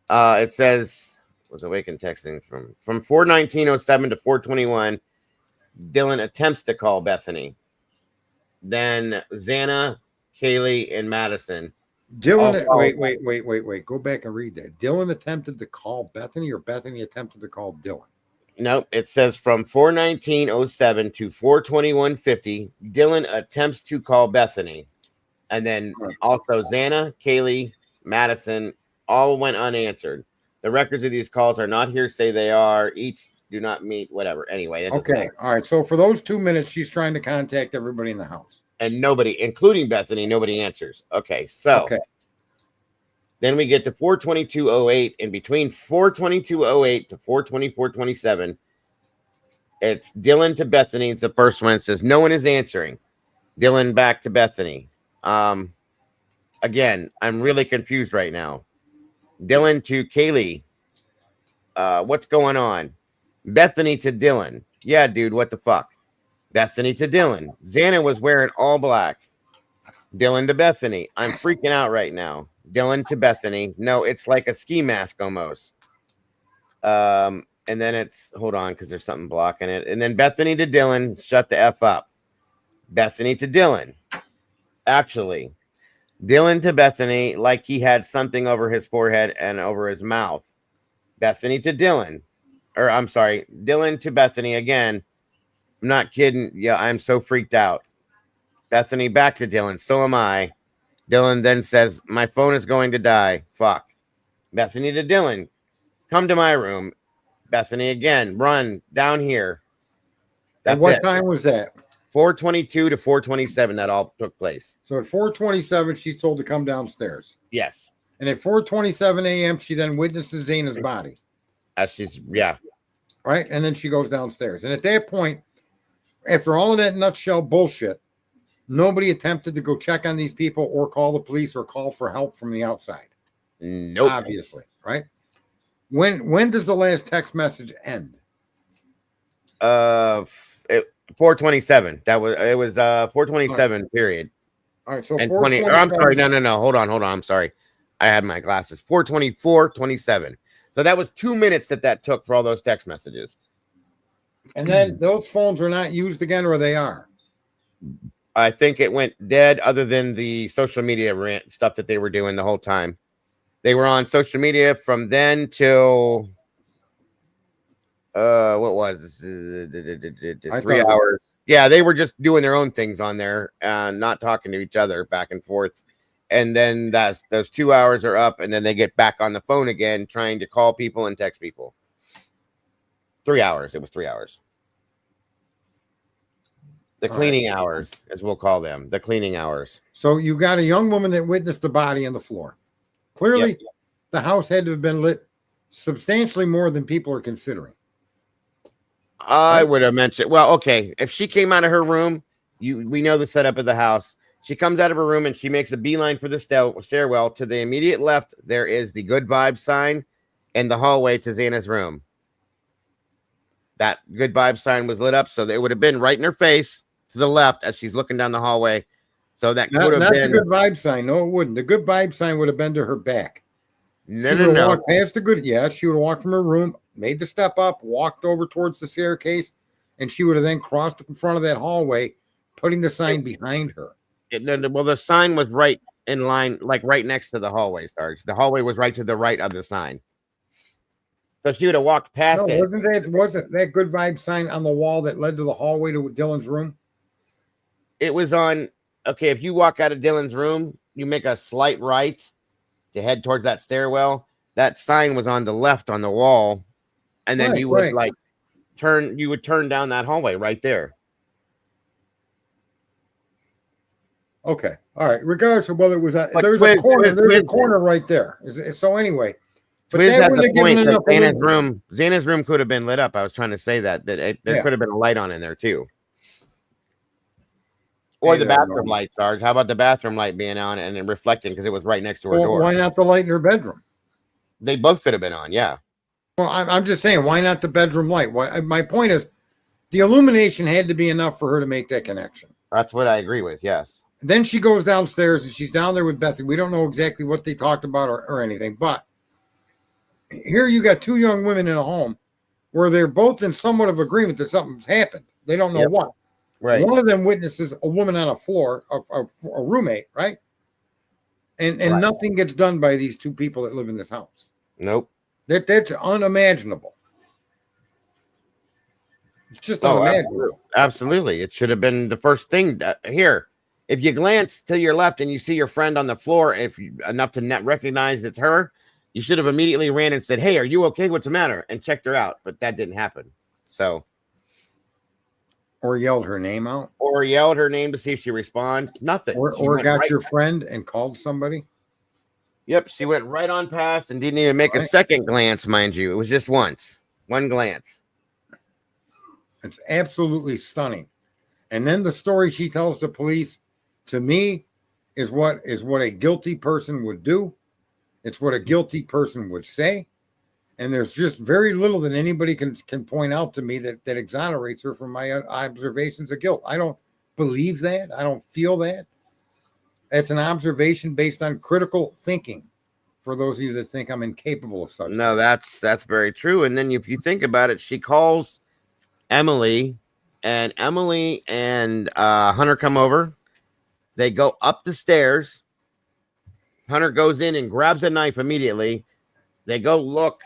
It says, was awakened texting from 419:07 to 421. Dylan attempts to call Bethany. Then Xana, Kaylee, and Madison. Dylan, wait. Go back and read that. Dylan attempted to call Bethany, or Bethany attempted to call Dylan? Nope. It says from 419:07 to 421:50, Dylan attempts to call Bethany. And then also Xana, Kaylee, Madison all went unanswered. The records of these calls are not hearsay. They are each do not meet, whatever. Anyway. Okay. All right. So for those 2 minutes, she's trying to contact everybody in the house. And nobody, including Bethany, nobody answers. Okay. So then we get to 422:08. And between 422:08 to 424:27, it's Dylan to Bethany. It's the first one. It says, no one is answering. Dylan back to Bethany. Again, I'm really confused right now. Dylan to Kaylee. What's going on? Bethany to Dylan. Yeah, dude, what the fuck? Bethany to Dylan. Xana was wearing all black. Dylan to Bethany. I'm freaking out right now. Dylan to Bethany. No, it's like a ski mask almost. And then it's, hold on, because there's something blocking it. And then Bethany to Dylan. Shut the F up. Bethany to Dylan. Actually, Dylan to Bethany, like he had something over his forehead and over his mouth. Bethany to Dylan. Or I'm sorry, Dylan to Bethany again. I'm not kidding. Yeah, I'm so freaked out. Bethany back to Dylan. So am I. Dylan then says, my phone is going to die. Fuck. Bethany to Dylan. Come to my room. Bethany again. Run down here. At what time was that? 422 to 427. That all took place. So at 427, she's told to come downstairs. Yes. And at 4:27 a.m., she then witnesses Xana's body. As she's, yeah. Right? And then she goes downstairs. And at that point, after all of that nutshell bullshit, nobody attempted to go check on these people or call the police or call for help from the outside. Nope. Obviously, right? When does the last text message end? 427. It was 427 right. Period. All right, so and 20. I'm sorry, no. Hold on. I'm sorry. I had my glasses. 424:27. So that was 2 minutes that took for all those text messages. And then those phones are not used again, or they are? I think it went dead, other than the social media rant stuff that they were doing the whole time. They were on social media from then till what was 3 hours? Yeah, they were just doing their own things on there and not talking to each other back and forth. And then those 2 hours are up, and then they get back on the phone again, trying to call people and text people. 3 hours. It was 3 hours. The cleaning hours, as we'll call them, the cleaning hours. So you got a young woman that witnessed the body on the floor. Clearly, the house had to have been lit substantially more than people are considering. I would have mentioned, well, okay, if she came out of her room, we know the setup of the house. She comes out of her room and she makes a beeline for the stairwell. To the immediate left, there is the good vibes sign and the hallway to Xana's room. That good vibes sign was lit up, so it would have been right in her face to the left as she's looking down the hallway. So that could have been the good vibe sign. No, it wouldn't. The good vibe sign would have been to her back. No. Walked past the good. Yeah, she would have walked from her room, made the step up, walked over towards the staircase, and she would have then crossed in front of that hallway, putting the sign behind her. Well, the sign was right in line, like right next to the hallway, Sarge. The hallway was right to the right of the sign. So she would have walked past it. Wasn't that good vibe sign on the wall that led to the hallway to Dylan's room? It was on. Okay, if you walk out of Dylan's room, you make a slight right to head towards that stairwell. That sign was on the left on the wall, and then you would like turn. You would turn down that hallway right there. Okay, all right. Regardless of whether it was But there's a corner. There's a corner right there. So anyway, but Twiz that had wouldn't the have given point that enough Xana's room could have been lit up. I was trying to say that there could have been a light on in there too. Or the bathroom light, Sarge. How about the bathroom light being on and then reflecting because it was right next to her door? Why not the light in her bedroom? They both could have been on, yeah. Well, I'm just saying, why not the bedroom light? Why? My point is, the illumination had to be enough for her to make that connection. That's what I agree with, yes. Then she goes downstairs and she's down there with Bethany. We don't know exactly what they talked about or anything, but here you got two young women in a home where they're both in somewhat of agreement that something's happened. They don't know what. Right. One of them witnesses a woman on a floor, a roommate, right? And nothing gets done by these two people that live in this house. Nope. That's unimaginable. It's just unimaginable. Absolutely. It should have been the first thing here. If you glance to your left and you see your friend on the floor, if you enough to recognize it's her, you should have immediately ran and said, "Hey, are you okay? What's the matter?" and checked her out. But that didn't happen. So, or yelled her name out, or yelled her name to see if she responds. Nothing. Or got your friend and called somebody. Yep, she went right on past and didn't even make a second glance, mind you. It was just one glance. It's absolutely stunning. And then the story she tells the police, to me, is what a guilty person would do. It's what a guilty person would say. And there's just very little that anybody can point out to me that exonerates her from my observations of guilt. I don't believe that. I don't feel that. It's an observation based on critical thinking. For those of you that think I'm incapable of such. No, that's very true. And then if you think about it, she calls Emily and Hunter come over. They go up the stairs. Hunter goes in and grabs a knife immediately. They go look.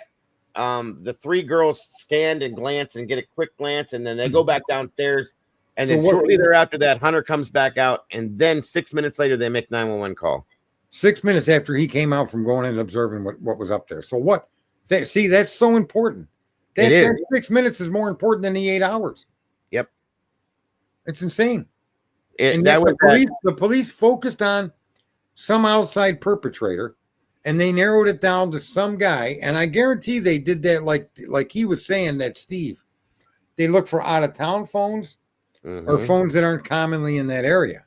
The three girls stand and glance and get a quick glance, and then they go back downstairs. And then shortly thereafter that, Hunter comes back out, and then 6 minutes later, they make 911 call. 6 minutes after he came out from going and observing what was up there. So what? See, that's so important. That 6 minutes is more important than the 8 hours. Yep. It's insane. The police focused on some outside perpetrator, and they narrowed it down to some guy. And I guarantee they did that like he was saying that Steve. They look for out-of-town phones or phones that aren't commonly in that area.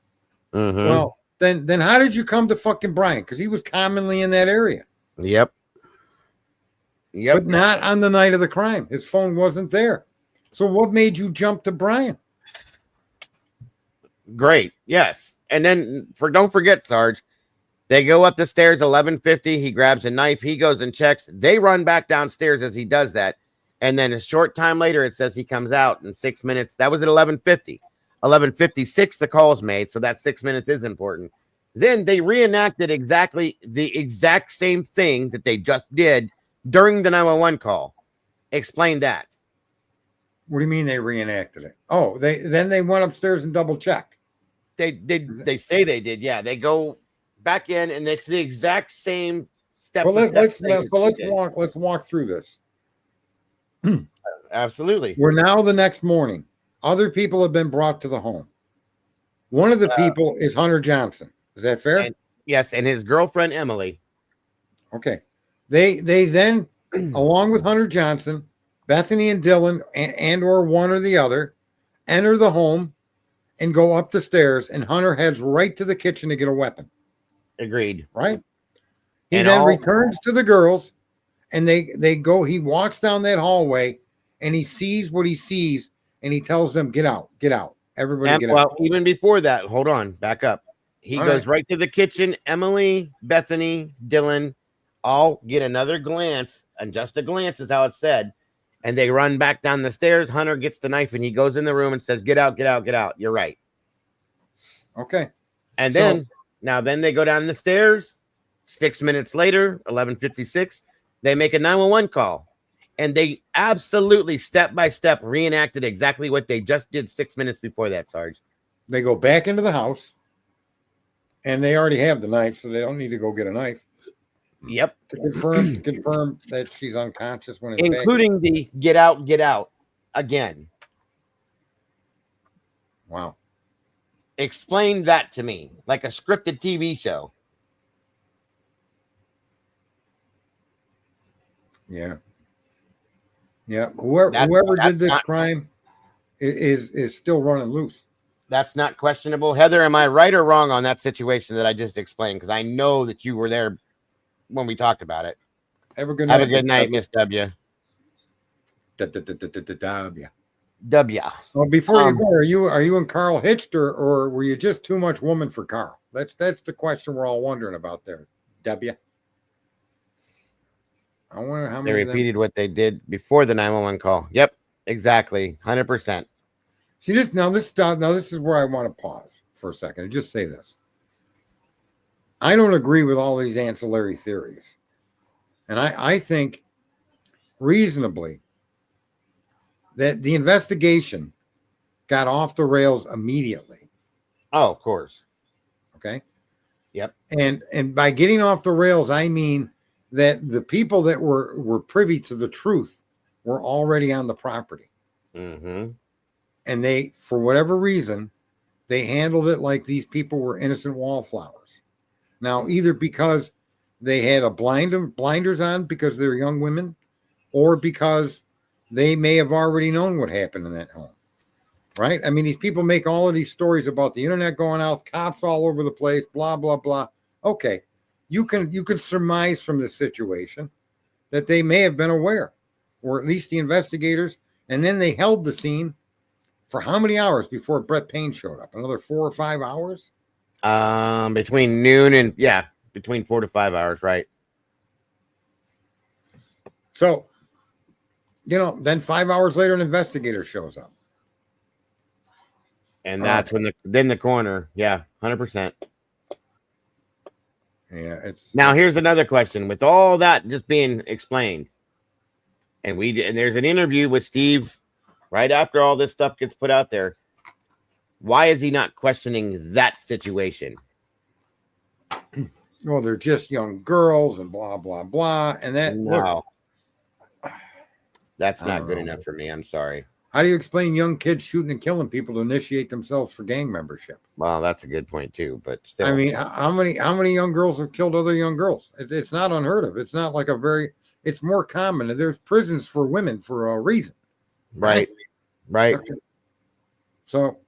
Well, then how did you come to fucking Brian? Because he was commonly in that area. Yep. But not on the night of the crime. His phone wasn't there. So what made you jump to Brian? Great. Yes. And then don't forget, Sarge, they go up the stairs 11:50. He grabs a knife. He goes and checks. They run back downstairs as he does that. And then a short time later, it says he comes out in 6 minutes. That was at 11:50. 11:56, the call's made. So that 6 minutes is important. Then they reenacted the exact same thing that they just did during the 911 call. Explain that. What do you mean they reenacted it? Oh, they went upstairs and double checked. They say they did. Yeah, they go back in and it's the exact same step. Well, let's walk through this. Absolutely. We're now the next morning. Other people have been brought to the home. One of the people is Hunter Johnson. Is that fair? Yes, and his girlfriend Emily. Okay. They then, along with Hunter Johnson, Bethany and Dylan, and or one or the other, enter the home and go up the stairs, and Hunter heads right to the kitchen to get a weapon. Agreed. Right? He then returns to the girls, and they go. He walks down that hallway, and he sees what he sees, and he tells them, "Get out, get out, everybody, get out." Well, even before that, hold on, back up. He goes right to the kitchen. Emily, Bethany, Dylan all get another glance, and just a glance is how it's said. And they run back down the stairs. Hunter gets the knife, and he goes in the room and says, "Get out, get out, get out." You're right. Okay. And then they go down the stairs. 6 minutes later, 11:56, they make a 911 call. And they absolutely step by step reenacted exactly what they just did 6 minutes before that, Sarge. They go back into the house. And they already have the knife, so they don't need to go get a knife Yep. to confirm that she's unconscious when in Including the get out again. Wow. Explain that to me like a scripted TV show. Yeah. Yeah. Whoever did this crime is still running loose. That's not questionable. Heather, am I right or wrong on that situation that I just explained? Because I know that you were there when we talked about it. Have a good night. Have a good night, Miss W. W. Well, before you go, are you and Carl hitched, or were you just too much woman for Carl? That's the question we're all wondering about there. W. I wonder how many. They repeated what they did before the 911 call. Yep, exactly, 100%. See this now. This is where I want to pause for a second and just say this. I don't agree with all these ancillary theories, and I think reasonably that the investigation got off the rails immediately. Oh, of course. Okay. Yep. And by getting off the rails, I mean that the people that were privy to the truth were already on the property. Mm-hmm. And they, for whatever reason, they handled it like these people were innocent wallflowers. Now, either because they had a blinders on because they're young women, or because they may have already known what happened in that home. Right? I mean, these people make all of these stories about the internet going out, cops all over the place, blah, blah, blah. Okay. You can surmise from this situation that they may have been aware, or at least the investigators, and then they held the scene for how many hours before Brett Payne showed up? Another 4 or 5 hours? Between noon and between 4 to 5 hours, right? So, then 5 hours later, an investigator shows up. And that's when the coroner, 100%. Yeah, it's now here's another question. With all that just being explained, and there's an interview with Steve right after all this stuff gets put out there. Why is he not questioning that situation? Well, they're just young girls and blah blah blah, and that that's not good enough for me. I'm sorry. How do you explain young kids shooting and killing people to initiate themselves for gang membership? Well, that's a good point too, but still. I mean, how many young girls have killed other young girls? It's not unheard of. It's not like it's more common. There's prisons for women for a reason. Right. Okay. So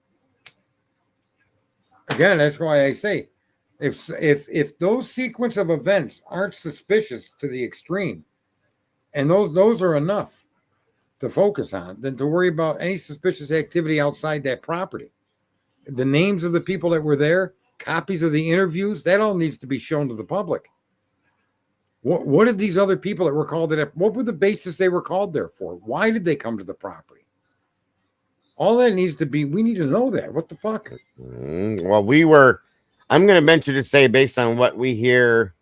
again, that's why I say, if those sequence of events aren't suspicious to the extreme, and those are enough to focus on, than to worry about any suspicious activity outside that property. The names of the people that were there, copies of the interviews, that all needs to be shown to the public. What did these other people that were called there, what were the basis they were called there for? Why did they come to the property? All that needs to be, we need to know that. What the fuck? Well, I'm going to venture to say, based on what we hear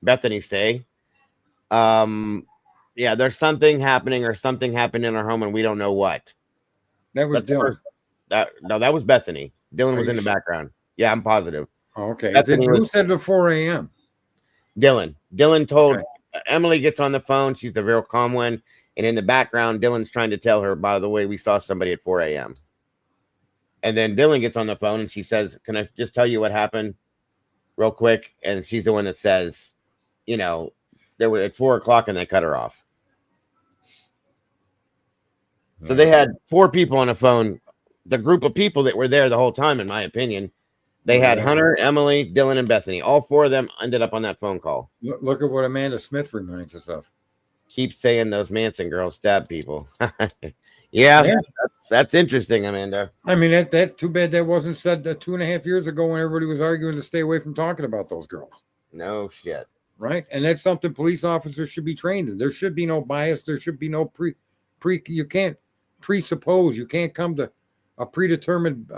Bethany say, there's something happening, or something happened in our home and we don't know what. That was Dylan. That was Bethany. Dylan was in the background. Yeah, I'm positive. Oh, okay. Who said the 4 a.m.? Dylan. Dylan told Emily gets on the phone. She's the real calm one. And in the background, Dylan's trying to tell her, by the way, we saw somebody at 4 a.m. And then Dylan gets on the phone and she says, can I just tell you what happened real quick? And she's the one that says, they were at 4 o'clock and they cut her off. So they had 4 people on the phone. The group of people that were there the whole time, in my opinion, they had Hunter, Emily, Dylan, and Bethany. All 4 of them ended up on that phone call. Look at what Amanda Smith reminds us of. Keep saying those Manson girls stab people. Yeah. That's interesting, Amanda. I mean, that too bad that wasn't said 2.5 years ago when everybody was arguing to stay away from talking about those girls. No shit. Right? And that's something police officers should be trained in. There should be no bias. There should be no you can't presuppose. You can't come to a predetermined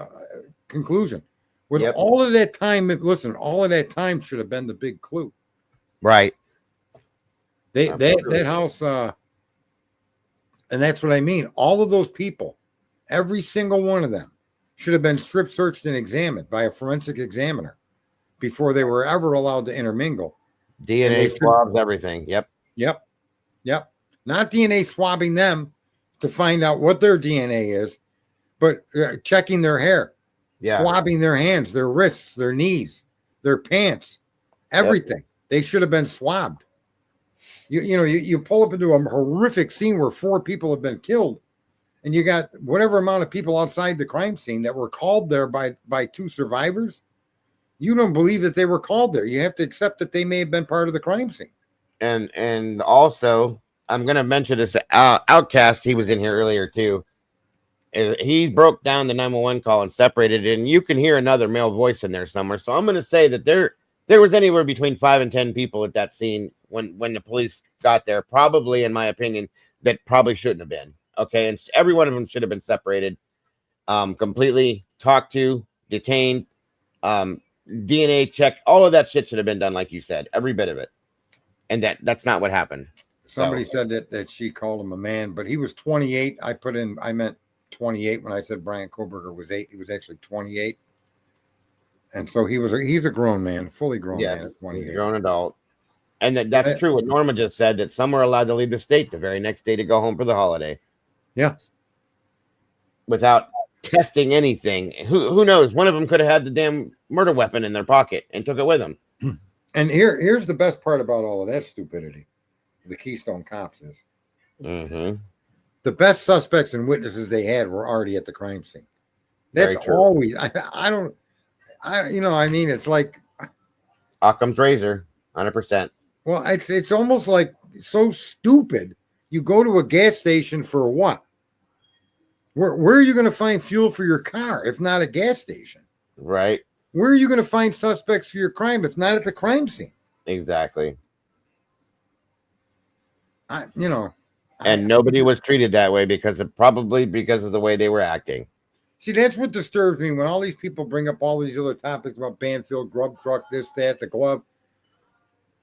conclusion. With all of that time, all of that time should have been the big clue. Right. That house, and that's what I mean. All of those people, every single one of them, should have been strip searched and examined by a forensic examiner before they were ever allowed to intermingle. DNA swabs, everything. Yep. Not DNA swabbing them to find out what their DNA is, but checking their hair, swabbing their hands, their wrists, their knees, their pants, everything. Yep. They should have been swabbed. You pull up into a horrific scene where 4 people have been killed, and you got whatever amount of people outside the crime scene that were called there by 2 survivors. You don't believe that they were called there. You have to accept that they may have been part of the crime scene. And also, I'm going to mention this. Outcast, he was in here earlier too. He broke down the 911 call and separated it, and you can hear another male voice in there somewhere. So I'm going to say that there was anywhere between 5 and 10 people at that scene when the police got there. Probably, in my opinion, that probably shouldn't have been. Okay, and every one of them should have been separated, completely talked to, detained, DNA check. All of that shit should have been done, like you said, every bit of it. And that's not what happened. Somebody said that she called him a man, but he was 28. I meant 28 when I said Brian Kohberger was 8. He was actually 28. And so he's a grown man, fully grown man at 28. He's a grown adult. And that's true what Norma just said, that some were allowed to leave the state the very next day to go home for the holiday. Yeah. Without testing anything. Who knows? One of them could have had the damn murder weapon in their pocket and took it with them. And here's the best part about all of that stupidity. The Keystone Cops is the best suspects and witnesses they had were already at the crime scene. That's always it's like Occam's razor, 100%. Well, it's almost like so stupid. You go to a gas station for what? Where are you going to find fuel for your car if not a gas station? Right. Where are you going to find suspects for your crime if not at the crime scene? Exactly. And nobody was treated that way because of the way they were acting. See, that's what disturbs me when all these people bring up all these other topics about Banfield, grub truck, this, that, the glove.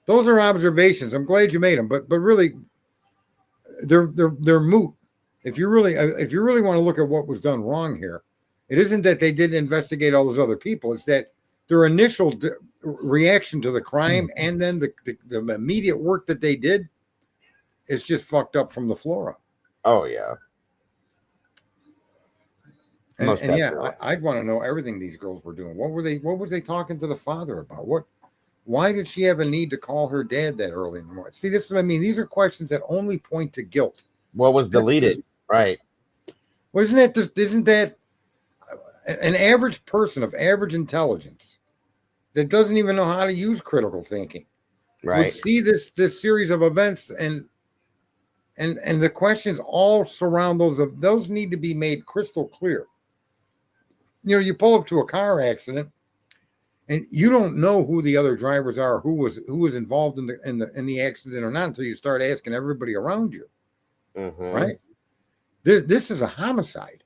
Those are observations. I'm glad you made them, but really, they're moot. If you really want to look at what was done wrong here, it isn't that they didn't investigate all those other people. It's that their initial reaction to the crime and then the immediate work that they did is just fucked up from the floor up. Oh yeah. And yeah, I'd want to know everything these girls were doing. What was they talking to the father about? Why did she have a need to call her dad that early in the morning? See, this is what I mean. These are questions that only point to guilt. What was deleted? Right. Well, isn't that an average person of average intelligence that doesn't even know how to use critical thinking would see this series of events and the questions all surround those need to be made crystal clear. You pull up to a car accident and you don't know who the other drivers are, who was involved in the accident or not until you start asking everybody around you. Right? This is a homicide.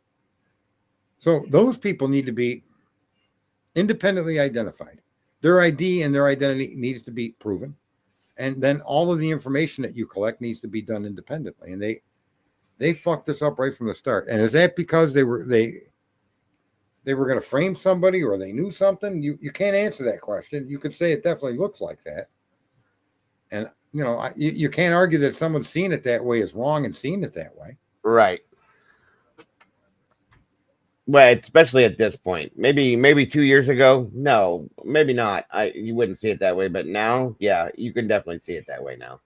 So those people need to be independently identified. Their ID and their identity needs to be proven. And then all of the information that you collect needs to be done independently. And they fucked this up right from the start. And is that because they were going to frame somebody or they knew something? You can't answer that question. You could say it definitely looks like that. And, you can't argue that someone seeing it that way is wrong and seeing it that way. Right. Well, especially at this point, maybe 2 years ago. No, maybe not. You wouldn't see it that way, but now, yeah, you can definitely see it that way now.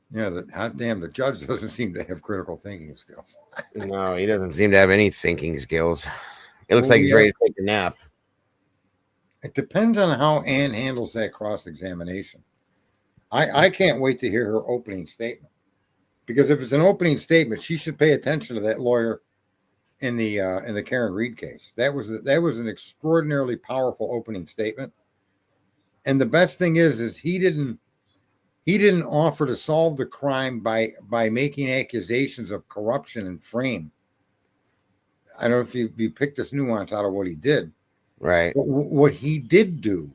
Yeah, the judge doesn't seem to have critical thinking skills. No, he doesn't seem to have any thinking skills. It looks like he's ready to take a nap. It depends on how Ann handles that cross-examination. I can't wait to hear her opening statement, because if it's an opening statement, she should pay attention to that lawyer in the Karen Reed case. That was an extraordinarily powerful opening statement. And the best thing is he didn't offer to solve the crime by making accusations of corruption and frame. I don't know if you picked this nuance out of what he did. Right. But what he did do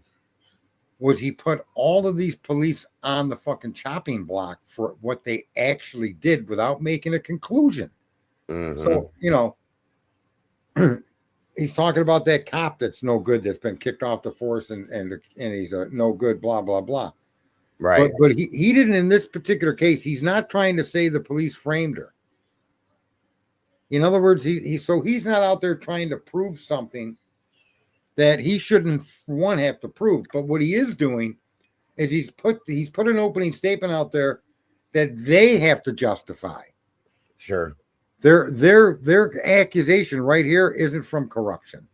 was he put all of these police on the fucking chopping block for what they actually did without making a conclusion. So, he's talking about that cop that's no good, that's been kicked off the force, and he's a no good, blah blah blah. Right. But he didn't, in this particular case. He's not trying to say the police framed her. In other words, he's not out there trying to prove something that he shouldn't have to prove. But what he is doing is he's put an opening statement out there that they have to justify. Sure. Their accusation right here isn't from corruption.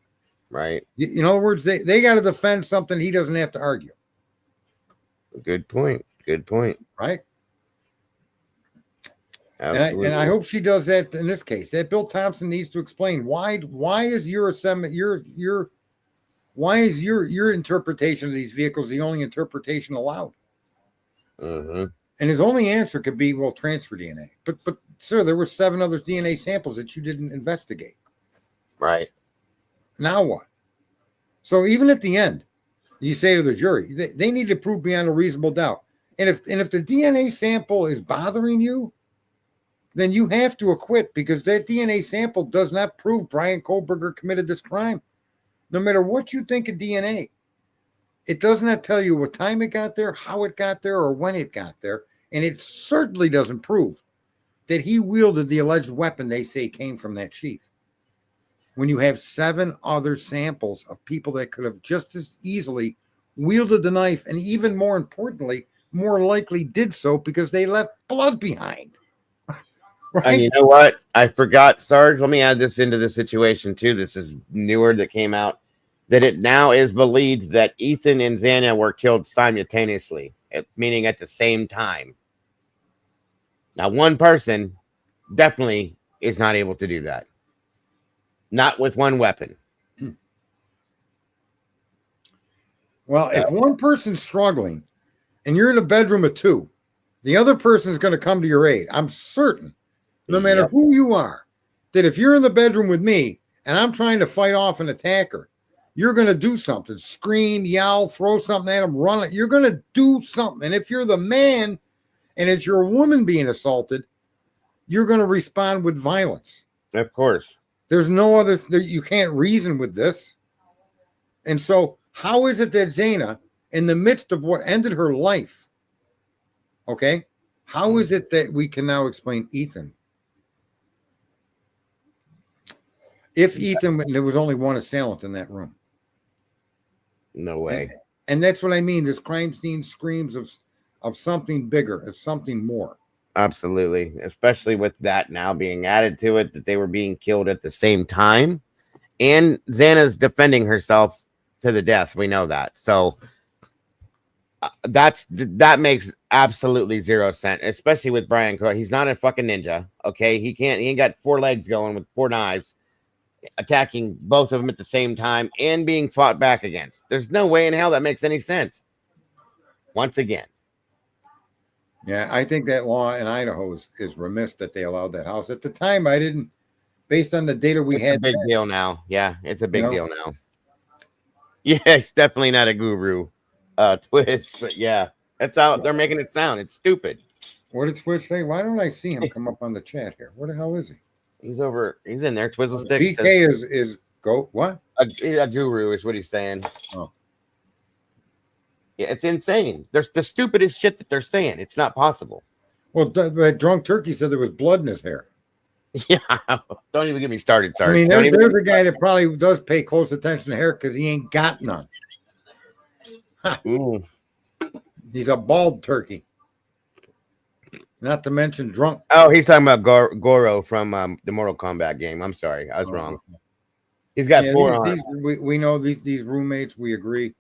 Right. In other words, they got to defend something he doesn't have to argue. Good point. Right. Absolutely. And I hope she does that in this case. That Bill Thompson needs to explain why is your interpretation of these vehicles the only interpretation allowed? Mm-hmm. And his only answer could be, well, transfer DNA. But sir, there were 7 other DNA samples that you didn't investigate. Right. Now what? So even at the end, you say to the jury, they need to prove beyond a reasonable doubt. And if the DNA sample is bothering you, then you have to acquit, because that DNA sample does not prove Brian Kohberger committed this crime. No matter what you think of DNA, it does not tell you what time it got there, how it got there, or when it got there. And it certainly doesn't prove that he wielded the alleged weapon they say came from that sheath. When you have 7 other samples of people that could have just as easily wielded the knife, and even more importantly, more likely did so because they left blood behind. Right? And you know what? I forgot, Sarge. Let me add this into the situation too. This is newer that came out, that it now is believed that Ethan and Xana were killed simultaneously, meaning at the same time. Now, one person definitely is not able to do that. Not with one weapon. Well, if one person's struggling and you're in a bedroom of 2, the other person is going to come to your aid. I'm certain, no matter who you are, that if you're in the bedroom with me and I'm trying to fight off an attacker, you're going to do something. Scream, yell, throw something at him, run it. You're going to do something. And if you're the man and it's your woman being assaulted, you're going to respond with violence. Of course. There's no other, you can't reason with this. And so how is it that Xana, in the midst of what ended her life, okay, how is it that we can now explain Ethan? If Ethan, there was only one assailant in that room. No way. And that's what I mean. This crime scene screams of something bigger, of something more. Absolutely. Especially with that now being added to it, that they were being killed at the same time. And Xana's defending herself to the death. We know that. So that makes absolutely 0 sense, especially with Brian Coe. He's not a fucking ninja. Okay. He ain't got 4 legs going with 4 knives, attacking both of them at the same time and being fought back against. There's no way in hell that makes any sense. Once again. Yeah, I think that law in Idaho is remiss that they allowed that house. At the time, I didn't, based on the data we had. It's a big deal now. Yeah, it's a big deal now. Yeah, it's definitely not a guru twist, but yeah, that's how they're making it sound. It's stupid. What did Twist say? Why don't I see him come up on the chat here? Where the hell is he? He's in there. Twizzle stick. BK is go what? A guru is what he's saying. Oh. Yeah, it's insane. There's the stupidest shit that they're saying. It's not possible. Well, that drunk turkey said there was blood in his hair. Yeah, don't even get me started, Sarge. I mean, there's a guy that probably does pay close attention to hair because he ain't got none. He's a bald turkey. Not to mention drunk. Oh, he's talking about Goro from the Mortal Kombat game. I'm sorry, I was wrong. He's got 4 on. We know these roommates. We agree.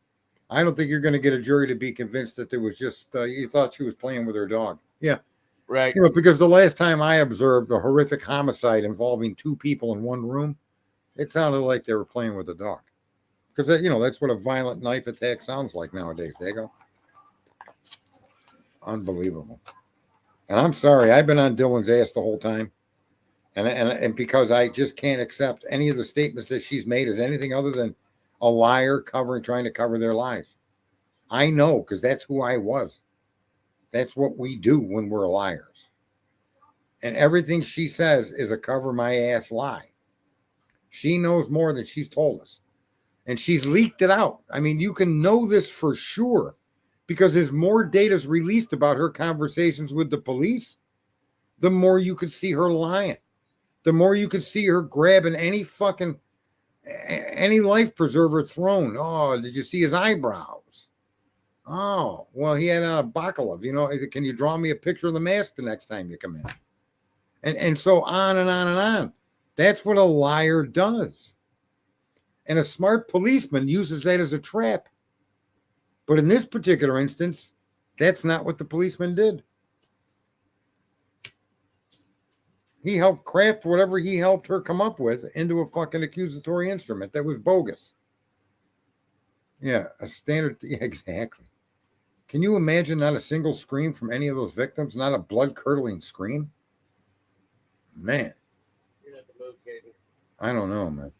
I don't think you're going to get a jury to be convinced that there was just you thought she was playing with her dog. Yeah, right. You know, because the last time I observed a horrific homicide involving 2 people in one room, it sounded like they were playing with a dog. Because that's what a violent knife attack sounds like nowadays. There you go. Unbelievable. And I'm sorry, I've been on Dylan's ass the whole time, and because I just can't accept any of the statements that she's made as anything other than a liar trying to cover their lies. I know, because that's who I was. That's what we do when we're liars. And everything she says is a cover my ass lie. She knows more than she's told us. And she's leaked it out. I mean, you can know this for sure because as more data is released about her conversations with the police, the more you could see her lying. The more you could see her grabbing any life preserver thrown. Oh, did you see his eyebrows? Oh, well, he had on a Bakalov. You know, can you draw me a picture of the mask the next time you come in? And so on and on and on. That's what a liar does. And a smart policeman uses that as a trap. But in this particular instance, that's not what the policeman did. He helped craft whatever he helped her come up with into a fucking accusatory instrument that was bogus. Yeah, a standard. Yeah, exactly. Can you imagine not a single scream from any of those victims? Not a blood-curdling scream? Man. I don't know, man.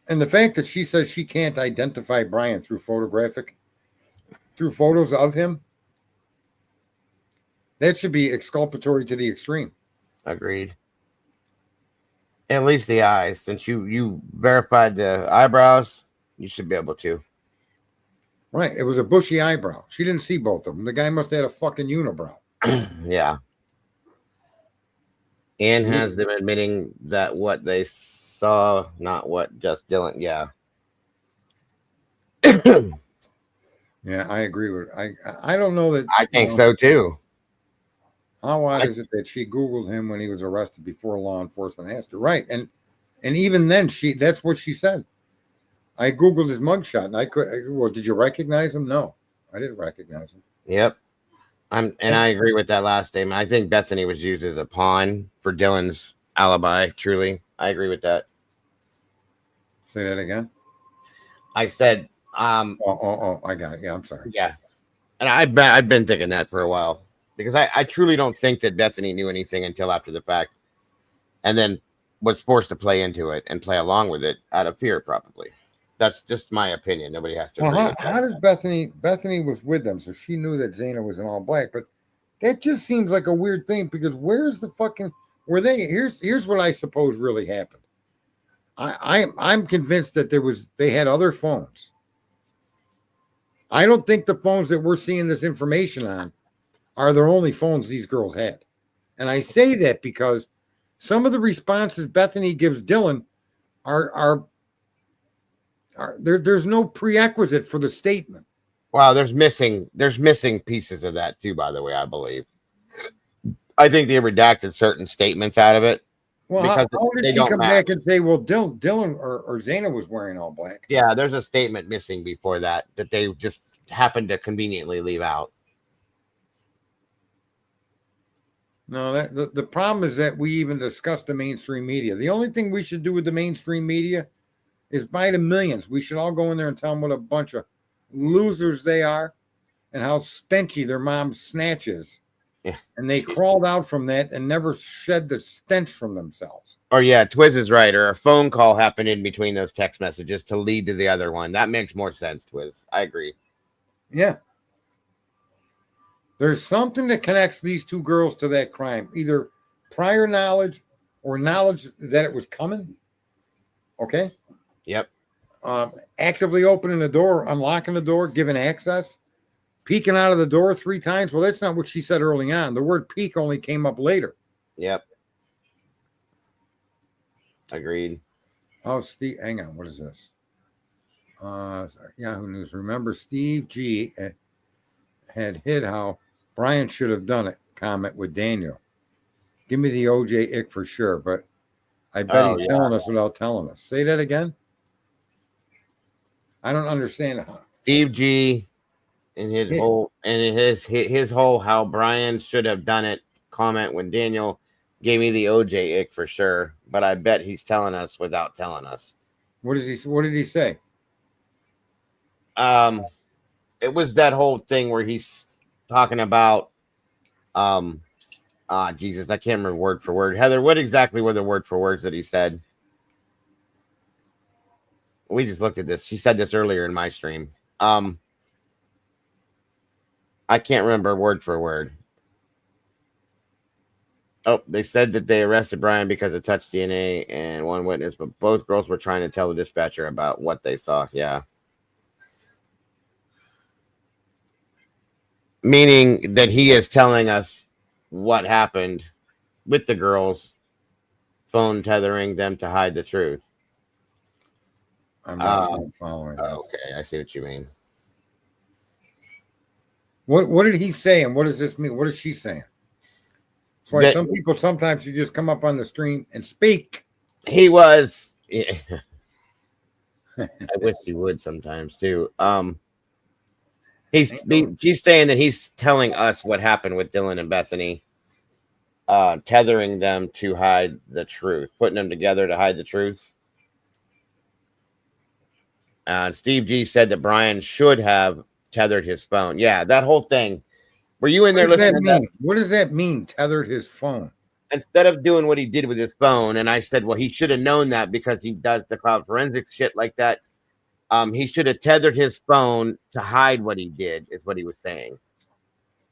And the fact that she says she can't identify Brian through photos of him, that should be exculpatory to the extreme. Agreed. At least the eyes. Since you verified the eyebrows, you should be able to. Right. It was a bushy eyebrow. She didn't see both of them. The guy must have had a fucking unibrow. Yeah. And has them admitting that what they saw, not what just Dylan. Yeah. Yeah, I agree with I don't know that. I think so too. How odd is it that she Googled him when he was arrested before law enforcement asked her? Right. And even then that's what she said. I Googled his mugshot and well, did you recognize him? No, I didn't recognize him. Yep. I agree with that last statement. I think Bethany was used as a pawn for Dylan's alibi. Truly. I agree with that. Say that again. I said, I got it. Yeah, I'm sorry. Yeah. And I've been thinking that for a while because I truly don't think that Bethany knew anything until after the fact and then was forced to play into it and play along with it out of fear, probably. That's just my opinion. Nobody has to agree with that. How does Bethany was with them, so she knew that Zana was in all black, but that just seems like a weird thing because where's the fucking were they here's what I suppose really happened. I'm convinced that they had other phones. I don't think the phones that we're seeing this information on are their only phones these girls had. And I say that because some of the responses Bethany gives Dylan are there's no prerequisite for the statement. Wow, there's missing pieces of that too, by the way, I believe. I think they redacted certain statements out of it. Well, how did she come back and say, well, Dylan or Zana was wearing all black? Yeah, there's a statement missing before that they just happened to conveniently leave out. No, the problem is that we even discussed the mainstream media. The only thing we should do with the mainstream media is by the millions. We should all go in there and tell them what a bunch of losers they are and how stenchy their mom's snatch is. Yeah. And they crawled out from that and never shed the stench from themselves. Or yeah, Twiz is right. Or a phone call happened in between those text messages to lead to the other one. That makes more sense, Twiz. I agree. Yeah. There's something that connects these two girls to that crime. Either prior knowledge or knowledge that it was coming. Okay? Yep. Actively opening the door, unlocking the door, giving access, peeking out of the door 3 times. Well, that's not what she said early on. The word peek only came up later. Yep. Agreed. Oh, Steve, hang on. What is this? Yahoo News. Remember, Steve G had hid how Brian should have done it. Comment with Daniel. Give me the OJ ick for sure, but I bet he's telling us without telling us. Say that again. I don't understand. Steve G and his whole how Brian should have done it comment when Daniel gave me the OJ ick for sure, but I bet he's telling us without telling us. What did he say? It was that whole thing where he's talking about Jesus, I can't remember word for word. Heather, what exactly were the word for words that he said? We just looked at this. She said this earlier in my stream. I can't remember word for word. Oh, they said that they arrested Brian because of touch DNA and one witness, but both girls were trying to tell the dispatcher about what they saw. Yeah. Meaning that he is telling us what happened with the girls, phone tethering them to hide the truth. I'm not sure I'm following that. Okay, I see what you mean. What did he say, and what does this mean? What is she saying? That's why some people sometimes you just come up on the stream and speak. He was. Yeah. I wish he would sometimes too. She's saying that he's telling us what happened with Dylan and Bethany, tethering them to hide the truth, putting them together to hide the truth. Steve G said that Brian should have tethered his phone. Yeah, that whole thing. Were you in there listening to that? What does that mean? Tethered his phone. Instead of doing what he did with his phone, and I said, well, he should have known that because he does the cloud forensics shit like that. He should have tethered his phone to hide what he did, is what he was saying.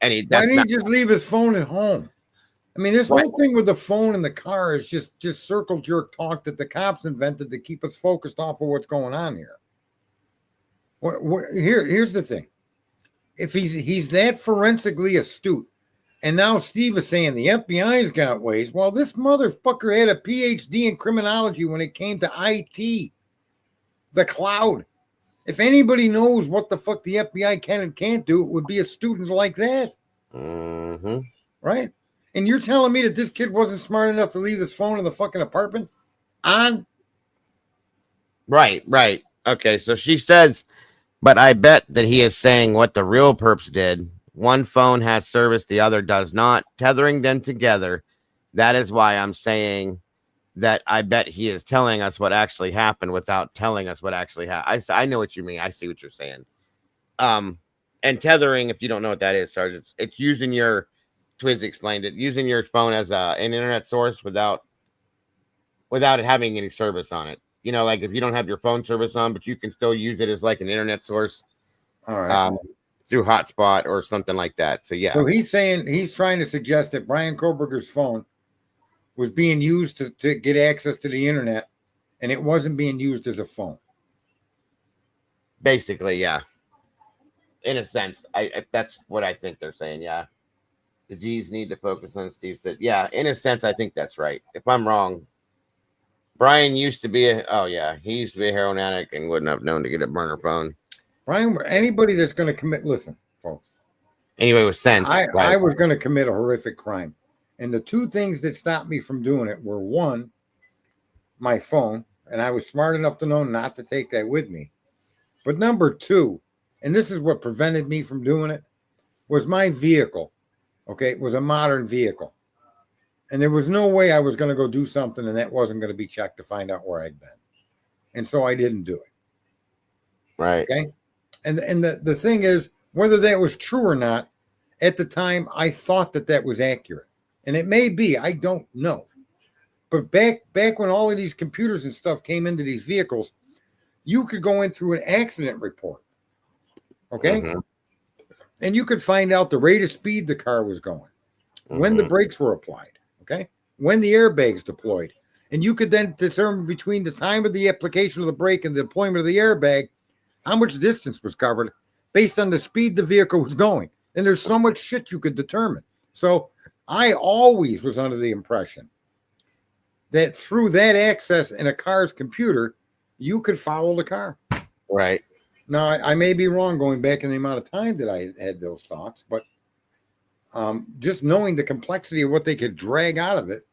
And why didn't he just leave his phone at home? I mean, this whole thing with the phone in the car is just circle jerk talk that the cops invented to keep us focused off of what's going on here. Here's the thing. If he's that forensically astute, and now Steve is saying the FBI's got ways. Well, this motherfucker had a PhD in criminology when it came to IT, the cloud. If anybody knows what the fuck the FBI can and can't do, it would be a student like that. Mm-hmm. Right? And you're telling me that this kid wasn't smart enough to leave his phone in the fucking apartment on? Right. Okay, so she says, but I bet that he is saying what the real perps did. One phone has service, the other does not, tethering them together. That is why I'm saying that I bet he is telling us what actually happened without telling us what actually happened. I know what you mean. I see what you're saying. And tethering, if you don't know what that is, Sarge, it's using your, Twiz explained it, using your phone as an internet source without it having any service on it. You know, like if you don't have your phone service on, but you can still use it as like an internet source. All right. Through hotspot or something like that. So yeah. So he's trying to suggest that Brian Kohberger's phone was being used to get access to the internet, and it wasn't being used as a phone. Basically, yeah. In a sense, I that's what I think they're saying. Yeah. The G's need to focus on Steve said. Yeah, in a sense, I think that's right. If I'm wrong, Brian used to be he used to be a heroin addict and wouldn't have known to get a burner phone. Brian, anybody that's going to commit, listen, folks. Anyway, with sense. I was going to commit a horrific crime. And the two things that stopped me from doing it were, one, my phone. And I was smart enough to know not to take that with me. But number two, and this is what prevented me from doing it, was my vehicle. Okay, it was a modern vehicle. And there was no way I was going to go do something and that wasn't going to be checked to find out where I'd been. And so I didn't do it. Right. Okay. And the thing is, whether that was true or not, at the time, I thought that was accurate. And it may be, I don't know. But back when all of these computers and stuff came into these vehicles, you could go in through an accident report. Okay? Mm-hmm. And you could find out the rate of speed the car was going, mm-hmm. when the brakes were applied, okay? When the airbags deployed. And you could then determine between the time of the application of the brake and the deployment of the airbag, how much distance was covered based on the speed the vehicle was going. And there's so much shit you could determine. So I always was under the impression that through that access in a car's computer, you could follow the car. Right. Now, I may be wrong going back in the amount of time that I had those thoughts, but just knowing the complexity of what they could drag out of it,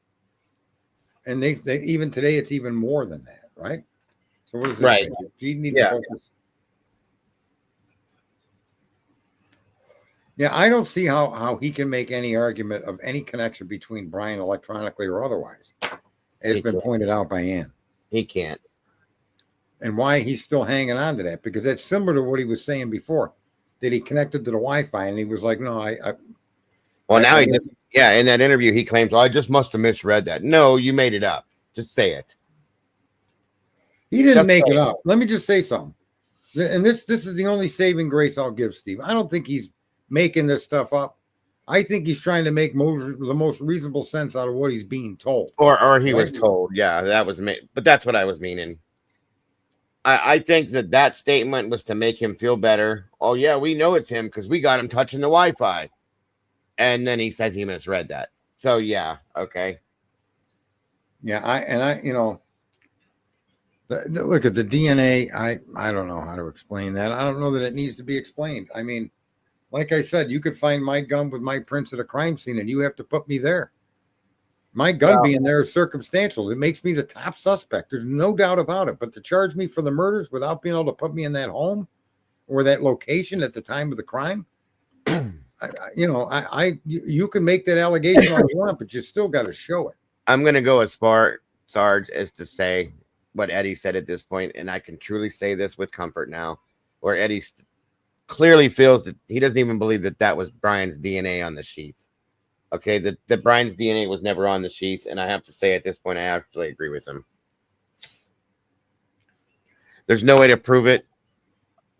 and they even today, it's even more than that, right? So what does this say? Do you need to focus? Yeah, I don't see how he can make any argument of any connection between Brian electronically or otherwise, as been pointed out by Ann. He can't. And why he's still hanging on to that, because that's similar to what he was saying before, that he connected to the Wi-Fi and he was like, no, in that interview, he claims, I just must have misread that. No, you made it up. Just say it. He didn't make it up. Let me just say something. And this is the only saving grace I'll give Steve. I don't think he's making this stuff up. I think he's trying to make the most reasonable sense out of what he's being told. Or he was told. Yeah, that was me. But that's what I was meaning. I think that statement was to make him feel better. Oh, yeah, we know it's him because we got him touching the Wi-Fi. And then he says he misread that. So, yeah, okay. Yeah, you know, look at the DNA. I don't know how to explain that. I don't know that it needs to be explained. I mean, like I said, you could find my gun with my prints at a crime scene and you have to put me there. My gun being there is circumstantial. It makes me the top suspect. There's no doubt about it. But to charge me for the murders without being able to put me in that home or that location at the time of the crime, you can make that allegation all you want, but you still got to show it. I'm going to go as far, Sarge, as to say what Eddie said at this point, and I can truly say this with comfort now, where Eddie clearly feels that he doesn't even believe that was Brian's DNA on the sheath. Okay, that Brian's DNA was never on the sheath, and I have to say at this point, I absolutely agree with him. There's no way to prove it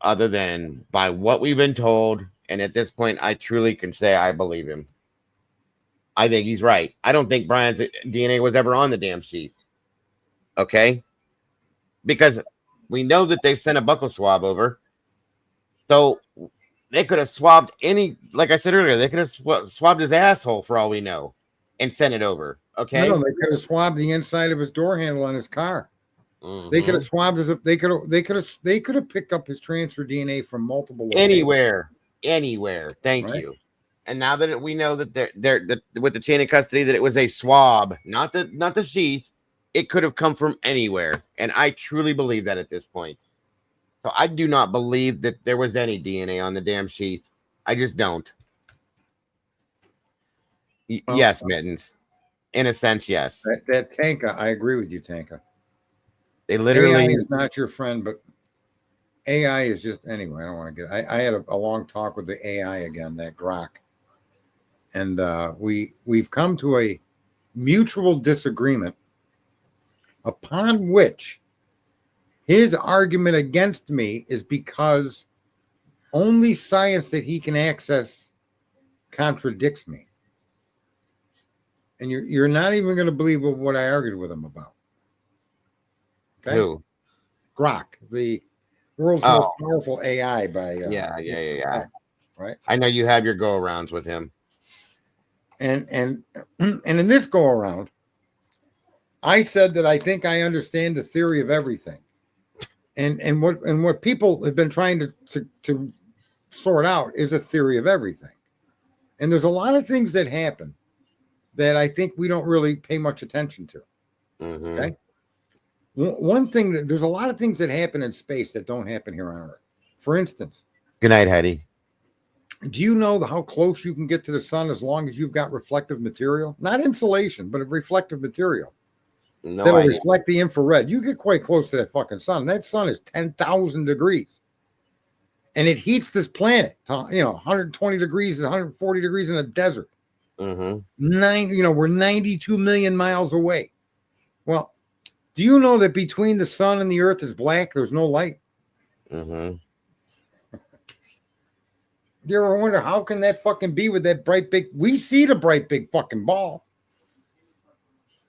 other than by what we've been told, and at this point, I truly can say I believe him. I think he's right. I don't think Brian's DNA was ever on the damn sheath. Okay? Because we know that they sent a buccal swab over, so they could have swabbed like I said earlier, they could have swabbed his asshole for all we know and sent it over. Okay. No, they could have swabbed the inside of his door handle on his car. Mm-hmm. They could have swabbed they could have picked up his transfer DNA from multiple locations. Anywhere. Thank you. And now that we know that they're with the chain of custody that it was a swab, not the sheath, it could have come from anywhere. And I truly believe that at this point. So I do not believe that there was any DNA on the damn sheath. I just don't. Yes, Mittens. In a sense, yes. That Tanka, I agree with you, Tanka. They literally AI is not your friend, but AI is just anyway. I don't want to get. I had a long talk with the AI again, that Grok, and we've come to a mutual disagreement upon which his argument against me is because only science that he can access contradicts me. And you're not even going to believe what I argued with him about. Okay? Who? Grok, the world's most powerful AI by yeah. Right? I know you have your go-arounds with him. And in this go-around, I said that I think I understand the theory of everything. And what people have been trying to sort out is a theory of everything. And there's a lot of things that happen that I think we don't really pay much attention to. Mm-hmm. Okay. One thing there's a lot of things that happen in space that don't happen here on Earth. For instance, good night, Hetty. Do you know how close you can get to the sun as long as you've got reflective material? Not insulation, but a reflective material. No, that'll reflect the infrared. You get quite close to that fucking sun. That sun is 10,000 degrees. And it heats this planet to, 120 degrees and 140 degrees in a desert. Mm-hmm. We're 92 million miles away. Well, do you know that between the sun and the earth is black? There's no light. Mm-hmm. Do you ever wonder how can that fucking be with that bright big? We see the bright big fucking ball.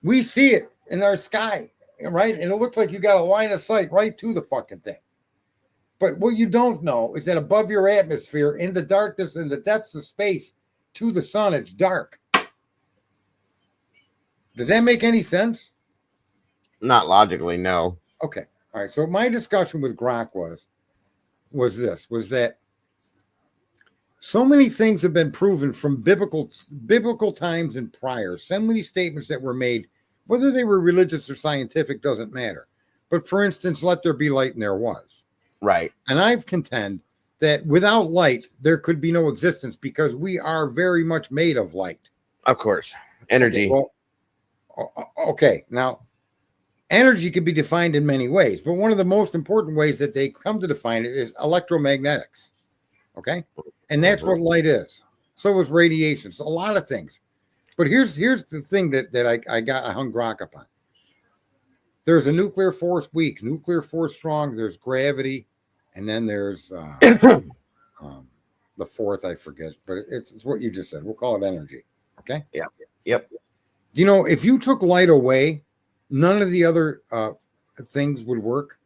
We see it in our sky, right? And it looks like you got a line of sight right to the fucking thing. But what you don't know is that above your atmosphere, in the darkness, in the depths of space, to the sun, it's dark. Does that make any sense? Not logically, no. Okay. All right. So my discussion with Grok was that so many things have been proven from biblical times and prior. So many statements that were made, whether they were religious or scientific, doesn't matter. But for instance, let there be light, and there was. Right. And I've contend that without light, there could be no existence because we are very much made of light. Of course. Energy. Okay. Now, energy can be defined in many ways, but one of the most important ways that they come to define it is electromagnetics. Okay. And that's what light is. So is radiation. So a lot of things. But here's the thing that I hung Grok upon. There's a nuclear force weak, nuclear force strong. There's gravity, and then there's the fourth, I forget, but it's what you just said. We'll call it energy. Okay. Yep. You know, if you took light away, none of the other things would work.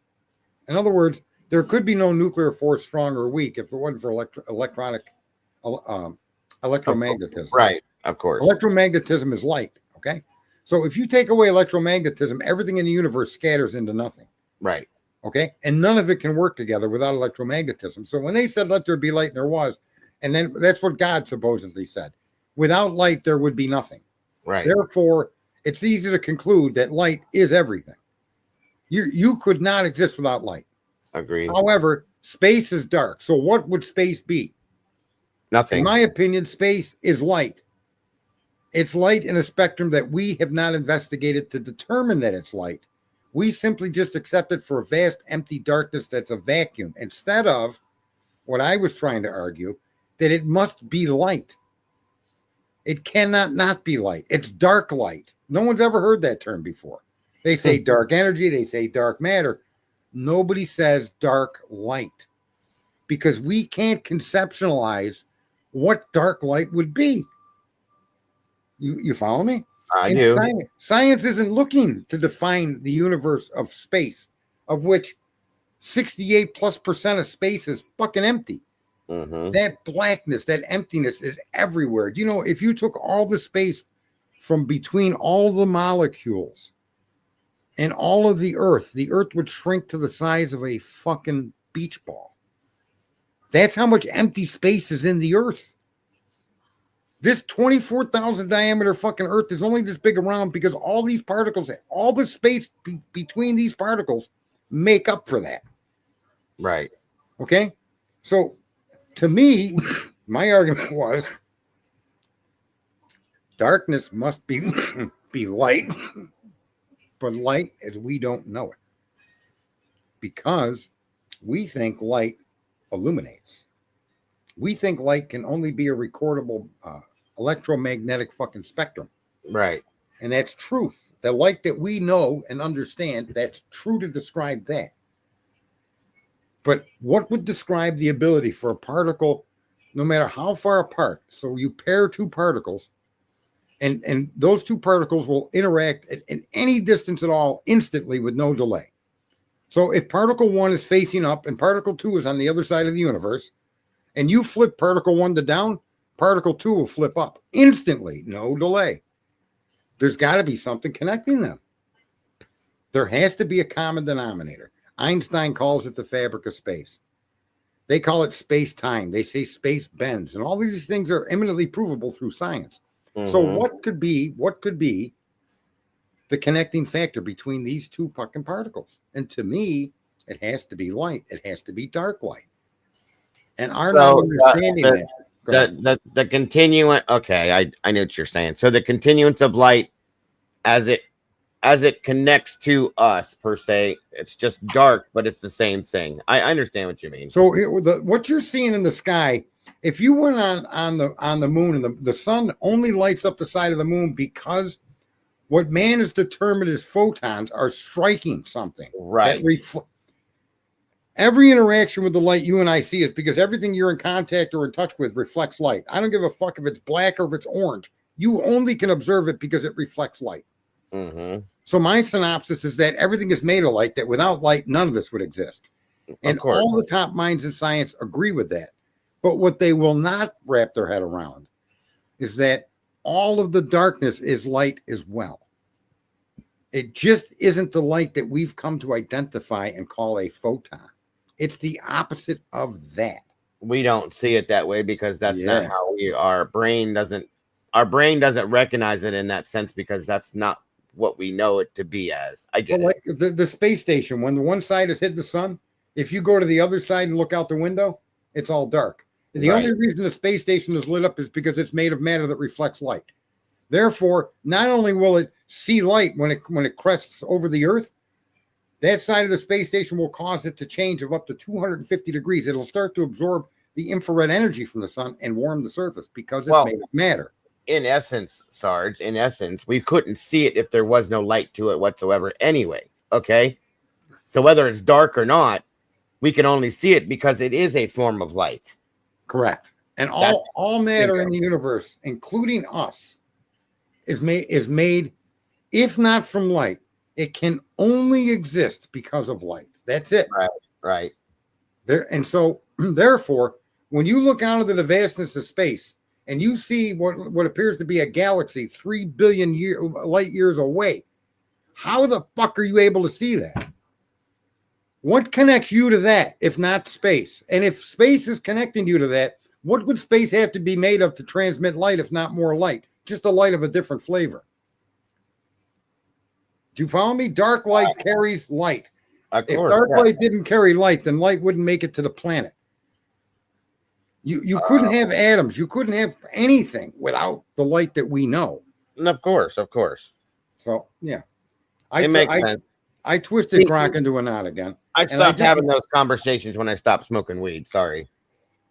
In other words, there could be no nuclear force, strong or weak, if it wasn't for electromagnetism. Right. Of course. Electromagnetism is light. Okay. So if you take away electromagnetism, everything in the universe scatters into nothing. Right. Okay. And none of it can work together without electromagnetism. So when they said, let there be light, and there was, and then that's what God supposedly said. Without light, there would be nothing. Right. Therefore, it's easy to conclude that light is everything. You could not exist without light. Agreed. However, space is dark. So what would space be? Nothing. In my opinion, space is light. It's light in a spectrum that we have not investigated to determine that it's light. We simply just accept it for a vast, empty darkness that's a vacuum, instead of what I was trying to argue, that it must be light. It cannot not be light. It's dark light. No one's ever heard that term before. They say dark energy. They say dark matter. Nobody says dark light, because we can't conceptualize what dark light would be. You follow me? I do. Science isn't looking to define the universe of space, of which 68+% of space is fucking empty. Mm-hmm. That blackness, that emptiness is everywhere. Do you know, if you took all the space from between all the molecules and all of the earth would shrink to the size of a fucking beach ball. That's how much empty space is in the earth. This 24,000 diameter fucking earth is only this big around because all these particles, all the space between these particles make up for that. Right. Okay. So to me, my argument was darkness must be light, but light as we don't know it, because we think light illuminates. We think light can only be a recordable electromagnetic fucking spectrum. Right. And that's truth. The light that we know and understand, that's true to describe that. But what would describe the ability for a particle, no matter how far apart? So you pair two particles, and those two particles will interact at any distance at all instantly with no delay. So if particle one is facing up and particle two is on the other side of the universe, and you flip particle one to down, particle two will flip up instantly, no delay. There's got to be something connecting them. There has to be a common denominator. Einstein calls it the fabric of space. They call it space-time. They say space bends, and all these things are eminently provable through science. Mm-hmm. So what could be the connecting factor between these two fucking particles? And to me, it has to be light. It has to be dark light. And our not understanding the continuance. Okay, I know what you're saying. So the continuance of light as it connects to us per se, it's just dark, but it's the same thing. I understand what you mean. So what you're seeing in the sky, if you went on the moon, and the sun only lights up the side of the moon because what man has determined is photons are striking something. Right. Every interaction with the light you and I see is because everything you're in contact or in touch with reflects light. I don't give a fuck if it's black or if it's orange. You only can observe it because it reflects light. Mm-hmm. So my synopsis is that everything is made of light, that without light, none of this would exist. And all the top minds in science agree with that. But what they will not wrap their head around is that all of the darkness is light as well. It just isn't the light that we've come to identify and call a photon. It's the opposite of that. We don't see it that way because that's not how our brain doesn't recognize it in that sense, because that's not what we know it to be as. I get it. Like the space station, when the one side is hitting the sun, if you go to the other side and look out the window, it's all dark. The only reason the space station is lit up is because it's made of matter that reflects light. Therefore, not only will it see light when it crests over the Earth, that side of the space station will cause it to change of up to 250 degrees. It'll start to absorb the infrared energy from the sun and warm the surface because it's made of matter. In essence, Sarge, we couldn't see it if there was no light to it whatsoever anyway. Okay? So whether it's dark or not, we can only see it because it is a form of light. Correct. And all matter in the universe, including us, is made, if not from light, it can only exist because of light. That's it. Right. And so, therefore, when you look out into the vastness of space and you see what appears to be a galaxy 3 billion light years away, how the fuck are you able to see that? What connects you to that, if not space? And if space is connecting you to that, what would space have to be made of to transmit light, if not more light? Just a light of a different flavor. Do you follow me? Dark light carries light. If dark light didn't carry light, then light wouldn't make it to the planet. You couldn't have atoms. You couldn't have anything without the light that we know. Of course. So, yeah. It makes sense. I twisted Grok into a knot again. I stopped having those conversations when I stopped smoking weed. Sorry.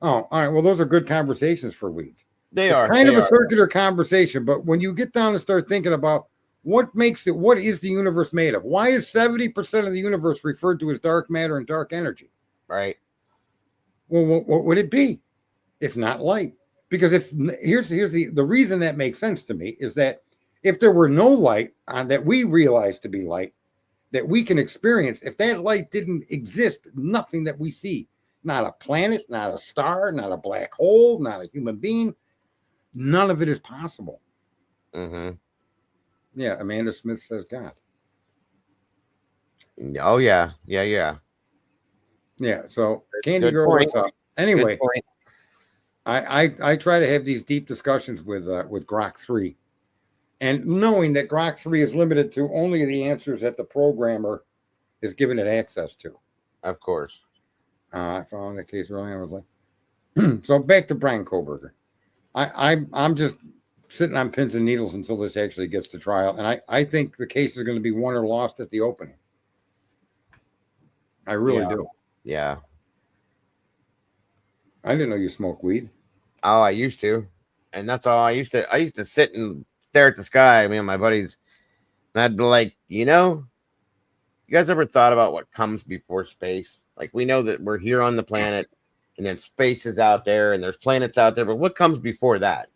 Oh, all right. Well, those are good conversations for weeds. It's kind of a circular conversation, but when you get down and start thinking about what is the universe made of? Why is 70% of the universe referred to as dark matter and dark energy? Right. Well, what would it be if not light? Because here's the reason that makes sense to me is that if there were no light that we realize to be light, that we can experience, if that light didn't exist, nothing that we see, not a planet, not a star, not a black hole, not a human being, none of it is possible. Mm-hmm. Yeah, Amanda Smith says God. Oh, yeah. Yeah, so Candy Girl, what's up? Anyway, I try to have these deep discussions with Grok 3. And knowing that Grok 3 is limited to only the answers that the programmer is giving it access to. Of course. I found that case earlier. I was like, so back to Brian Kohberger. I'm just sitting on pins and needles until this actually gets to trial. And I think the case is going to be won or lost at the opening. I really do. Yeah. I didn't know you smoke weed. Oh, I used to. And that's all I used to sit and stare at the sky, me and my buddies, and I'd be like, you guys ever thought about what comes before space? Like, we know that we're here on the planet, and then space is out there, and there's planets out there, but what comes before that?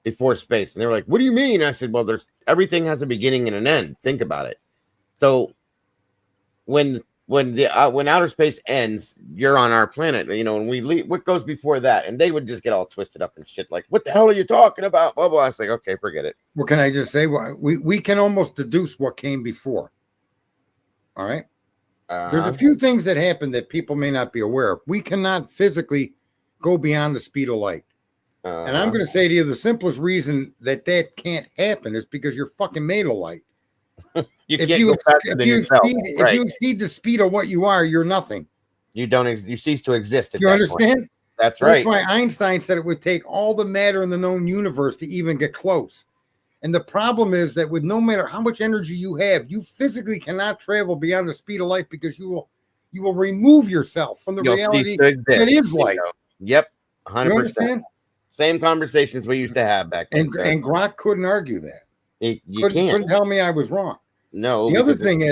Before space? And they were like, what do you mean? I said, well, everything has a beginning and an end. Think about it. So when outer space ends, you're on our planet, and we leave. What goes before that? And they would just get all twisted up and shit. Like, what the hell are you talking about? Blah, blah. I was like, okay, forget it. Well, can I just say, we can almost deduce what came before. All right. There's a few things that happen that people may not be aware of. We cannot physically go beyond the speed of light. And I'm going to say to you, the simplest reason that can't happen is because you're fucking made of light. If you exceed the speed of what you are, you're nothing. You cease to exist. Do you understand? Point. That's right. That's why Einstein said it would take all the matter in the known universe to even get close. And the problem is that with no matter how much energy you have, you physically cannot travel beyond the speed of light because you will remove yourself from the reality that is light. Yep, 100%. Same conversations we used to have back then. And Grok couldn't argue that. You couldn't tell me I was wrong. No. The other thing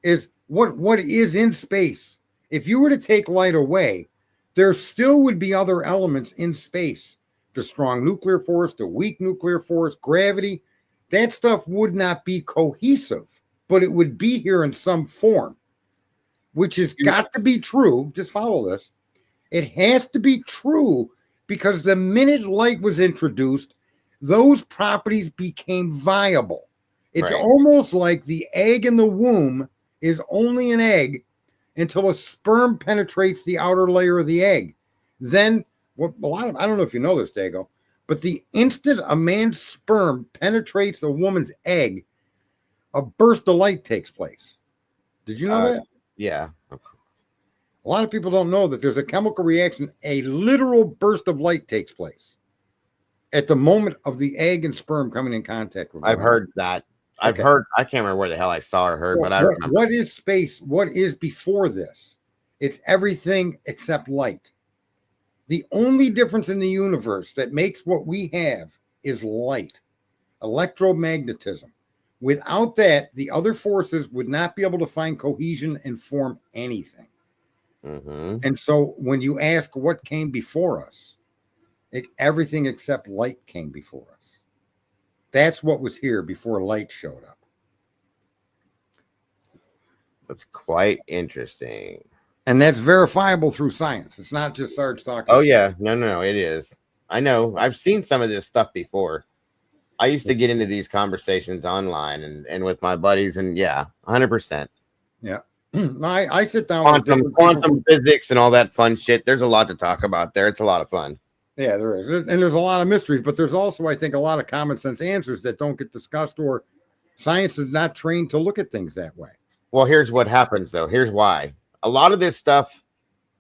is what is in space. If you were to take light away, there still would be other elements in space. The strong nuclear force, the weak nuclear force, gravity. That stuff would not be cohesive, but it would be here in some form, which has got to be true. Just follow this. It has to be true because the minute light was introduced, those properties became viable. It's almost like the egg in the womb is only an egg until a sperm penetrates the outer layer of the egg. Then, I don't know if you know this, Dago, but the instant a man's sperm penetrates a woman's egg, a burst of light takes place. Did you know that? Yeah. A lot of people don't know that there's a chemical reaction, a literal burst of light takes place at the moment of the egg and sperm coming in contact with. I've heard that. I can't remember where the hell I saw or heard, but I remember. What is space? What is before this? It's everything except light. The only difference in the universe that makes what we have is light, electromagnetism. Without that, the other forces would not be able to find cohesion and form anything. Mm-hmm. And so when you ask what came before us, everything except light came before us. That's what was here before light showed up. That's quite interesting. And that's verifiable through science. It's not just Sarge talking. Oh, shit. yeah. No, it is. I know. I've seen some of this stuff before. I used to get into these conversations online and with my buddies, and yeah, 100%. Yeah. I sit down with quantum physics and all that fun shit. There's a lot to talk about there. It's a lot of fun. Yeah, there is. And there's a lot of mysteries, but there's also, I think, a lot of common sense answers that don't get discussed, or science is not trained to look at things that way. Well, here's what happens, though. Here's why. A lot of this stuff,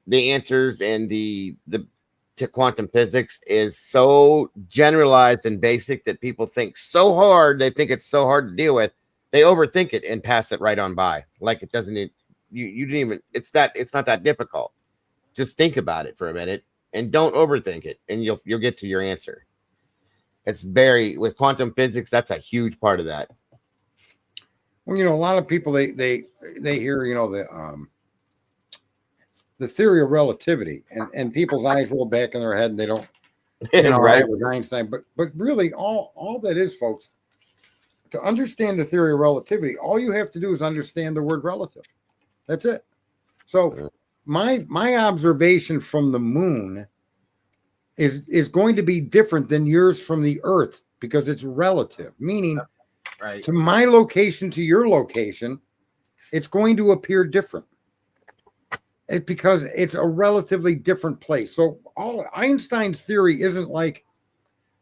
the answers and the to quantum physics is so generalized and basic that people think so hard. They think it's so hard to deal with. They overthink it and pass it right on by. Like it doesn't, you didn't even, it's not that difficult. Just think about it for a minute and don't overthink it. And you'll get to your answer. It's with quantum physics. That's a huge part of that. Well, a lot of people, they hear, the theory of relativity, and people's eyes roll back in their head and they don't, right? With Einstein, but really all that is, folks, to understand the theory of relativity, all you have to do is understand the word relative. That's it. So my observation from the moon is going to be different than yours from the earth because it's relative, meaning right. To my location to your location, it's going to appear different. Because it's a relatively different place. So all Einstein's theory isn't like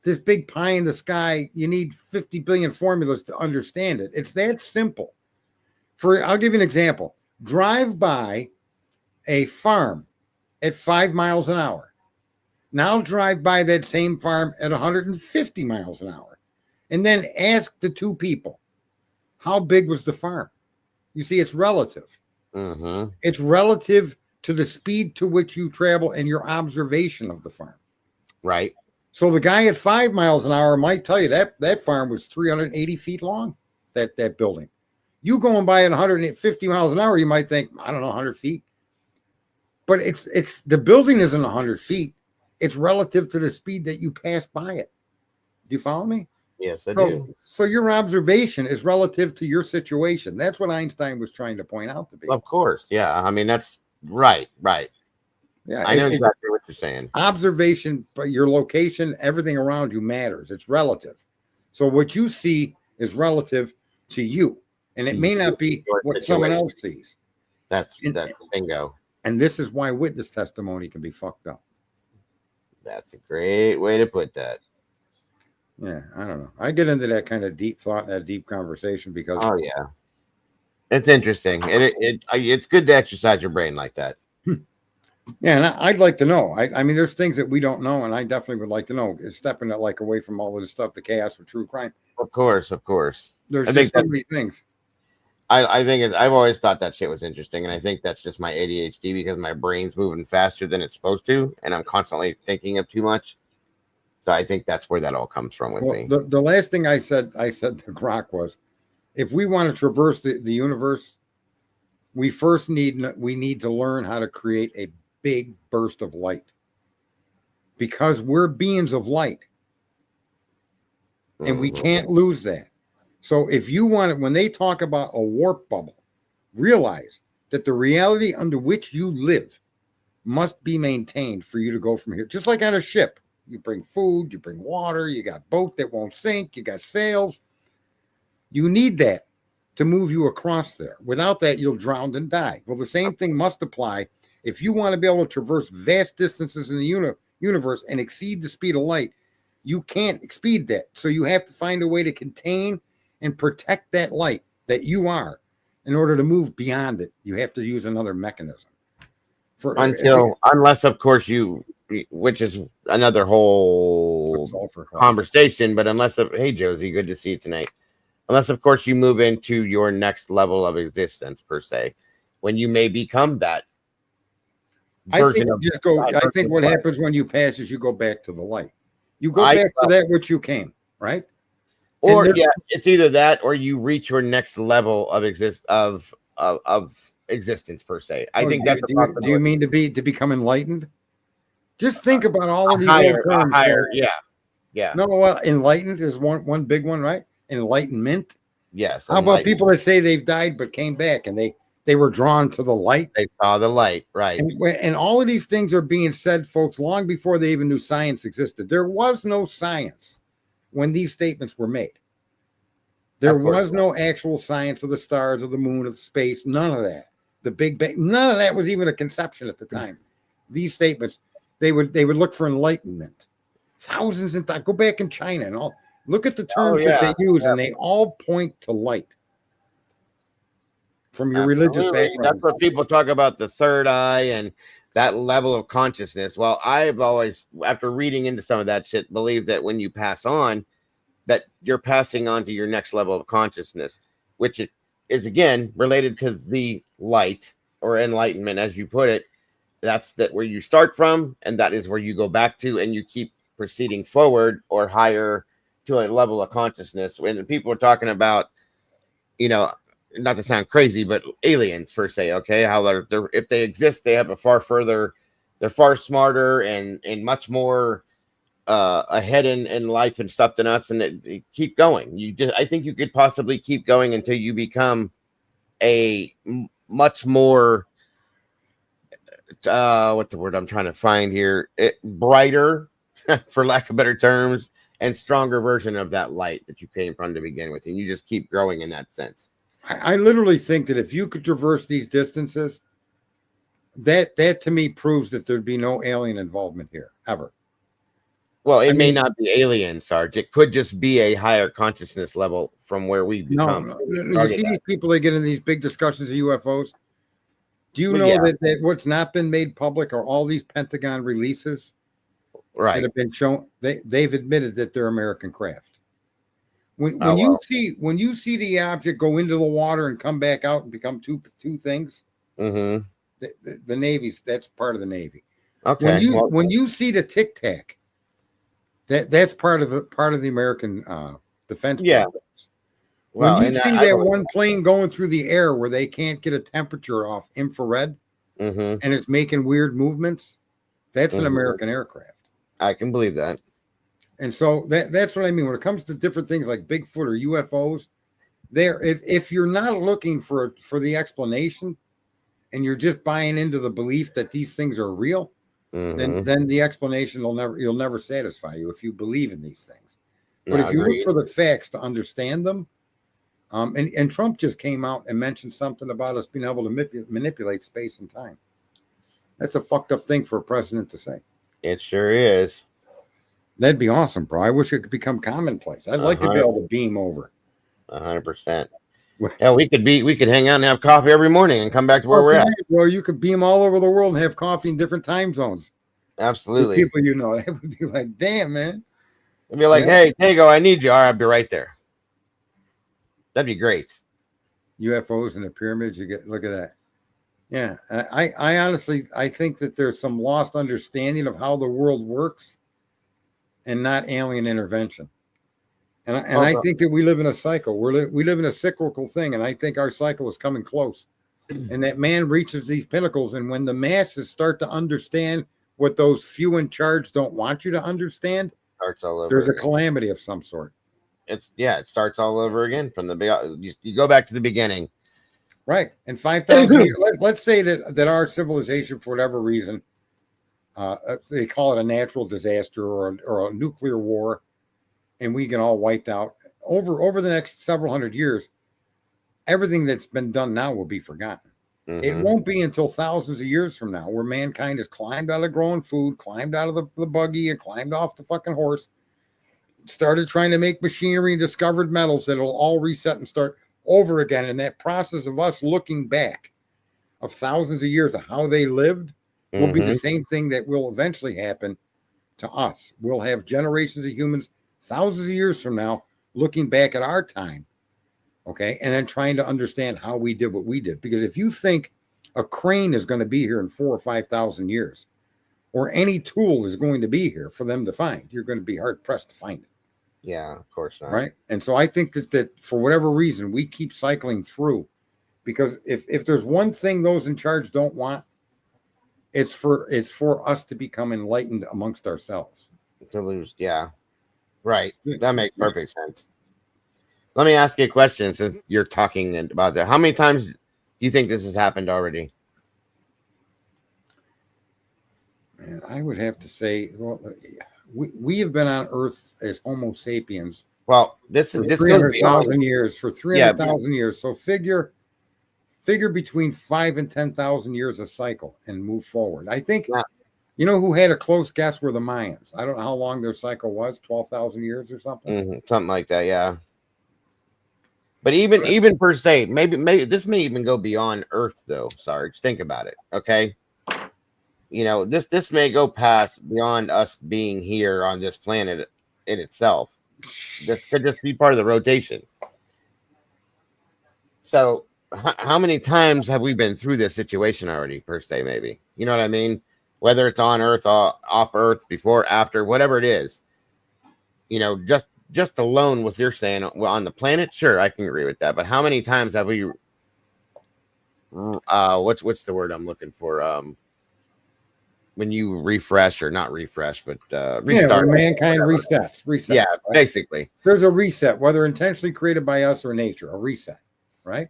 this big pie in the sky. You need 50 billion formulas to understand it. It's that simple. I'll give you an example. Drive by a farm at 5 miles an hour. Now drive by that same farm at 150 miles an hour. And then ask the two people, how big was the farm? You see, it's relative. Mm-hmm. It's relative to the speed to which you travel and your observation of the farm. Right. So the guy at 5 miles an hour might tell you that farm was 380 feet long, that building. You going by at 150 miles an hour, you might think, I don't know, 100 feet. But it's the building isn't 100 feet. It's relative to the speed that you pass by it. Do you follow me? Yes, I do. So your observation is relative to your situation. That's what Einstein was trying to point out to be. Of course. Yeah. I mean, that's right. Yeah. I know exactly what you're saying. Observation, but your location, everything around you matters. It's relative. So what you see is relative to you. And it may not be what someone else sees. That's bingo. And this is why witness testimony can be fucked up. That's a great way to put that. Yeah, I don't know. I get into that kind of deep thought, that deep conversation because it's interesting. It's good to exercise your brain like that. Yeah, and I'd like to know. I mean, there's things that we don't know, and I definitely would like to know. It's stepping it like away from all of this stuff, the chaos with true crime. Of course. There's just so many things. I think I've always thought that shit was interesting, and I think that's just my ADHD because my brain's moving faster than it's supposed to, and I'm constantly thinking of too much. So I think that's where that all comes from with me. The last thing I said to Grok was, if we want to traverse the universe, we need to learn how to create a big burst of light, because we're beings of light, and we can't lose that. So if you want it, when they talk about a warp bubble, realize that the reality under which you live must be maintained for you to go from here. Just like on a ship. You bring food, you bring water, you got boat that won't sink, you got sails. You need that to move you across there. Without that, you'll drown and die. Well, the same thing must apply if you want to be able to traverse vast distances in the universe and exceed the speed of light. You can't exceed that. So you have to find a way to contain and protect that light that you are. In order to move beyond it, you have to use another mechanism. Unless, of course, which is another whole conversation, but hey, Josie, good to see you tonight. Unless, of course, you move into your next level of existence, per se, when you may become that version of. I think what happens when you pass is you go back to the light. You go back to that which you came, right? Or it's either that or you reach your next level of of existence per se. I Oh, think that's a do you possibility. mean to become enlightened? Just think about all of these higher, old terms. higher, yeah. No, well, enlightened is one big one, right? Enlightenment. Yes. How about people that say they've died but came back and they were drawn to the light? They saw the light, right? And all of these things are being said, folks, long before they even knew science existed. There was no science when these statements were made. There was no actual science of the stars, of the moon, of space, none of that. The Big Bang, none of that was even a conception at the time. These statements, they would look for enlightenment. Thousands and go back in China and all. Look at the terms that they use, and they all point to light. From your religious background. That's what people talk about, the third eye and that level of consciousness. Well, I've always, after reading into some of that shit, believed that when you pass on, that you're passing on to your next level of consciousness, which is again related to the light or enlightenment, as you put it. That's where you start from, and that is where you go back to, and you keep proceeding forward or higher to a level of consciousness. When people are talking about, not to sound crazy, but aliens per se, okay, how they're if they exist, they have they're far smarter and much more ahead in life and stuff than us, and keep going. I think you could possibly keep going until you become a much more what's the word I'm trying to find here, brighter for lack of better terms, and stronger version of that light that you came from to begin with, and you just keep growing in that sense. I literally think that if you could traverse these distances, that to me proves that there'd be no alien involvement here ever. Well, it may not be alien, Sarge. It could just be a higher consciousness level from where we become. No. You see these people that get in these big discussions of UFOs? Do you know that what's not been made public are all these Pentagon releases that have been shown? They've admitted that they're American craft. When you see the object go into the water and come back out and become two things, the Navy's, that's part of the Navy. Okay. When you see the Tic Tac, that's part of the American defense. Yeah. When you see that one plane going through the air where they can't get a temperature off infrared, and it's making weird movements, that's an American aircraft. I can believe that. And so that's what I mean. When it comes to different things like Bigfoot or UFOs, if you're not looking for the explanation and you're just buying into the belief that these things are real, then the explanation you'll never satisfy you if you believe in these things. But if you look for the facts to understand them, and Trump just came out and mentioned something about us being able to manipulate space and time. That's a fucked up thing for a president to say. It sure is. That'd be awesome, bro. I wish it could become commonplace. I'd like to be able to beam over. 100%. Yeah, we could hang out and have coffee every morning and come back to where we're at. Well, you could beam all over the world and have coffee in different time zones. Absolutely. The people that would be like, damn, man. It'd be like, hey, Tego, I need you. All right, I'll be right there. That'd be great. UFOs and the pyramids, look at that. Yeah, I honestly, I think that there's some lost understanding of how the world works and not alien intervention. And I think that we live in a cycle. We live in a cyclical thing, and I think our cycle is coming close. And that man reaches these pinnacles, and when the masses start to understand what those few in charge don't want you to understand, there's a calamity of some sort. It starts all over again from the you go back to the beginning. Right. And 5,000 years, let's say that our civilization, for whatever reason, they call it a natural disaster or a nuclear war, and we get all wiped out. Over the next several hundred years, everything that's been done now will be forgotten. It won't be until thousands of years from now where mankind has climbed out of growing food, climbed out of the buggy, and climbed off the fucking horse, started trying to make machinery and discovered metals that'll all reset and start over again. And that process of us looking back of thousands of years of how they lived will be the same thing that will eventually happen to us. We'll have generations of humans thousands of years from now looking back at our time, okay, and then trying to understand how we did what we did. Because if you think a crane is going to be here in 4,000 or 5,000 years, or any tool is going to be here for them to find, you're going to be hard pressed to find it. Yeah, of course not. Right. And so I think that for whatever reason, we keep cycling through Because if there's one thing those in charge don't want, it's for us to become enlightened amongst ourselves. To lose, yeah, right. That makes perfect sense. Let me ask you a question since you're talking about that. How many times do you think this has happened already? And I would have to say, well, we have been on Earth as Homo sapiens. Well, this for goes 300,000 years. For 300,000 Yeah. years. So figure between 5 and 10,000 years a cycle and move forward. I think. Yeah. You know who had a close guess were the Mayans. I don't know how long their cycle was, 12,000 years or something. Something like that, yeah. But even per se, maybe this may even go beyond Earth, though. Sarge, think about it, okay? You know, this may go past beyond us being here on this planet in itself. This could just be part of the rotation. So, how many times have we been through this situation already, per se? Maybe, you know what I mean? Whether it's on Earth, off Earth, before, after, whatever it is, you know, just alone what you're saying on the planet, sure, I can agree with that. But how many times have we? What's the word I'm looking for? When you refresh or not refresh, but restart. Yeah, mankind resets. Yeah, Right? basically. There's a reset, whether intentionally created by us or nature, a reset, right?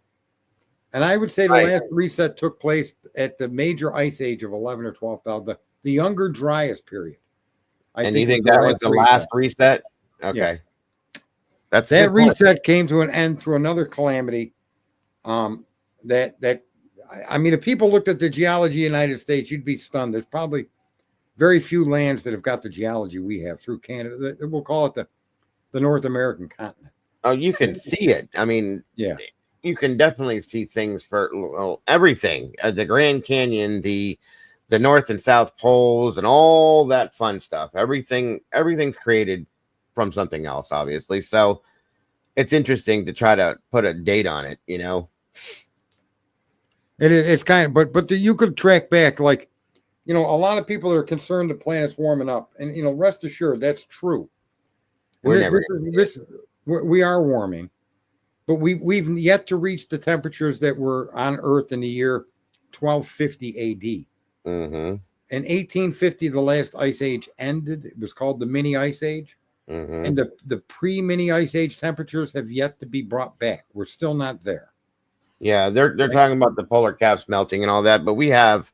And I would say the last reset took place at the major ice age of 11 or 12,000, the younger, driest period. And you think that was the last reset? Okay. Yeah. That reset came to an end through another calamity. I mean, if people looked at the geology of the United States, you'd be stunned. There's probably very few lands that have got the geology we have through Canada. We'll call it the North American continent. Oh, you can see it. I mean, yeah. You can definitely see things for everything. The Grand Canyon, the North and South Poles, and all that fun stuff. Everything's created from something else, obviously. So it's interesting to try to put a date on it. You know, it's kind of, but you could track back, like, you know, a lot of people that are concerned the planet's warming up, and you know, rest assured that's true. We are warming. But we've yet to reach the temperatures that were on Earth in the year 1250 AD. Mm-hmm. In 1850, the last ice age ended. It was called the mini ice age. Mm-hmm. And the pre-mini ice age temperatures have yet to be brought back. We're still not there. Yeah, they're talking about the polar caps melting and all that, but we have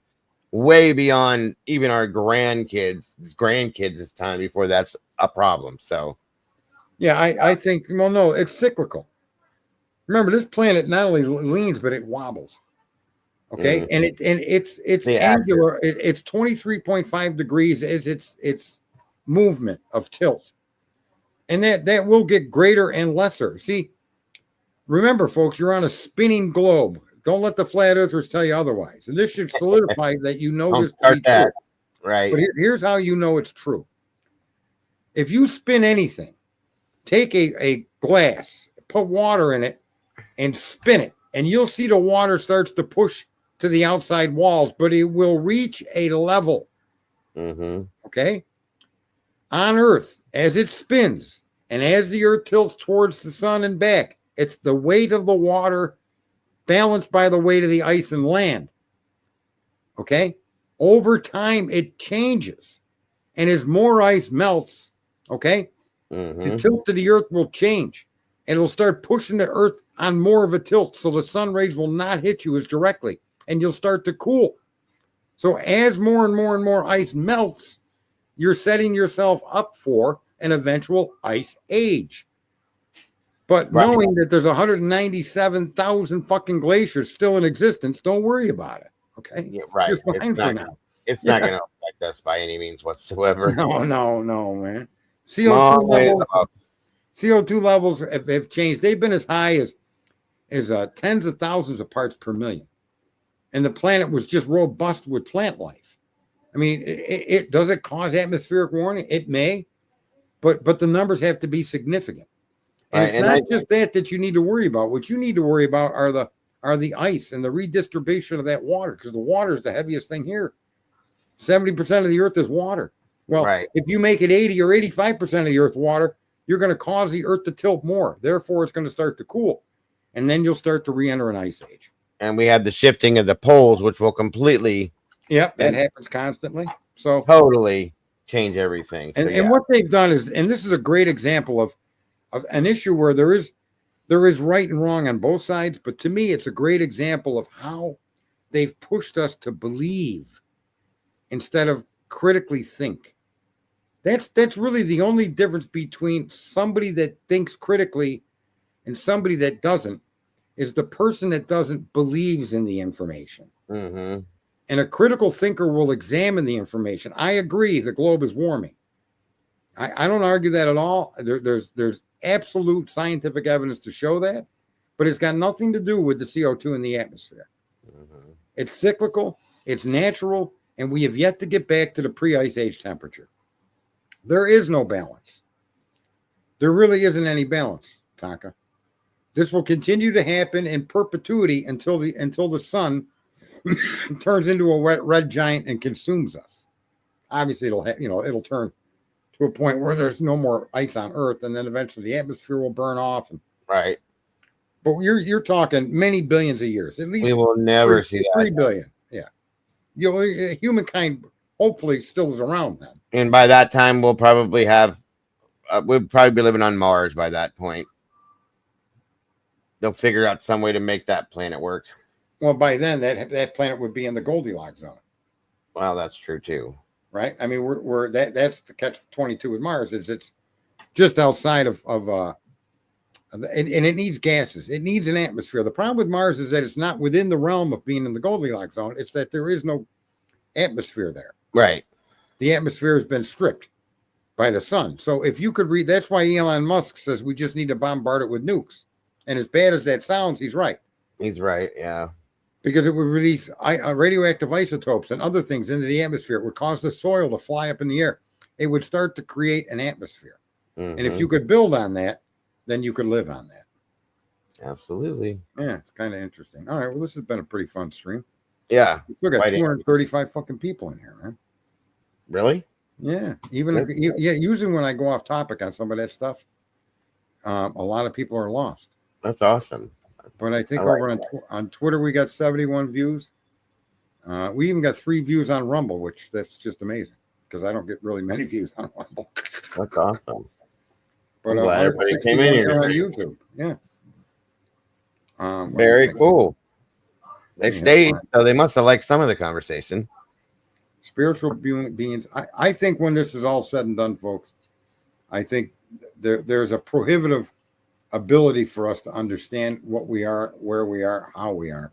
way beyond even our grandkids' time before that's a problem. So, yeah, I think, well, no, it's cyclical. Remember, this planet not only leans, but it wobbles. Okay. Mm-hmm. And it's angular. It's 23.5 degrees is its movement of tilt. And that will get greater and lesser. See, remember, folks, you're on a spinning globe. Don't let the flat earthers tell you otherwise. And this should solidify that you know this to be true. Right. But here's how you know it's true. If you spin anything, take a glass, put water in it, and spin it, and you'll see the water starts to push to the outside walls, but it will reach a level. Mm-hmm. Okay? On Earth, as it spins, and as the Earth tilts towards the sun and back, it's the weight of the water balanced by the weight of the ice and land. Okay? Over time, it changes. And as more ice melts, okay, the tilt of the Earth will change. And it'll start pushing the Earth on more of a tilt, so the sun rays will not hit you as directly, and you'll start to cool. So as more and more and more ice melts, you're setting yourself up for an eventual ice age. But knowing that there's 197,000 fucking glaciers still in existence, don't worry about it. Okay? Yeah, right. You're fine for now. It's not going to affect us by any means whatsoever. No, man. CO2 levels have changed. They've been as high as tens of thousands of parts per million. And the planet was just robust with plant life. I mean, it does it cause atmospheric warming? It may, but the numbers have to be significant. And it's not just that you need to worry about. What you need to worry about are the ice and the redistribution of that water, because the water is the heaviest thing here. 70% of the earth is water. Well, if you make it 80 or 85% of the earth water, you're going to cause the earth to tilt more. Therefore, it's going to start to cool. And then you'll start to re-enter an ice age. And we have the shifting of the poles, which will completely, Yep, that happens constantly. So totally change everything. So, and what they've done is, and this is a great example of an issue where there is right and wrong on both sides, but to me, it's a great example of how they've pushed us to believe instead of critically think. That's really the only difference between somebody that thinks critically and somebody that doesn't, is the person that doesn't believes in the information. Mm-hmm. And a critical thinker will examine the information. I agree the globe is warming. I don't argue that at all. There's absolute scientific evidence to show that, but it's got nothing to do with the CO2 in the atmosphere. Mm-hmm. It's cyclical, it's natural, and we have yet to get back to the pre-ice age temperature. There is no balance. There really isn't any balance, Taka. This will continue to happen in perpetuity until the sun turns into a wet red giant and consumes us. Obviously, it'll turn to a point where there's no more ice on Earth, and then eventually the atmosphere will burn off. Right. But you're talking many billions of years. At least We will never see that. 3 billion. Yeah. Humankind hopefully still is around then. And by that time, we'll probably be living on Mars by that point. They'll figure out some way to make that planet work. Well, by then that planet would be in the Goldilocks zone. Well, that's true too. Right? I mean, that's the catch-22 with Mars, is it's just outside of and it needs gases. It needs an atmosphere. The problem with Mars is that it's not within the realm of being in the Goldilocks zone. It's that there is no atmosphere there. Right. The atmosphere has been stripped by the sun. So if you could read, that's why Elon Musk says we just need to bombard it with nukes. And as bad as that sounds, he's right. He's right, yeah. Because it would release radioactive isotopes and other things into the atmosphere. It would cause the soil to fly up in the air. It would start to create an atmosphere. Mm-hmm. And if you could build on that, then you could live on that. Absolutely. Yeah, it's kind of interesting. All right, well, this has been a pretty fun stream. Yeah. We still got 235 fucking people in here, man. Really? Yeah. Usually when I go off topic on some of that stuff, a lot of people are lost. That's awesome. But I think over on Twitter, we got 71 views. We even got 3 views on Rumble, that's just amazing because I don't get really many views on Rumble. That's awesome. But everybody came in here on YouTube. Yeah. Very cool. They stayed, so they must have liked some of the conversation. Spiritual beings. I think when this is all said and done, folks, I think there's a prohibitive ability for us to understand what we are, where we are, how we are.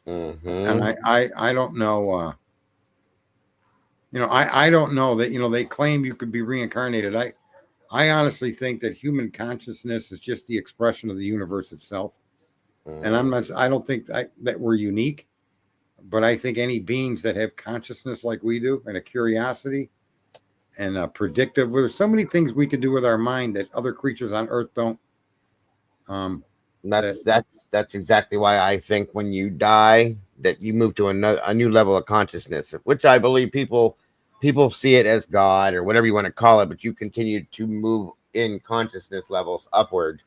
Mm-hmm. And I don't know. I don't know that, they claim you could be reincarnated. I honestly think that human consciousness is just the expression of the universe itself. Mm-hmm. And I don't think that we're unique, but I think any beings that have consciousness like we do and a curiosity and predictive, there's so many things we can do with our mind that other creatures on Earth don't. That's exactly why I think when you die that you move to a new level of consciousness, which I believe people see it as God or whatever you want to call it, but you continue to move in consciousnness levels upward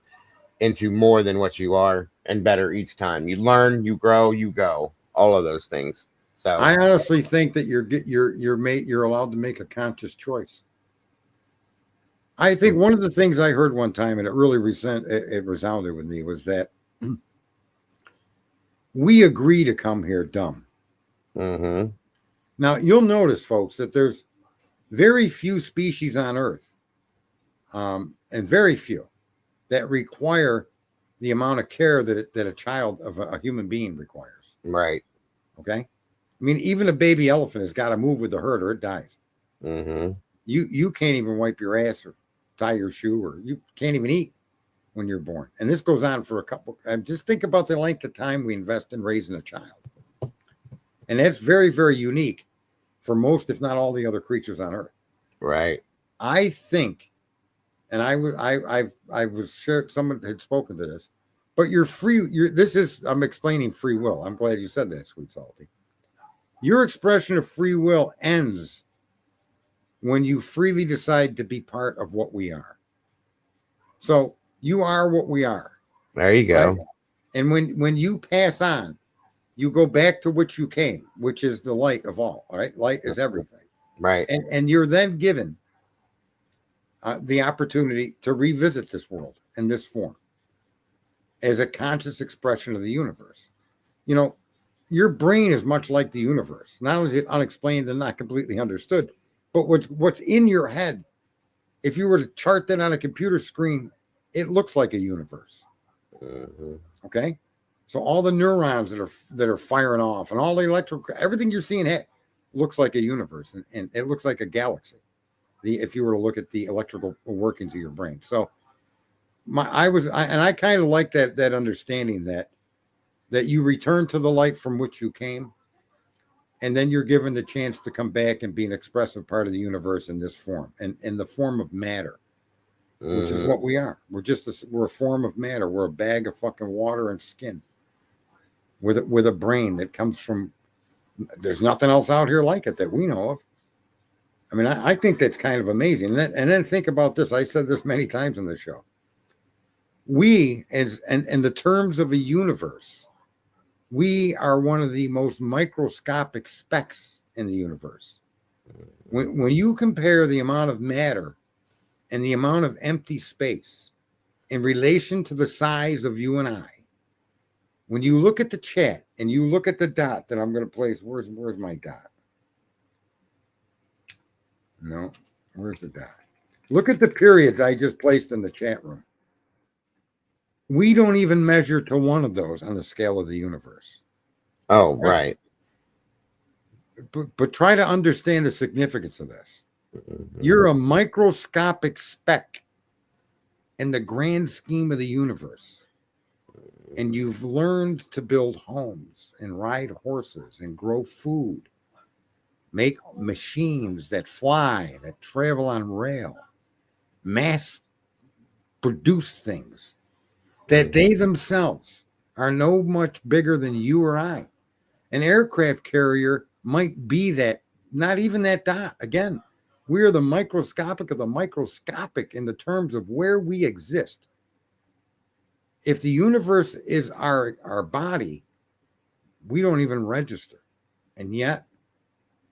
into more than what you are and better each time. You learn, you grow, you go, all of those things. So I honestly think that you're allowed to make a conscious choice. I think one of the things I heard one time, and it really resounded with me, was that we agree to come here dumb. Mm-hmm. Now, you'll notice, folks, that there's very few species on Earth, and very few, that require the amount of care that a child of a human being requires. Right. Okay? I mean, even a baby elephant has got to move with the herd or it dies. Mm-hmm. You can't even wipe your ass or tie your shoe, or you can't even eat when you're born. And this goes on for just think about the length of time we invest in raising a child. And that's very, very unique for most, if not all, the other creatures on Earth. Right. I think, and I was sure someone had spoken to this, but I'm explaining free will. I'm glad you said that, Sweet Salty. Your expression of free will ends when you freely decide to be part of what we are. So you are what we are. There you go. Right? And when you pass on, you go back to which you came, which is the light of all right? Light is everything. Right. And you're then given the opportunity to revisit this world in this form as a conscious expression of the universe. You know, your brain is much like the universe. Not only is it unexplained and not completely understood, but what's in your head, if you were to chart that on a computer screen, it looks like a universe. Mm-hmm. Okay, so all the neurons that are firing off and all the electrical, everything you're seeing looks like a universe, and it looks like a galaxy. If you were to look at the electrical workings of your brain. So I kind of like that understanding that you return to the light from which you came, and then you're given the chance to come back and be an expressive part of the universe in this form, and in the form of matter, which is what we are. We're a form of matter. We're a bag of fucking water and skin with a brain that comes from. There's nothing else out here like it that we know of. I mean, I think that's kind of amazing. And then think about this. I said this many times on the show. We, in the terms of a universe, we are one of the most microscopic specks in the universe. When you compare the amount of matter and the amount of empty space in relation to the size of you and I, when you look at the chat and you look at the dot that I'm going to place, where's my dot? No, where's the dot? Look at the periods I just placed in the chat room. We don't even measure to one of those on the scale of the universe. Oh, right. But try to understand the significance of this. Mm-hmm. You're a microscopic speck in the grand scheme of the universe. And you've learned to build homes and ride horses and grow food, make machines that fly, that travel on rail, mass produce things that they themselves are no much bigger than you or I. An aircraft carrier might be that, not even that dot. Again, we are the microscopic of the microscopic in the terms of where we exist. If the universe is our body, we don't even register. And yet,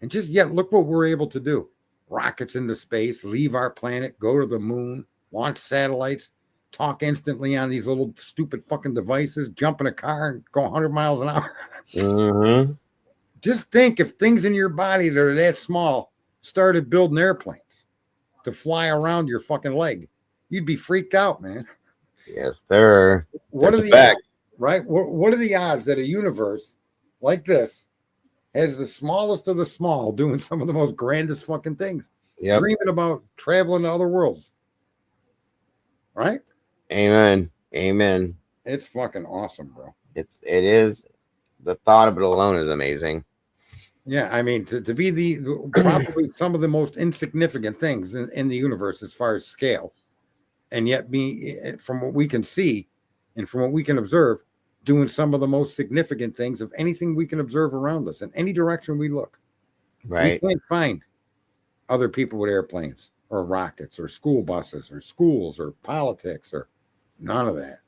look what we're able to do. Rockets into space, leave our planet, go to the moon, launch satellites, talk instantly on these little stupid fucking devices, jump in a car and go 100 miles an hour. Mm-hmm. Just think if things in your body that are that small started building airplanes to fly around your fucking leg, you'd be freaked out, man. Yes, sir. What That's are a the fact. odds, right? What are the odds that a universe like this has the smallest of the small doing some of the most grandest fucking things? Yep. Dreaming about traveling to other worlds. Right? Amen. Amen. It's fucking awesome, bro. It is. The thought of it alone is amazing. Yeah, I mean, to be probably some of the most insignificant things in the universe as far as scale, and yet be, from what we can see and from what we can observe, doing some of the most significant things of anything we can observe around us in any direction we look. Right. We can't find other people with airplanes or rockets or school buses or schools or politics or none of that.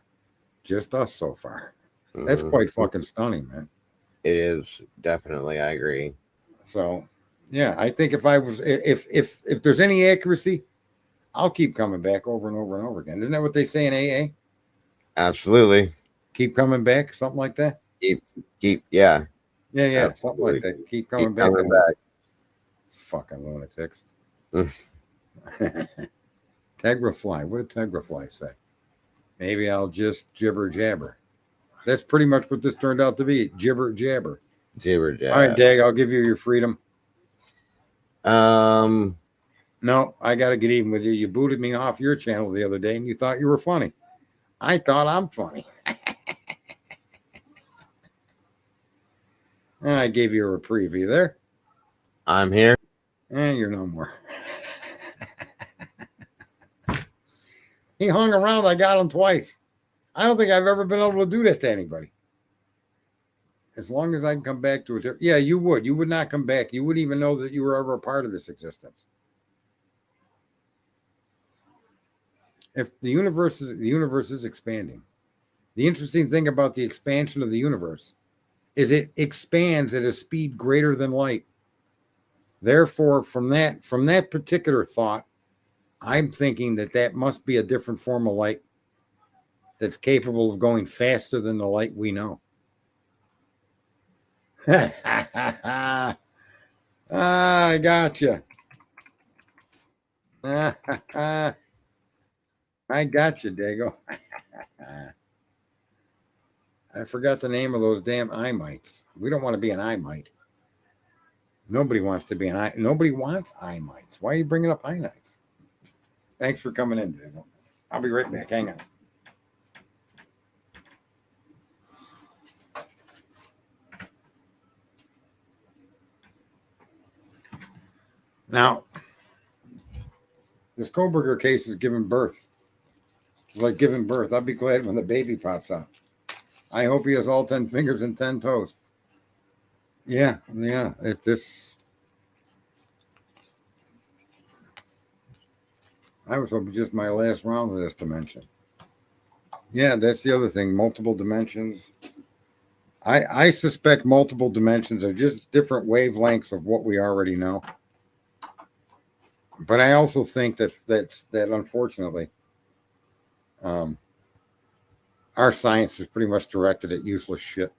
Just us so far. That's quite fucking stunning, man. It is, definitely. I agree. So, yeah, I think if there's any accuracy, I'll keep coming back over and over and over again. Isn't that what they say in AA? Absolutely. Keep coming back, something like that. Keep, yeah. Yeah, Absolutely. something like that. Keep coming Keep back. coming back. Fucking lunatics. Tegrafly. What did Tegrafly say? Maybe I'll just jibber jabber. That's pretty much what this turned out to be. Jibber jabber. Jibber jabber. All right, Dag, I'll give you your freedom. No, I got to get even with you. You booted me off your channel the other day and you thought you were funny. I thought I'm funny. I gave you a reprieve. Are you there? I'm here. You're no more. He hung around. I got him twice. I don't think I've ever been able to do that to anybody. As long as I can come back to it. Yeah, you would. You would not come back. You wouldn't even know that you were ever a part of this existence. If the universe is expanding. The interesting thing about the expansion of the universe is it expands at a speed greater than light. Therefore, from that particular thought, I'm thinking that must be a different form of light that's capable of going faster than the light we know. I got you. I got you, Dago. I forgot the name of those damn I-mites. We don't want to be an I-mite. Nobody wants to be an I. Nobody wants I-mites. Why are you bringing up I-mites? Thanks for coming in, Dago. I'll be right back. Hang on. Now, this Kohberger case is giving birth. It's like giving birth. I'll be glad when the baby pops out. I hope he has all 10 fingers and 10 toes. Yeah. I was hoping just my last round of this dimension. Yeah, that's the other thing. Multiple dimensions. I suspect multiple dimensions are just different wavelengths of what we already know. But I also think that unfortunately, our science is pretty much directed at useless shit.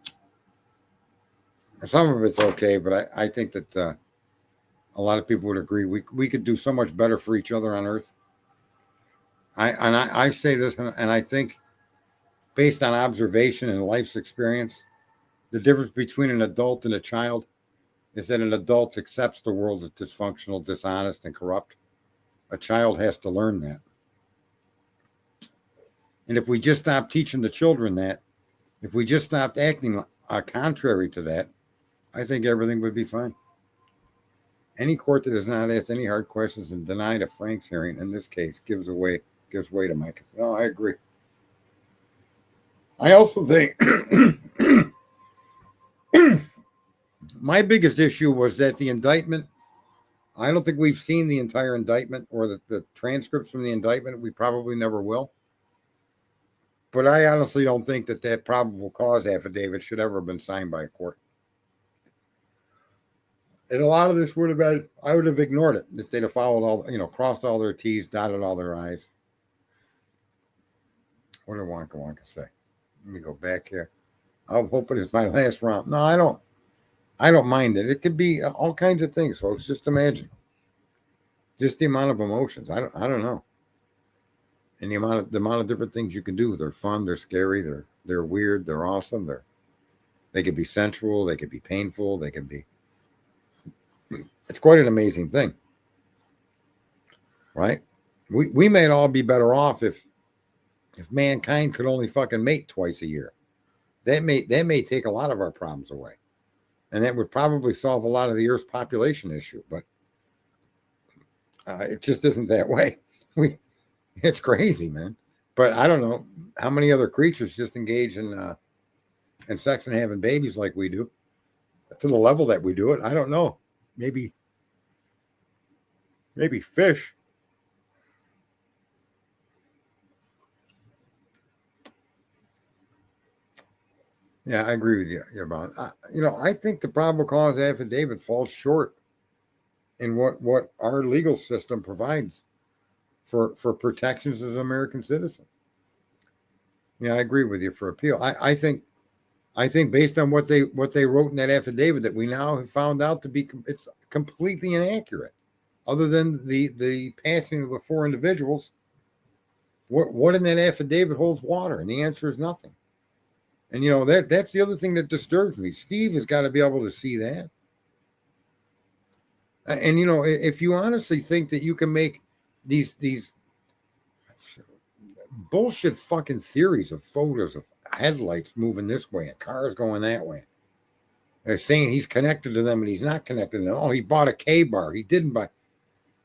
Some of it's okay, but I think that a lot of people would agree we could do so much better for each other on Earth. I say this, and I think based on observation and life's experience, the difference between an adult and a child is that an adult accepts the world as dysfunctional, dishonest, and corrupt. A child has to learn that. And if we just stop teaching the children that, if we just stopped acting contrary to that, I think everything would be fine. Any court that does not ask any hard questions and denied a Frank's hearing, in this case, gives way to my. No, I agree. I also think my biggest issue was that the indictment, I don't think we've seen the entire indictment or the transcripts from the indictment. We probably never will. But I honestly don't think that probable cause affidavit should ever have been signed by a court. And a lot of this would have been, I would have ignored it if they'd have followed all, crossed all their T's, dotted all their I's. What did Wonka say? Let me go back here. I'm hoping it's my last round. No, I don't mind it. It could be all kinds of things, folks. Just imagine. Just the amount of emotions. I don't know. And the amount of different things you can do. They're fun, they're scary, they're weird, they're awesome. They could be sensual, they could be painful, they could be. It's quite an amazing thing. Right? We may all be better off if mankind could only fucking mate twice a year. That may take a lot of our problems away. And that would probably solve a lot of the Earth's population issue, but it just isn't that way. It's crazy, man. But I don't know how many other creatures just engage in sex and having babies like we do, to the level that we do it. I don't know. Maybe fish. Yeah, I agree with you about. I think the probable cause affidavit falls short in what our legal system provides for protections as an American citizen. Yeah, I agree with you for appeal. I think based on what they wrote in that affidavit that we now have found out to be it's completely inaccurate. Other than the passing of the four individuals, what in that affidavit holds water? And the answer is nothing. And that's the other thing that disturbs me. Steve has got to be able to see that. And if you honestly think that you can make these bullshit fucking theories of photos of headlights moving this way and cars going that way, they're saying he's connected to them and he's not connected to them. Oh, he bought a K-bar. He didn't buy.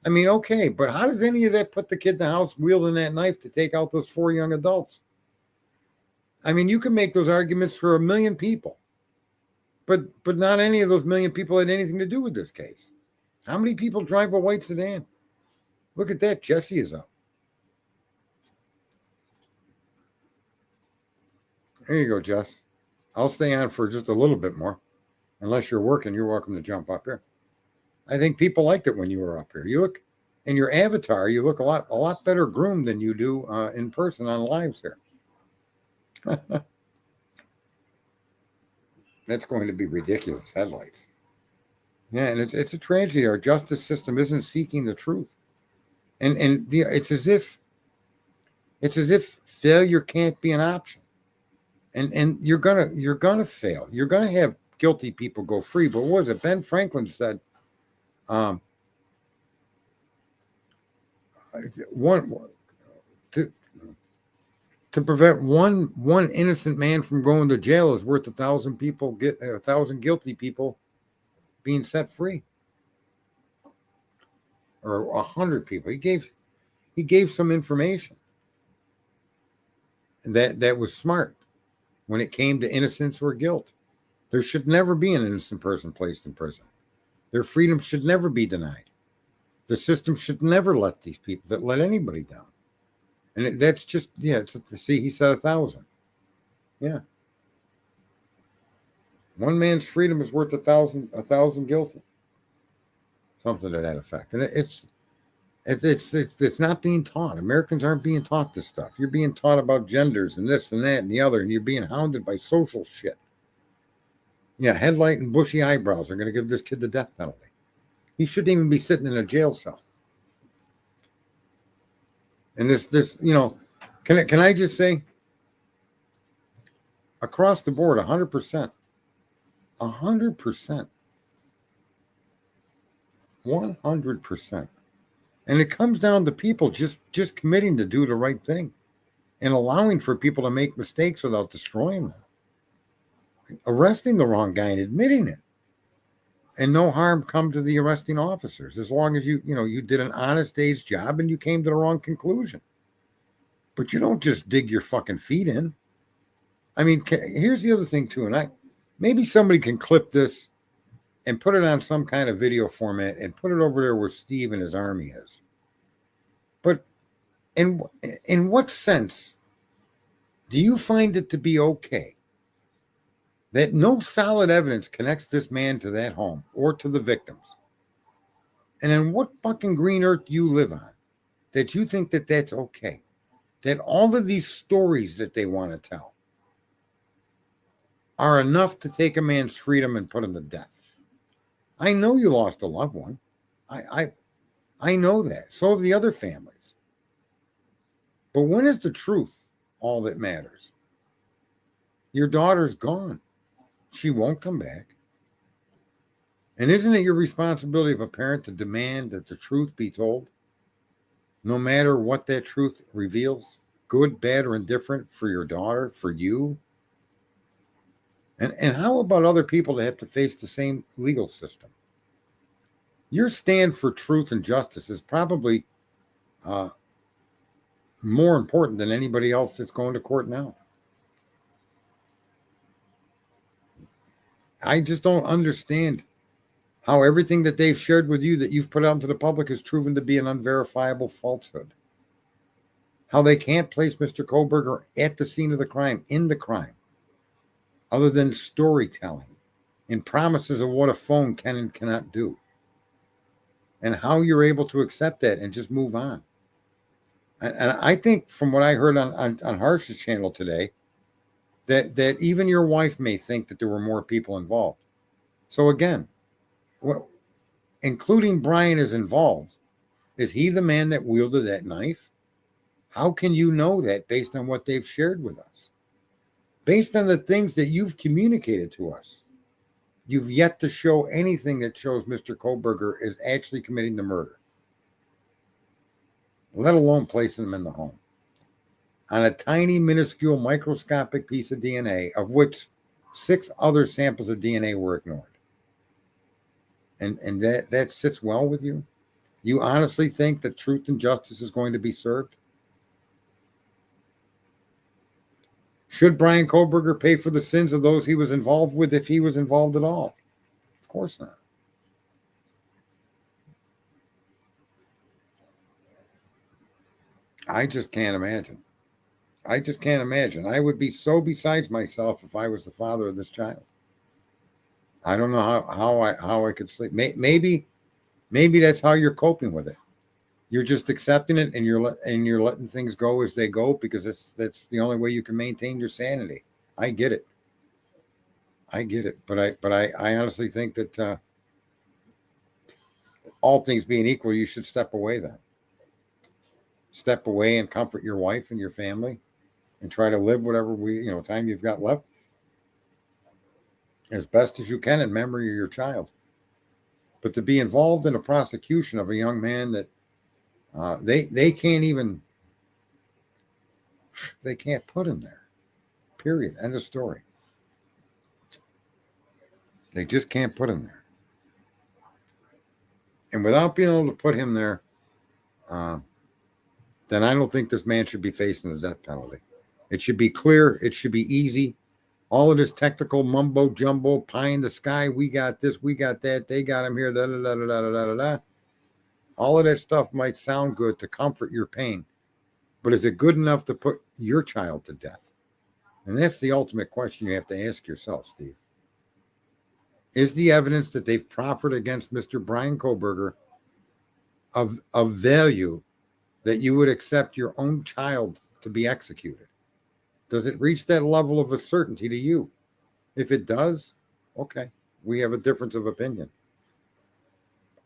I mean, okay, but how does any of that put the kid in the house wielding that knife to take out those four young adults? I mean, you can make those arguments for 1 million people, but not any of those 1 million people had anything to do with this case. How many people drive a white sedan? Look at that. Jesse is up. There you go, Jess. I'll stay on for just a little bit more. Unless you're working, you're welcome to jump up here. I think people liked it when you were up here. You look in your avatar, you look a lot better groomed than you do in person on lives here. That's going to be ridiculous headlights. Yeah, and it's a tragedy. Our justice system isn't seeking the truth, and it's as if failure can't be an option, and you're gonna fail. You're gonna have guilty people go free. But what was it? Ben Franklin said, one to prevent one innocent man from going to jail is worth 1,000 guilty people being set free, or 100 people. He gave some information that was smart when it came to innocence or guilt. There should never be an innocent person placed in prison. Their freedom should never be denied. The system should never let these people that let anybody down. And that's just, yeah, see, he said 1,000. Yeah. One man's freedom is worth 1,000 guilty. Something to that effect. And it's not being taught. Americans aren't being taught this stuff. You're being taught about genders and this and that and the other, and you're being hounded by social shit. Yeah, headlight and bushy eyebrows are going to give this kid the death penalty. He shouldn't even be sitting in a jail cell. And this, you know, can I just say, across the board, 100%, 100%, 100%. And it comes down to people just committing to do the right thing and allowing for people to make mistakes without destroying them. Arresting the wrong guy and admitting it. And no harm come to the arresting officers, as long as you did an honest day's job and you came to the wrong conclusion. But you don't just dig your fucking feet in. I mean, here's the other thing too, and maybe somebody can clip this and put it on some kind of video format and put it over there where Steve and his army is. But in what sense do you find it to be okay that no solid evidence connects this man to that home or to the victims? And in what fucking green earth do you live on that you think that that's okay? That all of these stories that they want to tell are enough to take a man's freedom and put him to death? I know you lost a loved one. I know that. So have the other families. But when is the truth all that matters? Your daughter's gone. She won't come back. And isn't it your responsibility of a parent to demand that the truth be told? No matter what that truth reveals, good, bad, or indifferent, for your daughter, for you? And how about other people that have to face the same legal system? Your stand for truth and justice is probably more important than anybody else that's going to court now. I just don't understand how everything that they've shared with you that you've put out into the public has proven to be an unverifiable falsehood. How they can't place Mr. Kohberger at the scene of the crime, in the crime, other than storytelling and promises of what a phone can and cannot do. And how you're able to accept that and just move on. And I think from what I heard on Harsh's channel today, that even your wife may think that there were more people involved. So again, including Brian is involved. Is he the man that wielded that knife? How can you know that based on what they've shared with us? Based on the things that you've communicated to us, you've yet to show anything that shows Mr. Kohberger is actually committing the murder, let alone placing him in the home. On a tiny, minuscule, microscopic piece of DNA, of which 6 other samples of DNA were ignored. And that sits well with you? You honestly think that truth and justice is going to be served? Should Brian Kohberger pay for the sins of those he was involved with, if he was involved at all? Of course not. I just can't imagine. I just can't imagine. I would be so besides myself if I was the father of this child. I don't know how I could sleep. Maybe that's how you're coping with it. You're just accepting it, and you're letting things go as they go, because that's the only way you can maintain your sanity. I get it, but I honestly think that all things being equal, you should step away then. Step away and comfort your wife and your family, and try to live whatever time you've got left as best as you can in memory of your child. But to be involved in a prosecution of a young man that they can't put him there. Period. End of story. They just can't put him there. And without being able to put him there, then I don't think this man should be facing the death penalty. It should be clear. It should be easy. All of this technical mumbo jumbo, pie in the sky. We got this. We got that. They got him here. Da da da da da da da. All of that stuff might sound good to comfort your pain, but is it good enough to put your child to death? And that's the ultimate question you have to ask yourself, Steve. Is the evidence that they've proffered against Mr. Brian Kohberger of value that you would accept your own child to be executed? Does it reach that level of a certainty to you? If it does, okay, we have a difference of opinion.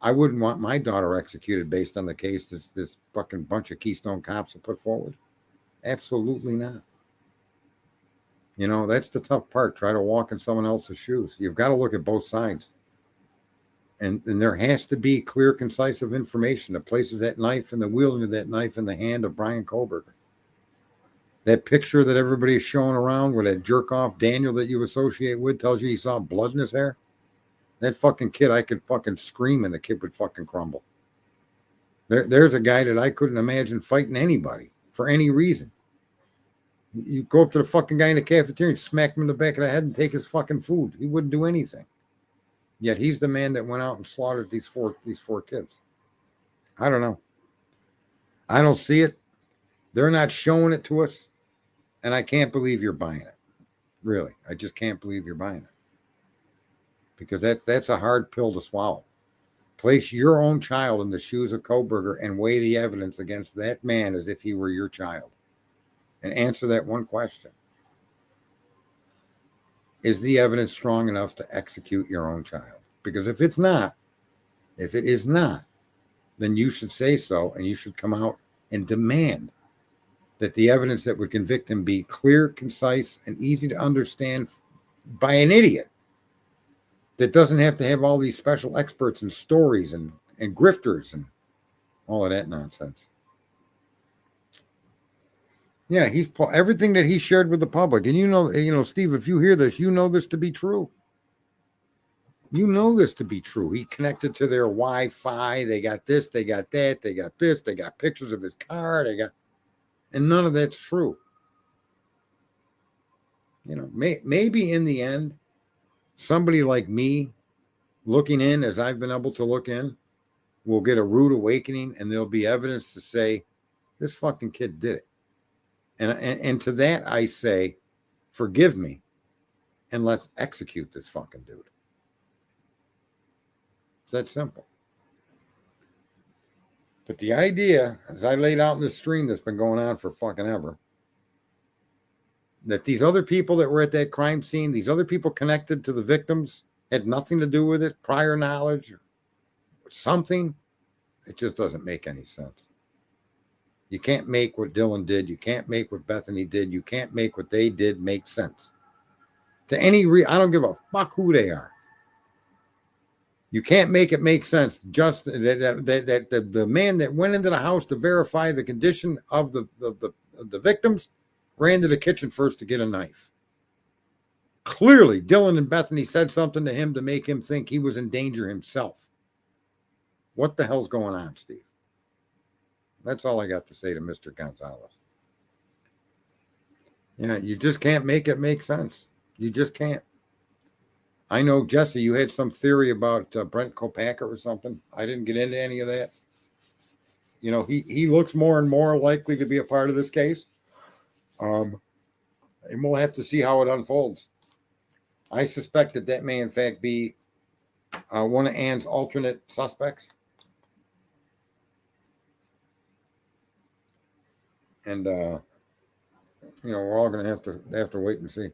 I wouldn't want my daughter executed based on the case this fucking bunch of Keystone cops have put forward. Absolutely not. That's the tough part. Try to walk in someone else's shoes. You've got to look at both sides. And there has to be clear, concise information that places that knife and the wielding of that knife in the hand of Brian Kohberger. That picture that everybody is showing around where that jerk off Daniel that you associate with tells you he saw blood in his hair. That fucking kid, I could fucking scream and the kid would fucking crumble. There's a guy that I couldn't imagine fighting anybody for any reason. You go up to the fucking guy in the cafeteria and smack him in the back of the head and take his fucking food. He wouldn't do anything. Yet he's the man that went out and slaughtered these four kids. I don't know. I don't see it. They're not showing it to us. And I can't believe you're buying it. Really. I just can't believe you're buying it. Because that's a hard pill to swallow. Place your own child in the shoes of Kohberger and weigh the evidence against that man as if he were your child. And answer that one question. Is the evidence strong enough to execute your own child? Because if it is not, then you should say so, and you should come out and demand that the evidence that would convict him be clear, concise, and easy to understand by an idiot that doesn't have to have all these special experts and stories and grifters and all of that nonsense. Yeah, everything that he shared with the public. And Steve, if you hear this, you know this to be true. You know this to be true. He connected to their Wi-Fi. They got this, they got that, they got this, they got pictures of his car, and none of that's true. Maybe in the end, somebody like me looking in as I've been able to look in will get a rude awakening, and there'll be evidence to say this fucking kid did it. And to that I say, forgive me, and let's execute this fucking dude. It's that simple. But the idea, as I laid out in the stream that's been going on for fucking ever, that these other people that were at that crime scene, these other people connected to the victims, had nothing to do with it, prior knowledge, or something, it just doesn't make any sense. You can't make what Dylan did. You can't make what Bethany did. You can't make what they did make sense. To I don't give a fuck who they are. You can't make it make sense. Just that the man that went into the house to verify the condition of the victims ran to the kitchen first to get a knife. Clearly, Dylan and Bethany said something to him to make him think he was in danger himself. What the hell's going on, Steve? That's all I got to say to Mr. Goncalves. Yeah, you just can't make it make sense. You just can't. I know, Jesse, you had some theory about Brent Kopacka or something. I didn't get into any of that. He looks more and more likely to be a part of this case. And we'll have to see how it unfolds. I suspect that may, in fact, be one of Ann's alternate suspects. And, we're all going to have to wait and see.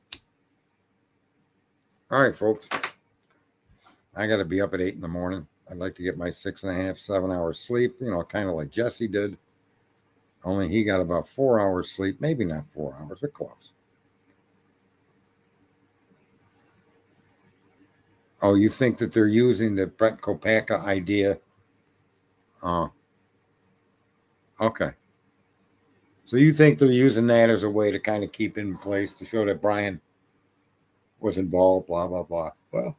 All right, folks. I got to be up at 8 in the morning. I'd like to get my 6.5, 7 hours sleep, kind of like Jesse did. Only he got about 4 hours sleep, maybe not 4 hours, but close. Oh, you think that they're using the Brett Kopacka idea? Okay. So you think they're using that as a way to kind of keep in place to show that Brian was involved, blah, blah, blah. Well,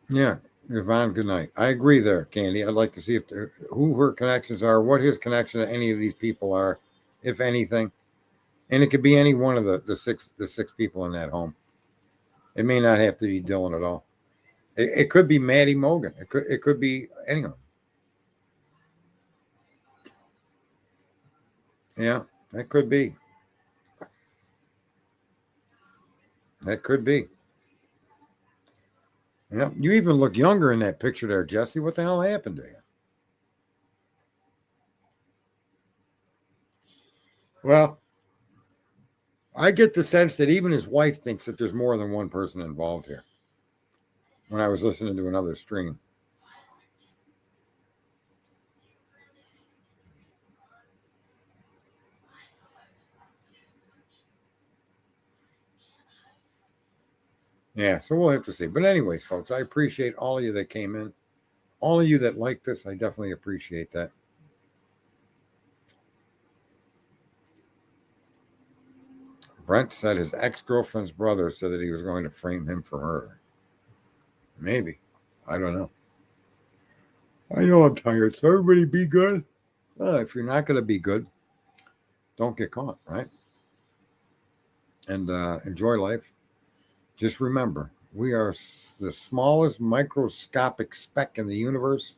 yeah, Yvonne, good night. I agree there, Candy. I'd like to see who her connections are, what his connection to any of these people are, if anything. And it could be any one of the six people in that home. It may not have to be Dylan at all. It could be Maddie Mogan. It could be anyone. Yeah, that could be. That could be. Yeah, you even look younger in that picture there, Jesse. What the hell happened to you? Well, I get the sense that even his wife thinks that there's more than one person involved here. When I was listening to another stream. Yeah, so we'll have to see. But anyways, folks, I appreciate all of you that came in. All of you that liked this, I definitely appreciate that. Brent said his ex-girlfriend's brother said that he was going to frame him for murder. Maybe. I don't know. I know I'm tired, so everybody be good. If you're not going to be good, don't get caught, right? And enjoy life. Just remember, we are the smallest microscopic speck in the universe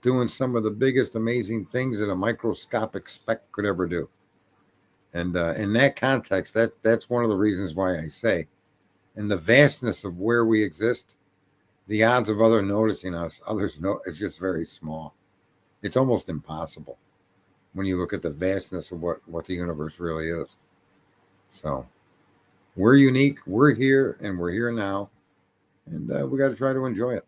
doing some of the biggest amazing things that a microscopic speck could ever do. And in that context, that's one of the reasons why I say, in the vastness of where we exist, the odds of others noticing us, it's just very small. It's almost impossible when you look at the vastness of what the universe really is. So we're unique, we're here, and we're here now, and we got to try to enjoy it.